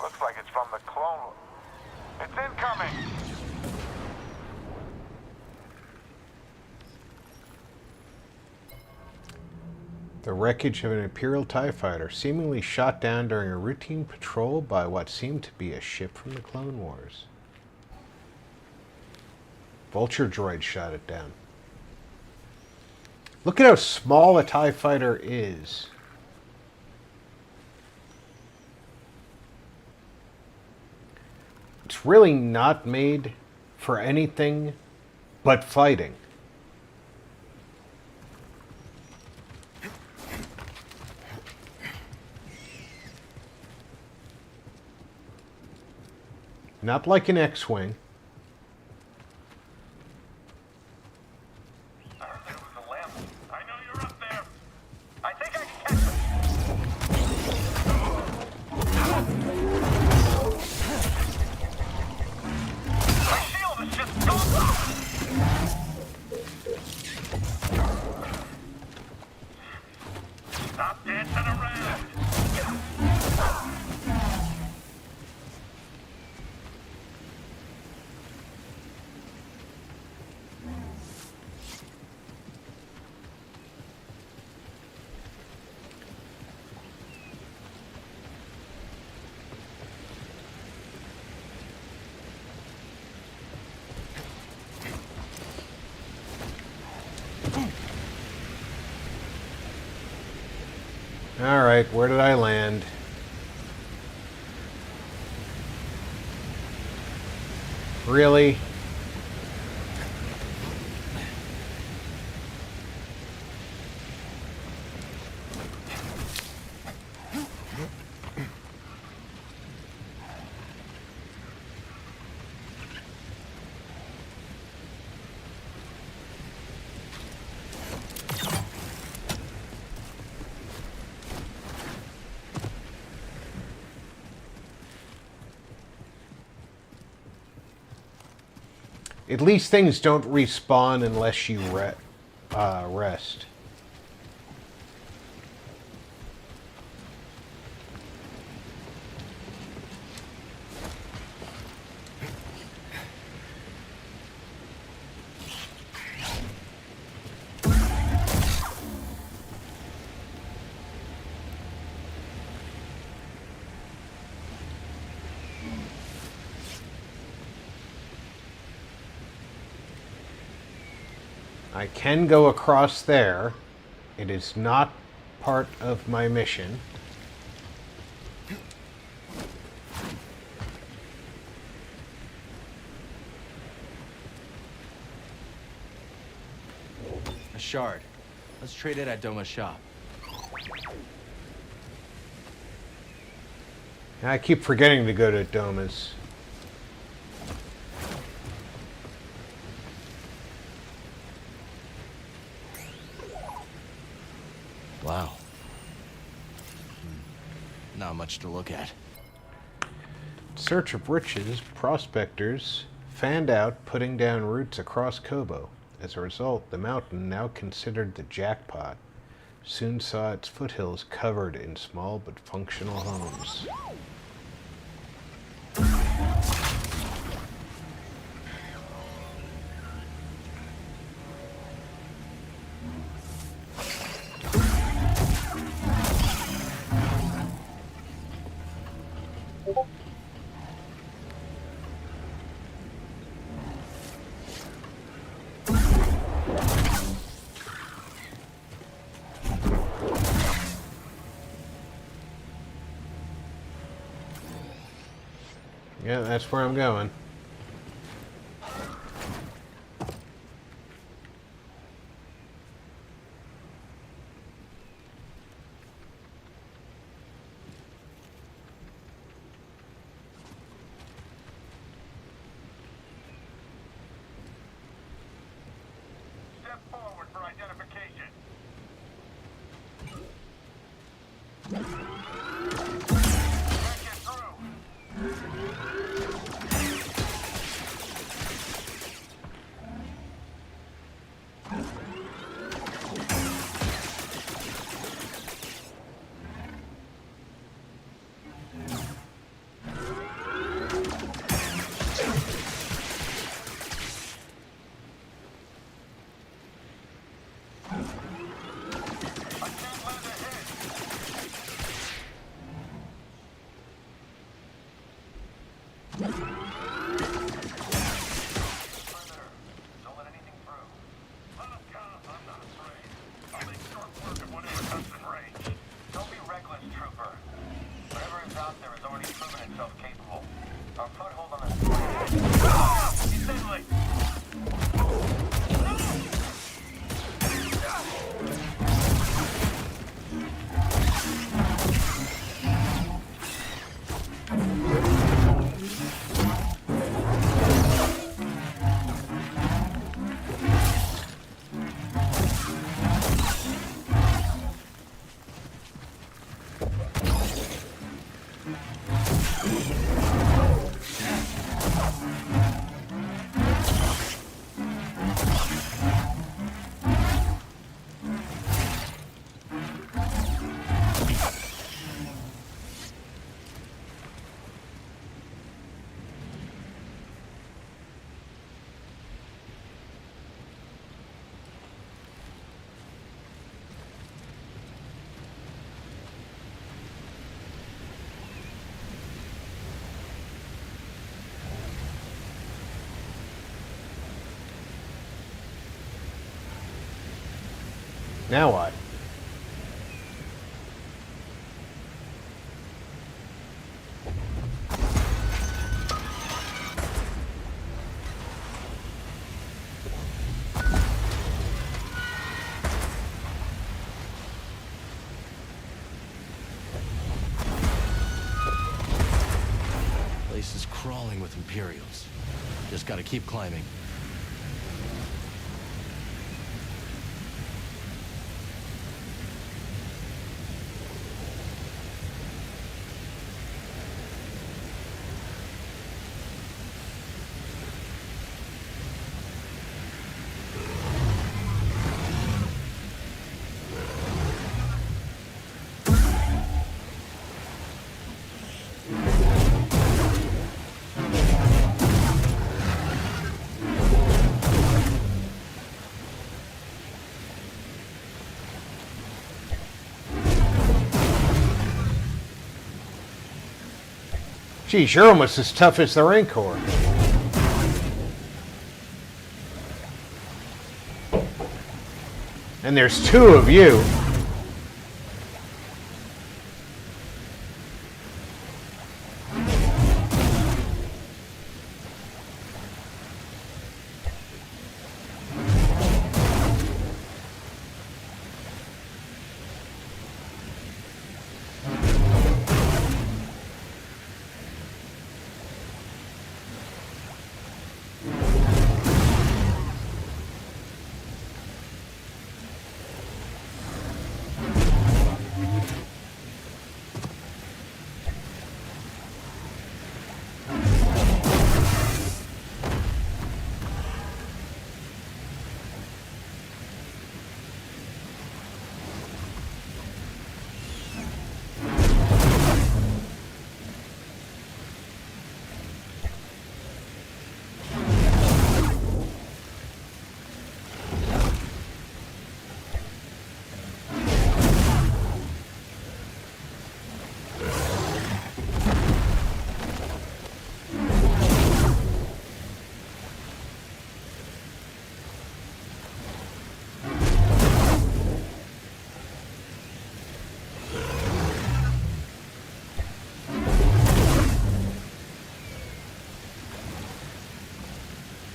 Looks like it's from the clone... It's incoming! The wreckage of an Imperial TIE fighter, seemingly shot down during a routine patrol by what seemed to be a ship from the Clone Wars. Vulture droid shot it down. Look at how small a TIE fighter is. It's really not made for anything but fighting. Not like an X-Wing. Stop dancing around! Alright, where did I land? Really? At least things don't respawn unless you rest. I can go across there. It is not part of my mission. A shard. Let's trade it at Doma's shop. I keep forgetting to go to Doma's. Wow. Not much to look at. Search of riches, prospectors fanned out putting down roots across Kobo. As a result, the mountain, now considered the jackpot, soon saw its foothills covered in small but functional homes. Yeah, that's where I'm going. Step forward for identification. Now what? crawling with Imperials. Just gotta keep climbing. Geez, you're almost as tough as the Rancor. And there's two of you.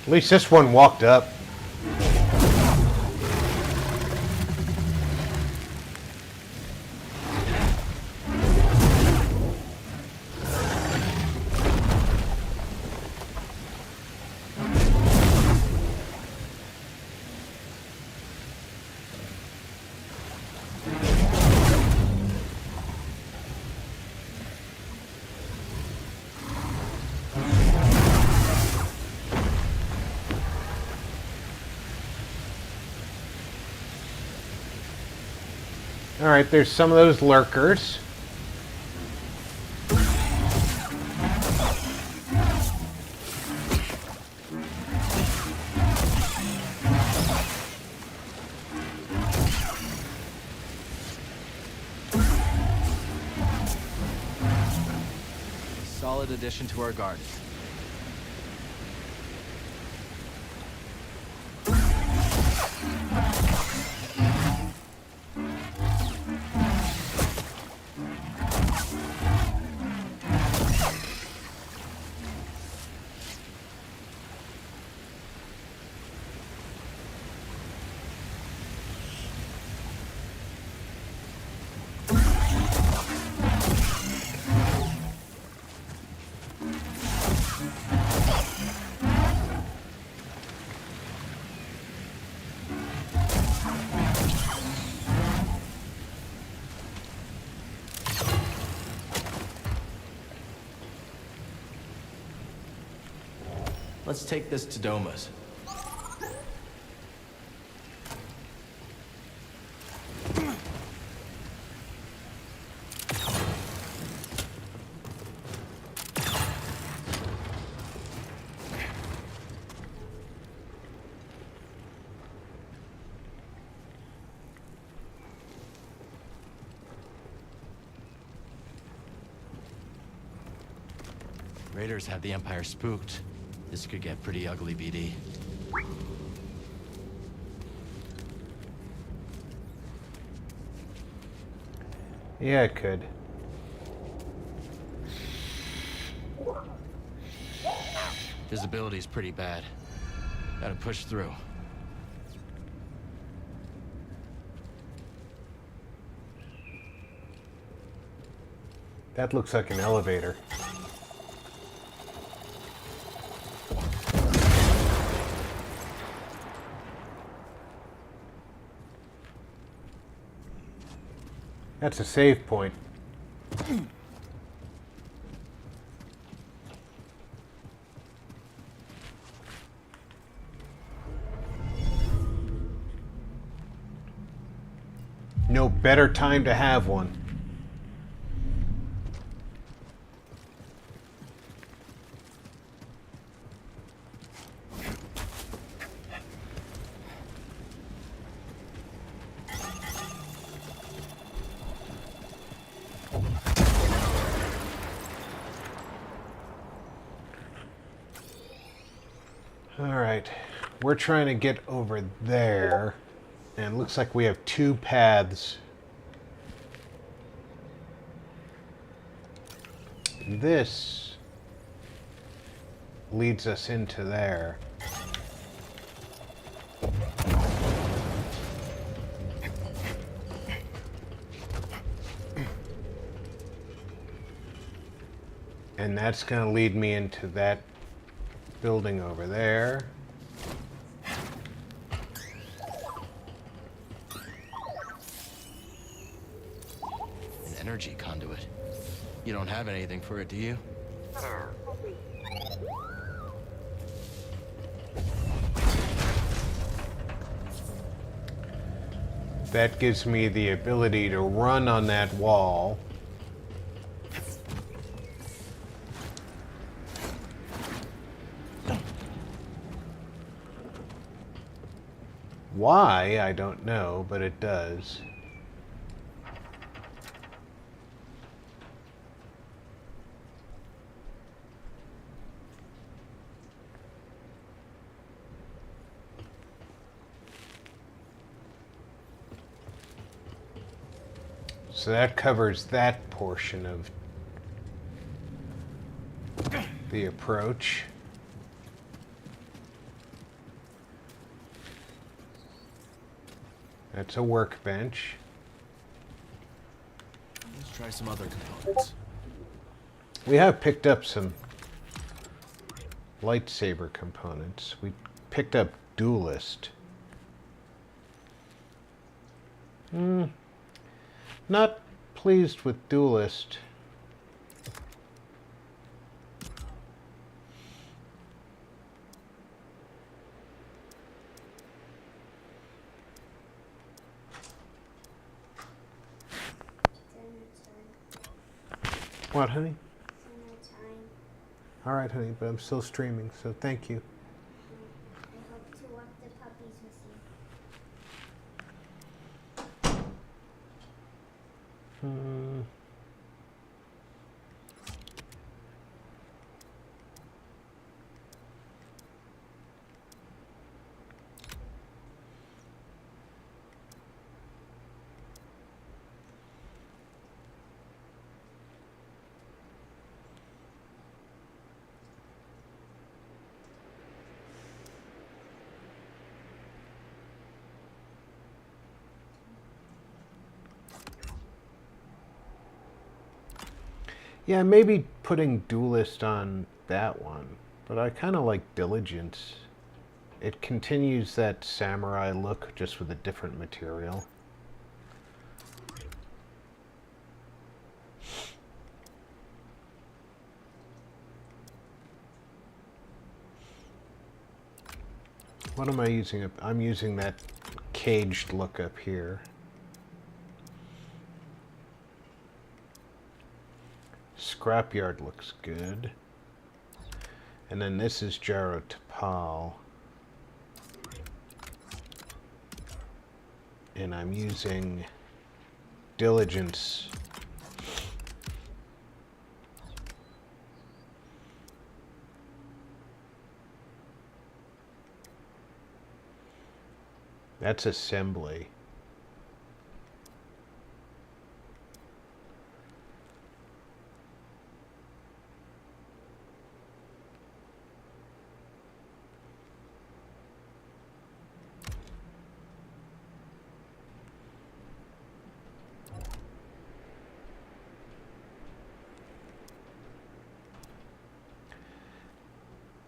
At least this one walked up. Alright, there's some of those lurkers. Solid addition to our guard. Let's take this to Doma's. Raiders have the Empire spooked. This could get pretty ugly, BD. Yeah, it could. Visibility's pretty bad. Gotta push through. That looks like an elevator. That's a save point. No better time to have one. Alright, we're trying to get over there, and it looks like we have two paths. This leads us into there. And that's going to lead me into that building over there. An energy conduit. You don't have anything for it, do you? That gives me the ability to run on that wall. Why, I don't know, but it does. So that covers that portion of the approach. That's a workbench. Let's try some other components. We have picked up some lightsaber components. We picked up Duelist. Not pleased with Duelist. What, honey? All right, honey, but I'm still streaming, so thank you. I hope to walk the puppies with you. Yeah, maybe putting Duelist on that one, but I kind of like Diligence. It continues that samurai look, just with a different material. What am I using? I'm using that caged look up here. Scrapyard looks good. And then this is Jaro Tapal. And I'm using Diligence. That's Assembly.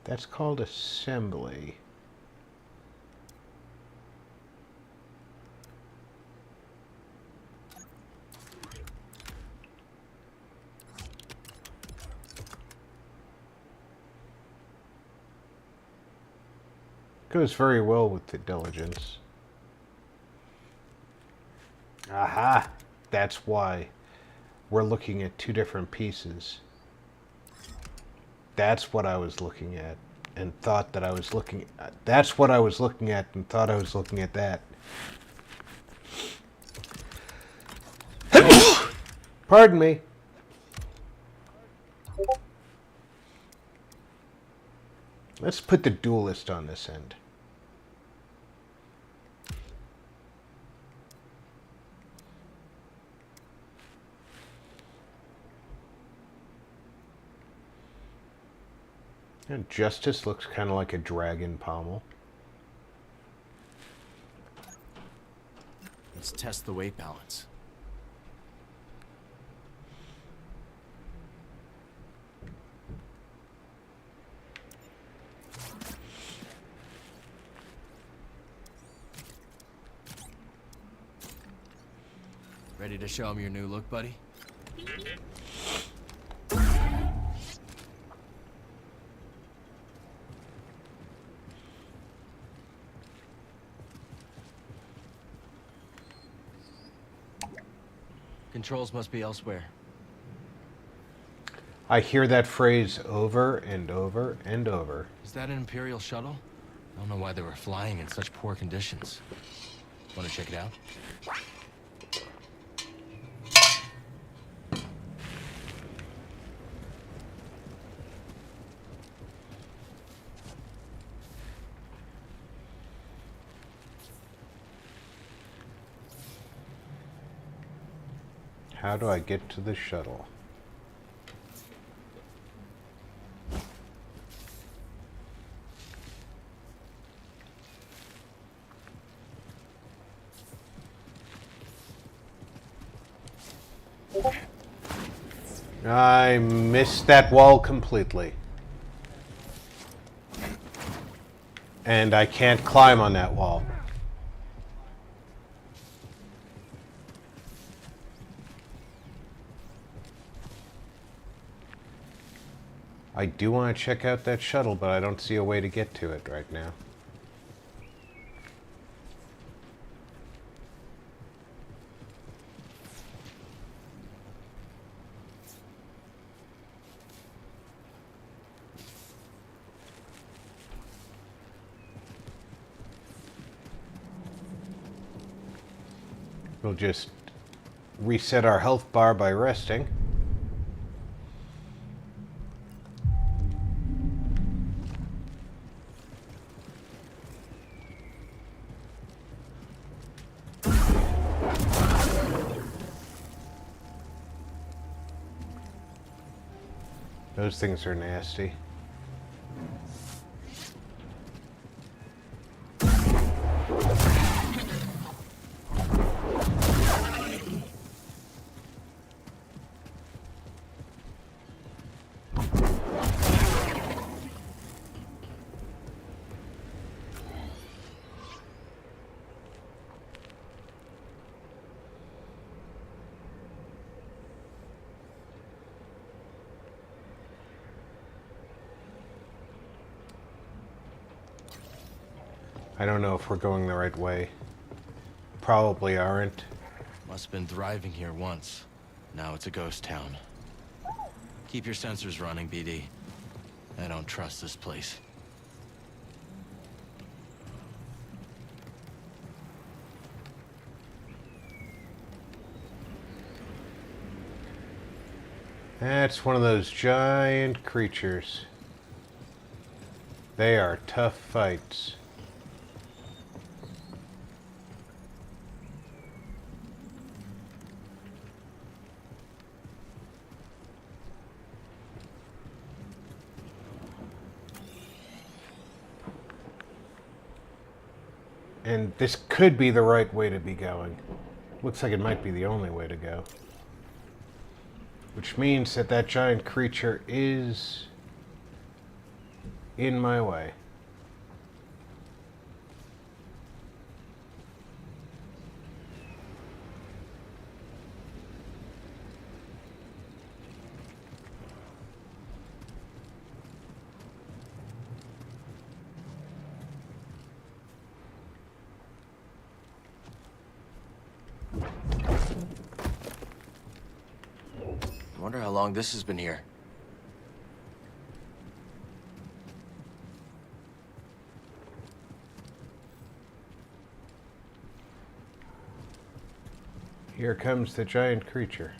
That's called Assembly. Goes very well with the diligence. Aha! That's why we're looking at two different pieces. That's what I was looking at and thought that I was looking at. That's what I was looking at and thought I was looking at that. Pardon me. Let's put the duelist on this end. And Justice looks kind of like a dragon pommel. Let's test the weight balance. Ready to show him your new look, buddy? Controls must be elsewhere. I hear that phrase over and over and over. Is that an Imperial shuttle? I don't know why they were flying in such poor conditions. Want to check it out? How do I get to the shuttle? I missed that wall completely. And I can't climb on that wall. I do want to check out that shuttle, but I don't see a way to get to it right now. We'll just reset our health bar by resting. Those things are nasty. I don't know if we're going the right way. Probably aren't. Must have been thriving here once. Now it's a ghost town. Keep your sensors running, BD. I don't trust this place. That's one of those giant creatures. They are tough fights. And this could be the right way to be going. Looks like it might be the only way to go. Which means that that giant creature is in my way. I wonder how long this has been here. Here comes the giant creature.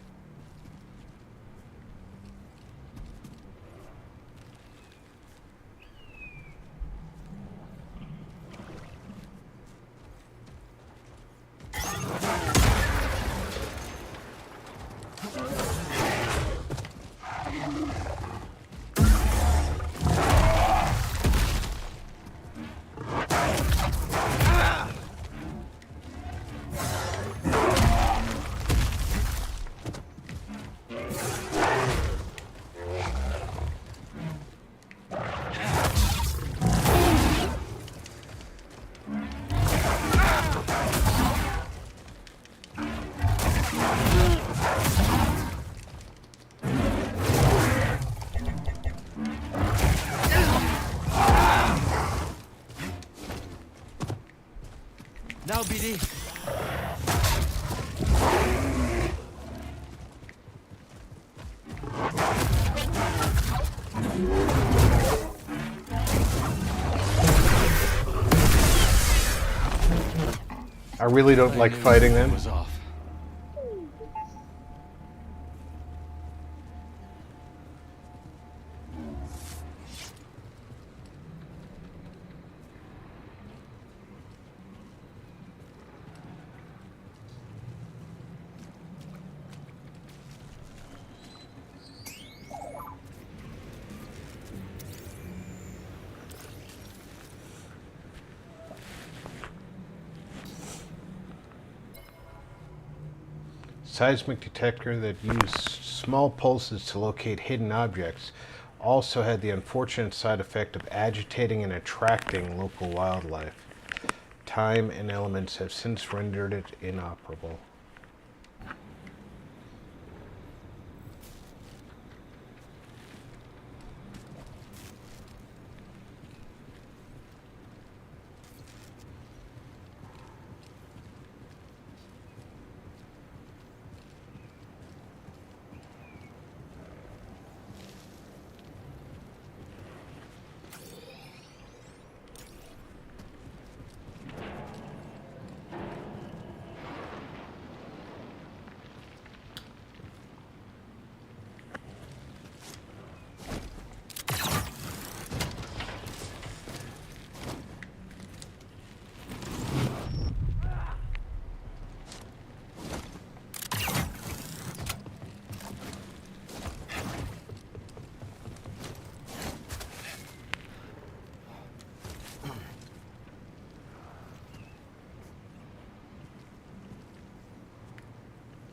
Now, BD. I really don't like fighting them. Was off. Seismic detector that used small pulses to locate hidden objects also had the unfortunate side effect of agitating and attracting local wildlife. Time and elements have since rendered it inoperable.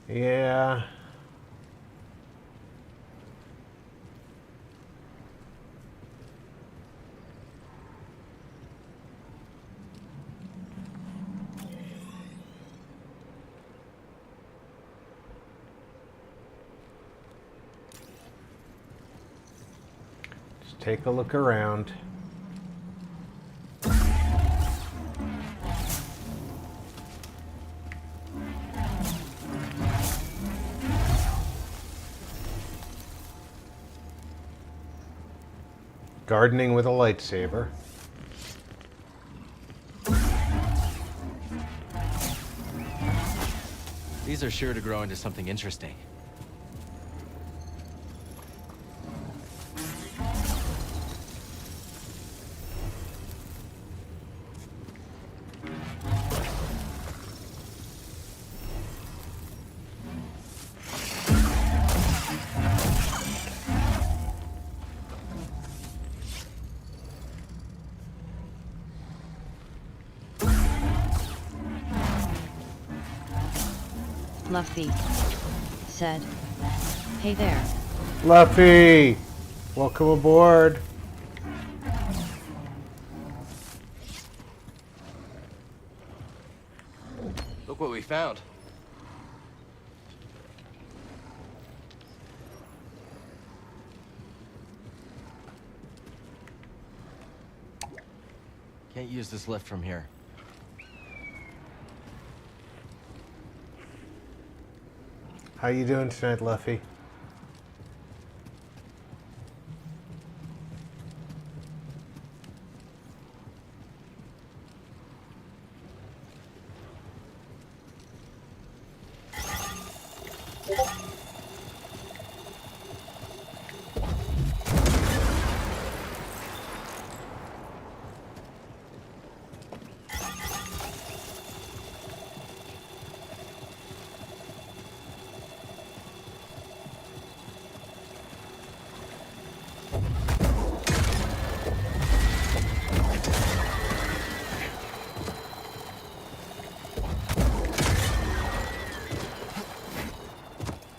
Yeah. Just take a look around. Gardening with a lightsaber. These are sure to grow into something interesting. Luffy said, "Hey there." Luffy! Welcome aboard. Look what we found. Can't use this lift from here. How you doing tonight, Luffy?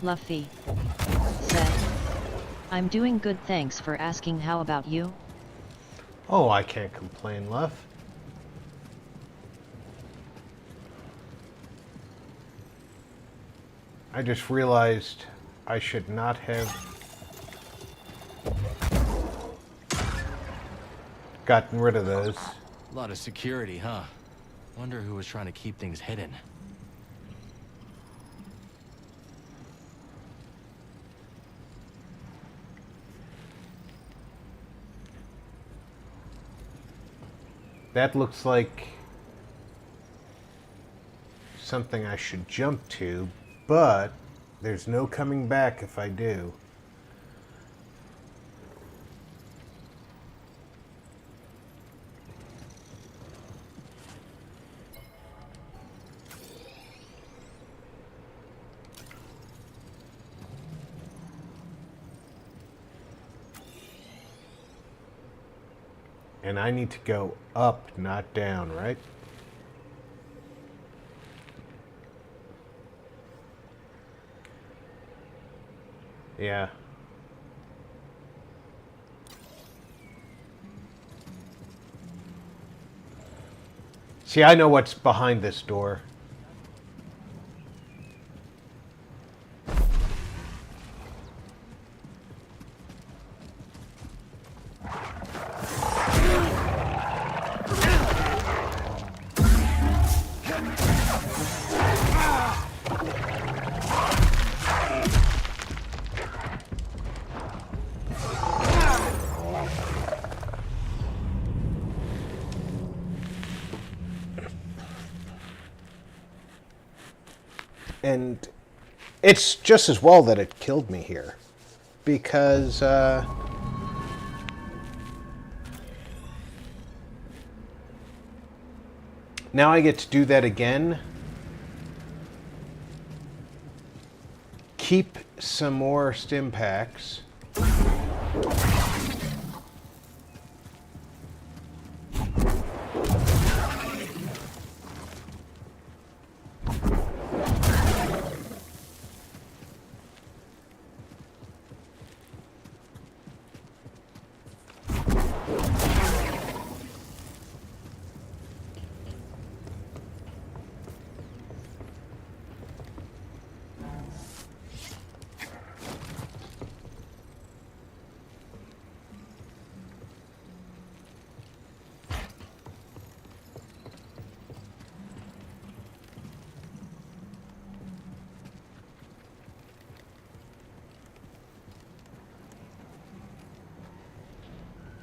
Fluffy. Said, I'm doing good, thanks for asking, how about you? Oh, I can't complain, Luff. I just realized I should not have gotten rid of those. A lot of security, huh? Wonder who was trying to keep things hidden. That looks like something I should jump to, but there's no coming back if I do. And I need to go up, not down, right? Yeah. See, I know what's behind this door. And it's just as well that it killed me here, because now I get to do that again. Keep some more stim packs.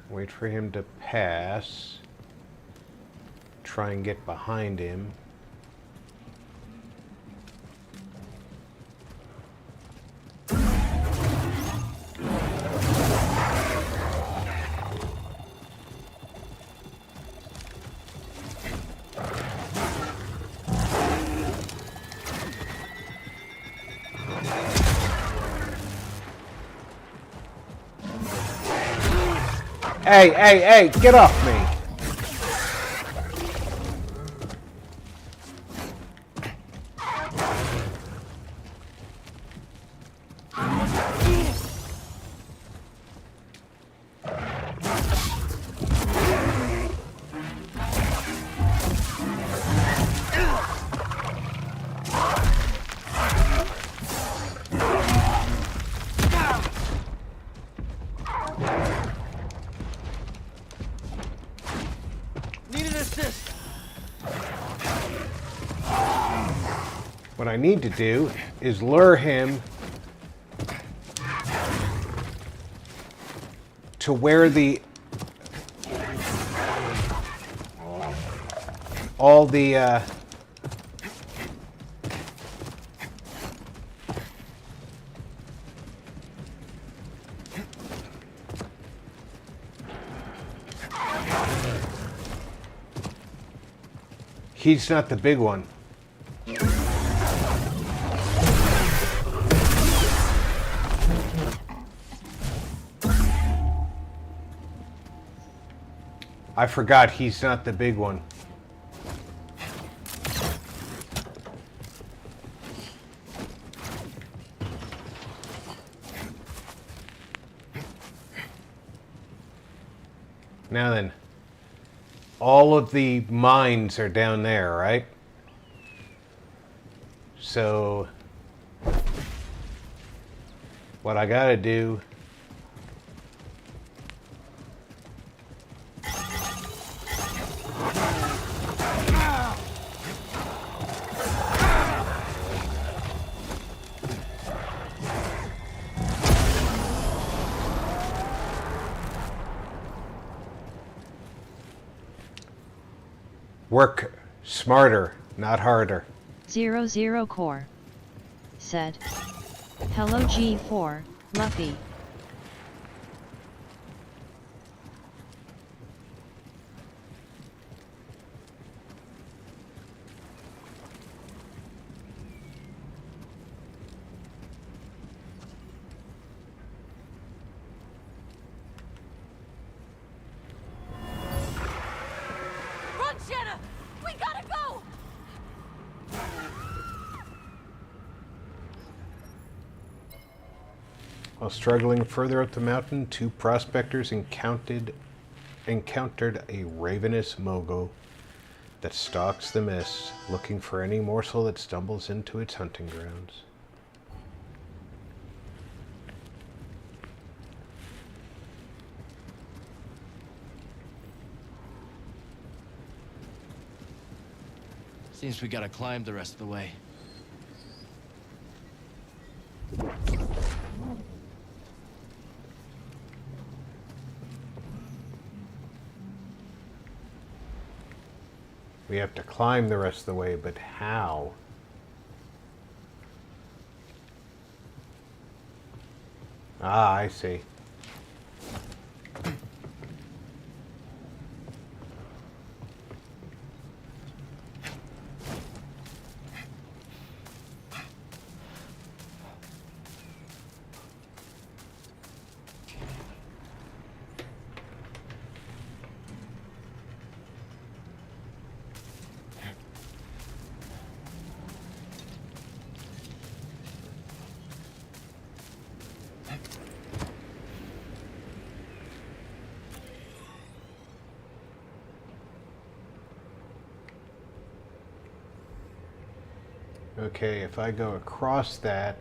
Wait for him to pass. Try and get behind him. Hey, hey, hey, get off me! What I need to do is lure him to where all the he's not the big one. I forgot he's not the big one. Now then, all of the mines are down there, right? So, what I gotta do... Work smarter, not harder. 00 Core said, "Hello G4, Luffy." Run, Shanna! We gotta go! While struggling further up the mountain, two prospectors encountered a ravenous mogul that stalks the mist, looking for any morsel that stumbles into its hunting grounds. Seems we gotta climb the rest of the way. We have to climb the rest of the way, but how? Ah, I see. Okay, if I go across that,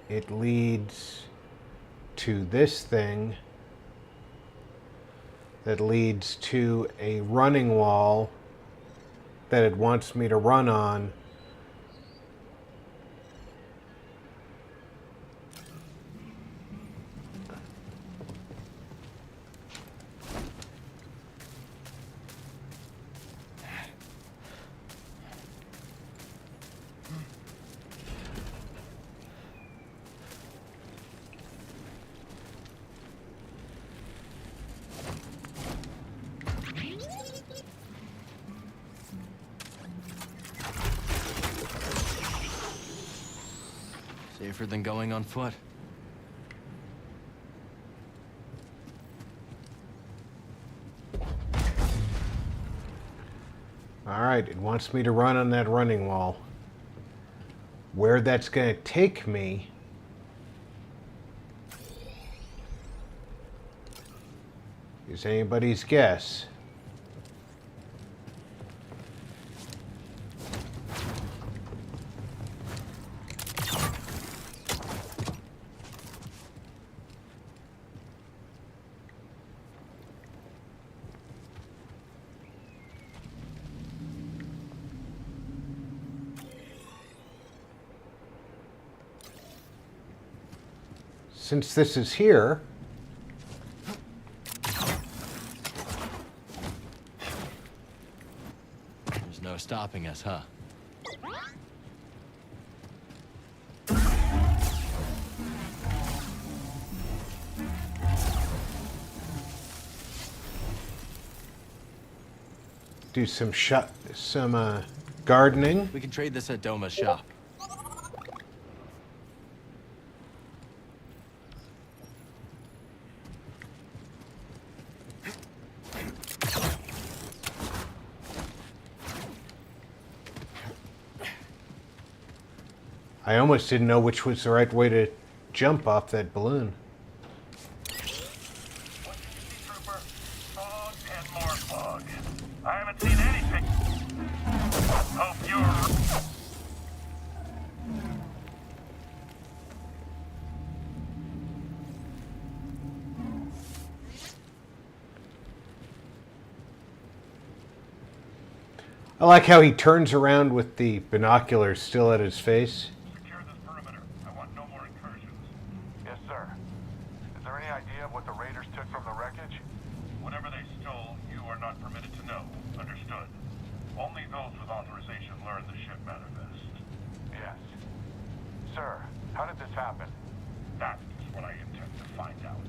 it leads to this thing that leads to a running wall that it wants me to run on. Safer than going on foot. Alright, it wants me to run on that running wall. Where that's going to take me is anybody's guess. Since this is here, there's no stopping us, huh? do some gardening. We can trade this at Doma's shop. I almost didn't know which was the right way to jump off that balloon. I haven't seen anything. Hope you're... I like how he turns around with the binoculars still at his face. Secure this perimeter. I want no more incursions. Yes, sir. Is there any idea of what the raiders took from the wreckage? Whatever they stole, you are not permitted to know. Understood. Only those with authorization learn the ship manifest. Yes. Sir, how did this happen? That is what I intend to find out.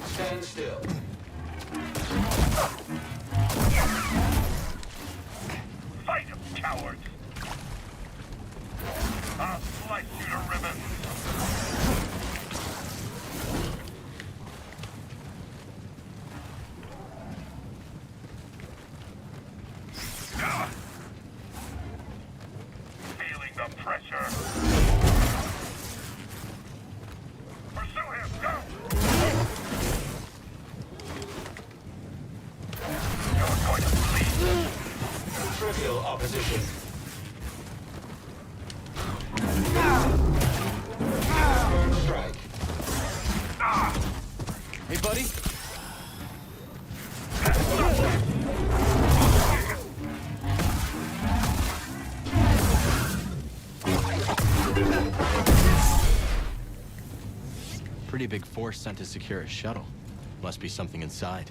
Stand still. Fight him, cowards! I'll slice you to ribbons! Feeling the pressure. Pursue him, go! You're going to bleed. Trivial opposition. Strike. Hey, buddy. Pretty big force sent to secure a shuttle. Must be something inside.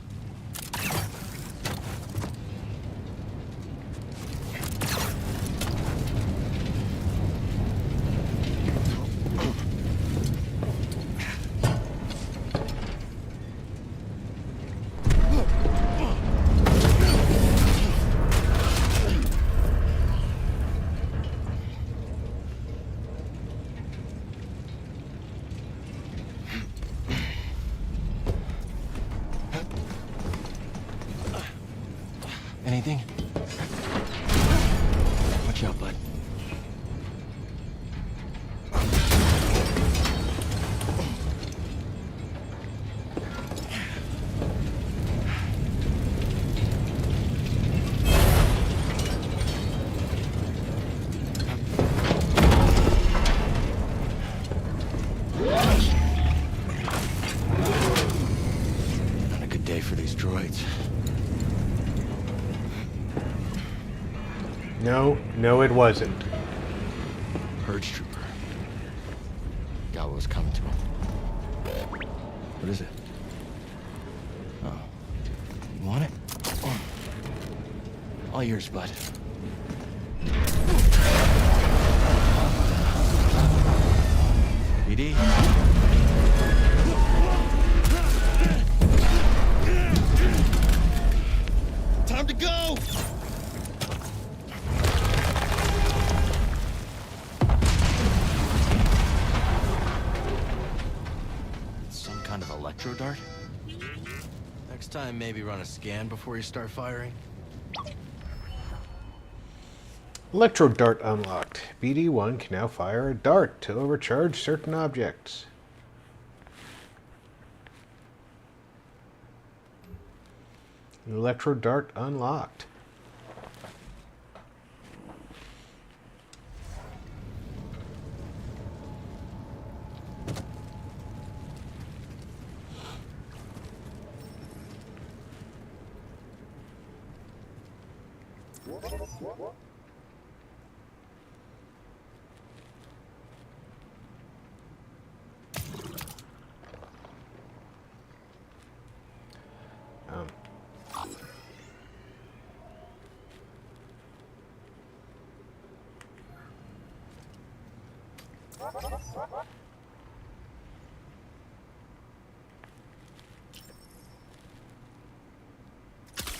Anything? Watch out, bud. Not a good day for these droids. No, it wasn't. Purge trooper. Got what was coming to him. What is it? Oh. You want it? Oh. All yours, bud. BD? Time to go! Some kind of electro dart? Next time, maybe run a scan before you start firing. Electro dart unlocked. BD-1 can now fire a dart to overcharge certain objects. Electro dart unlocked.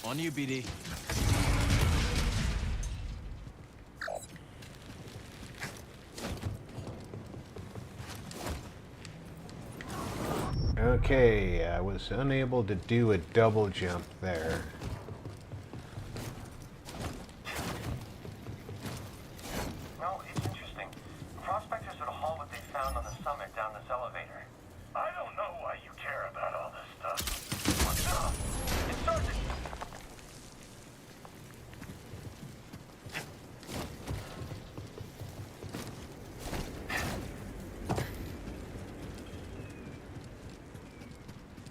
On you, BD. Okay, I was unable to do a double jump there. No, it's interesting. Prospectors would haul what they found on the summit down this elevator. I don't know why you care about all this stuff. What's up? It's Sergeant!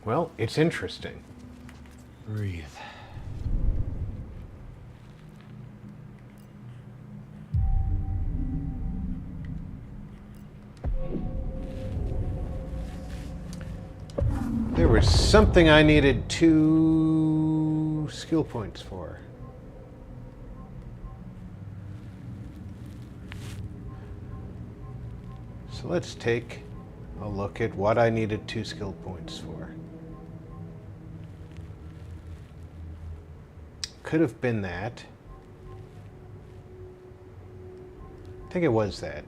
Well, it's interesting. Breathe. There was something I needed 2 skill points for. So let's take a look at what I needed 2 skill points for. Could have been that. I think it was that.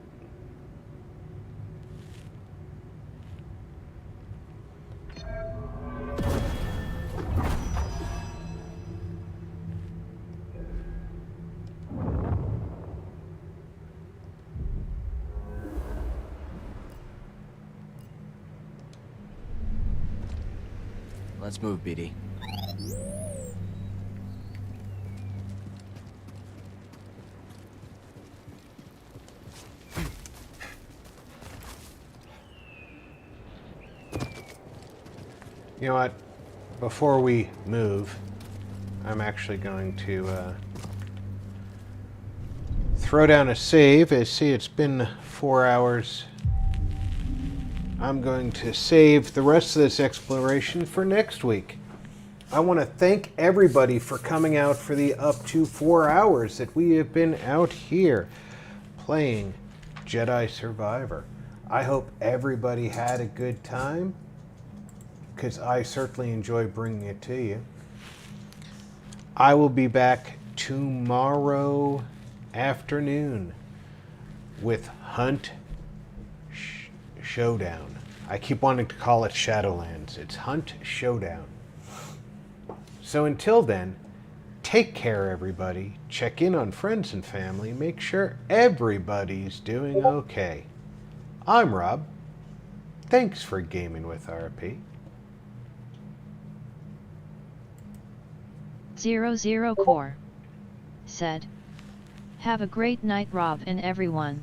Let's move, BD. You know what? Before we move, I'm actually going to throw down a save. See, it's been 4 hours. I'm going to save the rest of this exploration for next week. I want to thank everybody for coming out for the up to 4 hours that we have been out here playing Jedi Survivor. I hope everybody had a good time, because I certainly enjoy bringing it to you. I will be back tomorrow afternoon with Hunt Showdown. I keep wanting to call it Shadowlands. It's Hunt Showdown. So until then, take care, everybody. Check in on friends and family. Make sure everybody's doing okay. I'm Rob. Thanks for gaming with RP. 00 Core said, "Have a great night, Rob and everyone."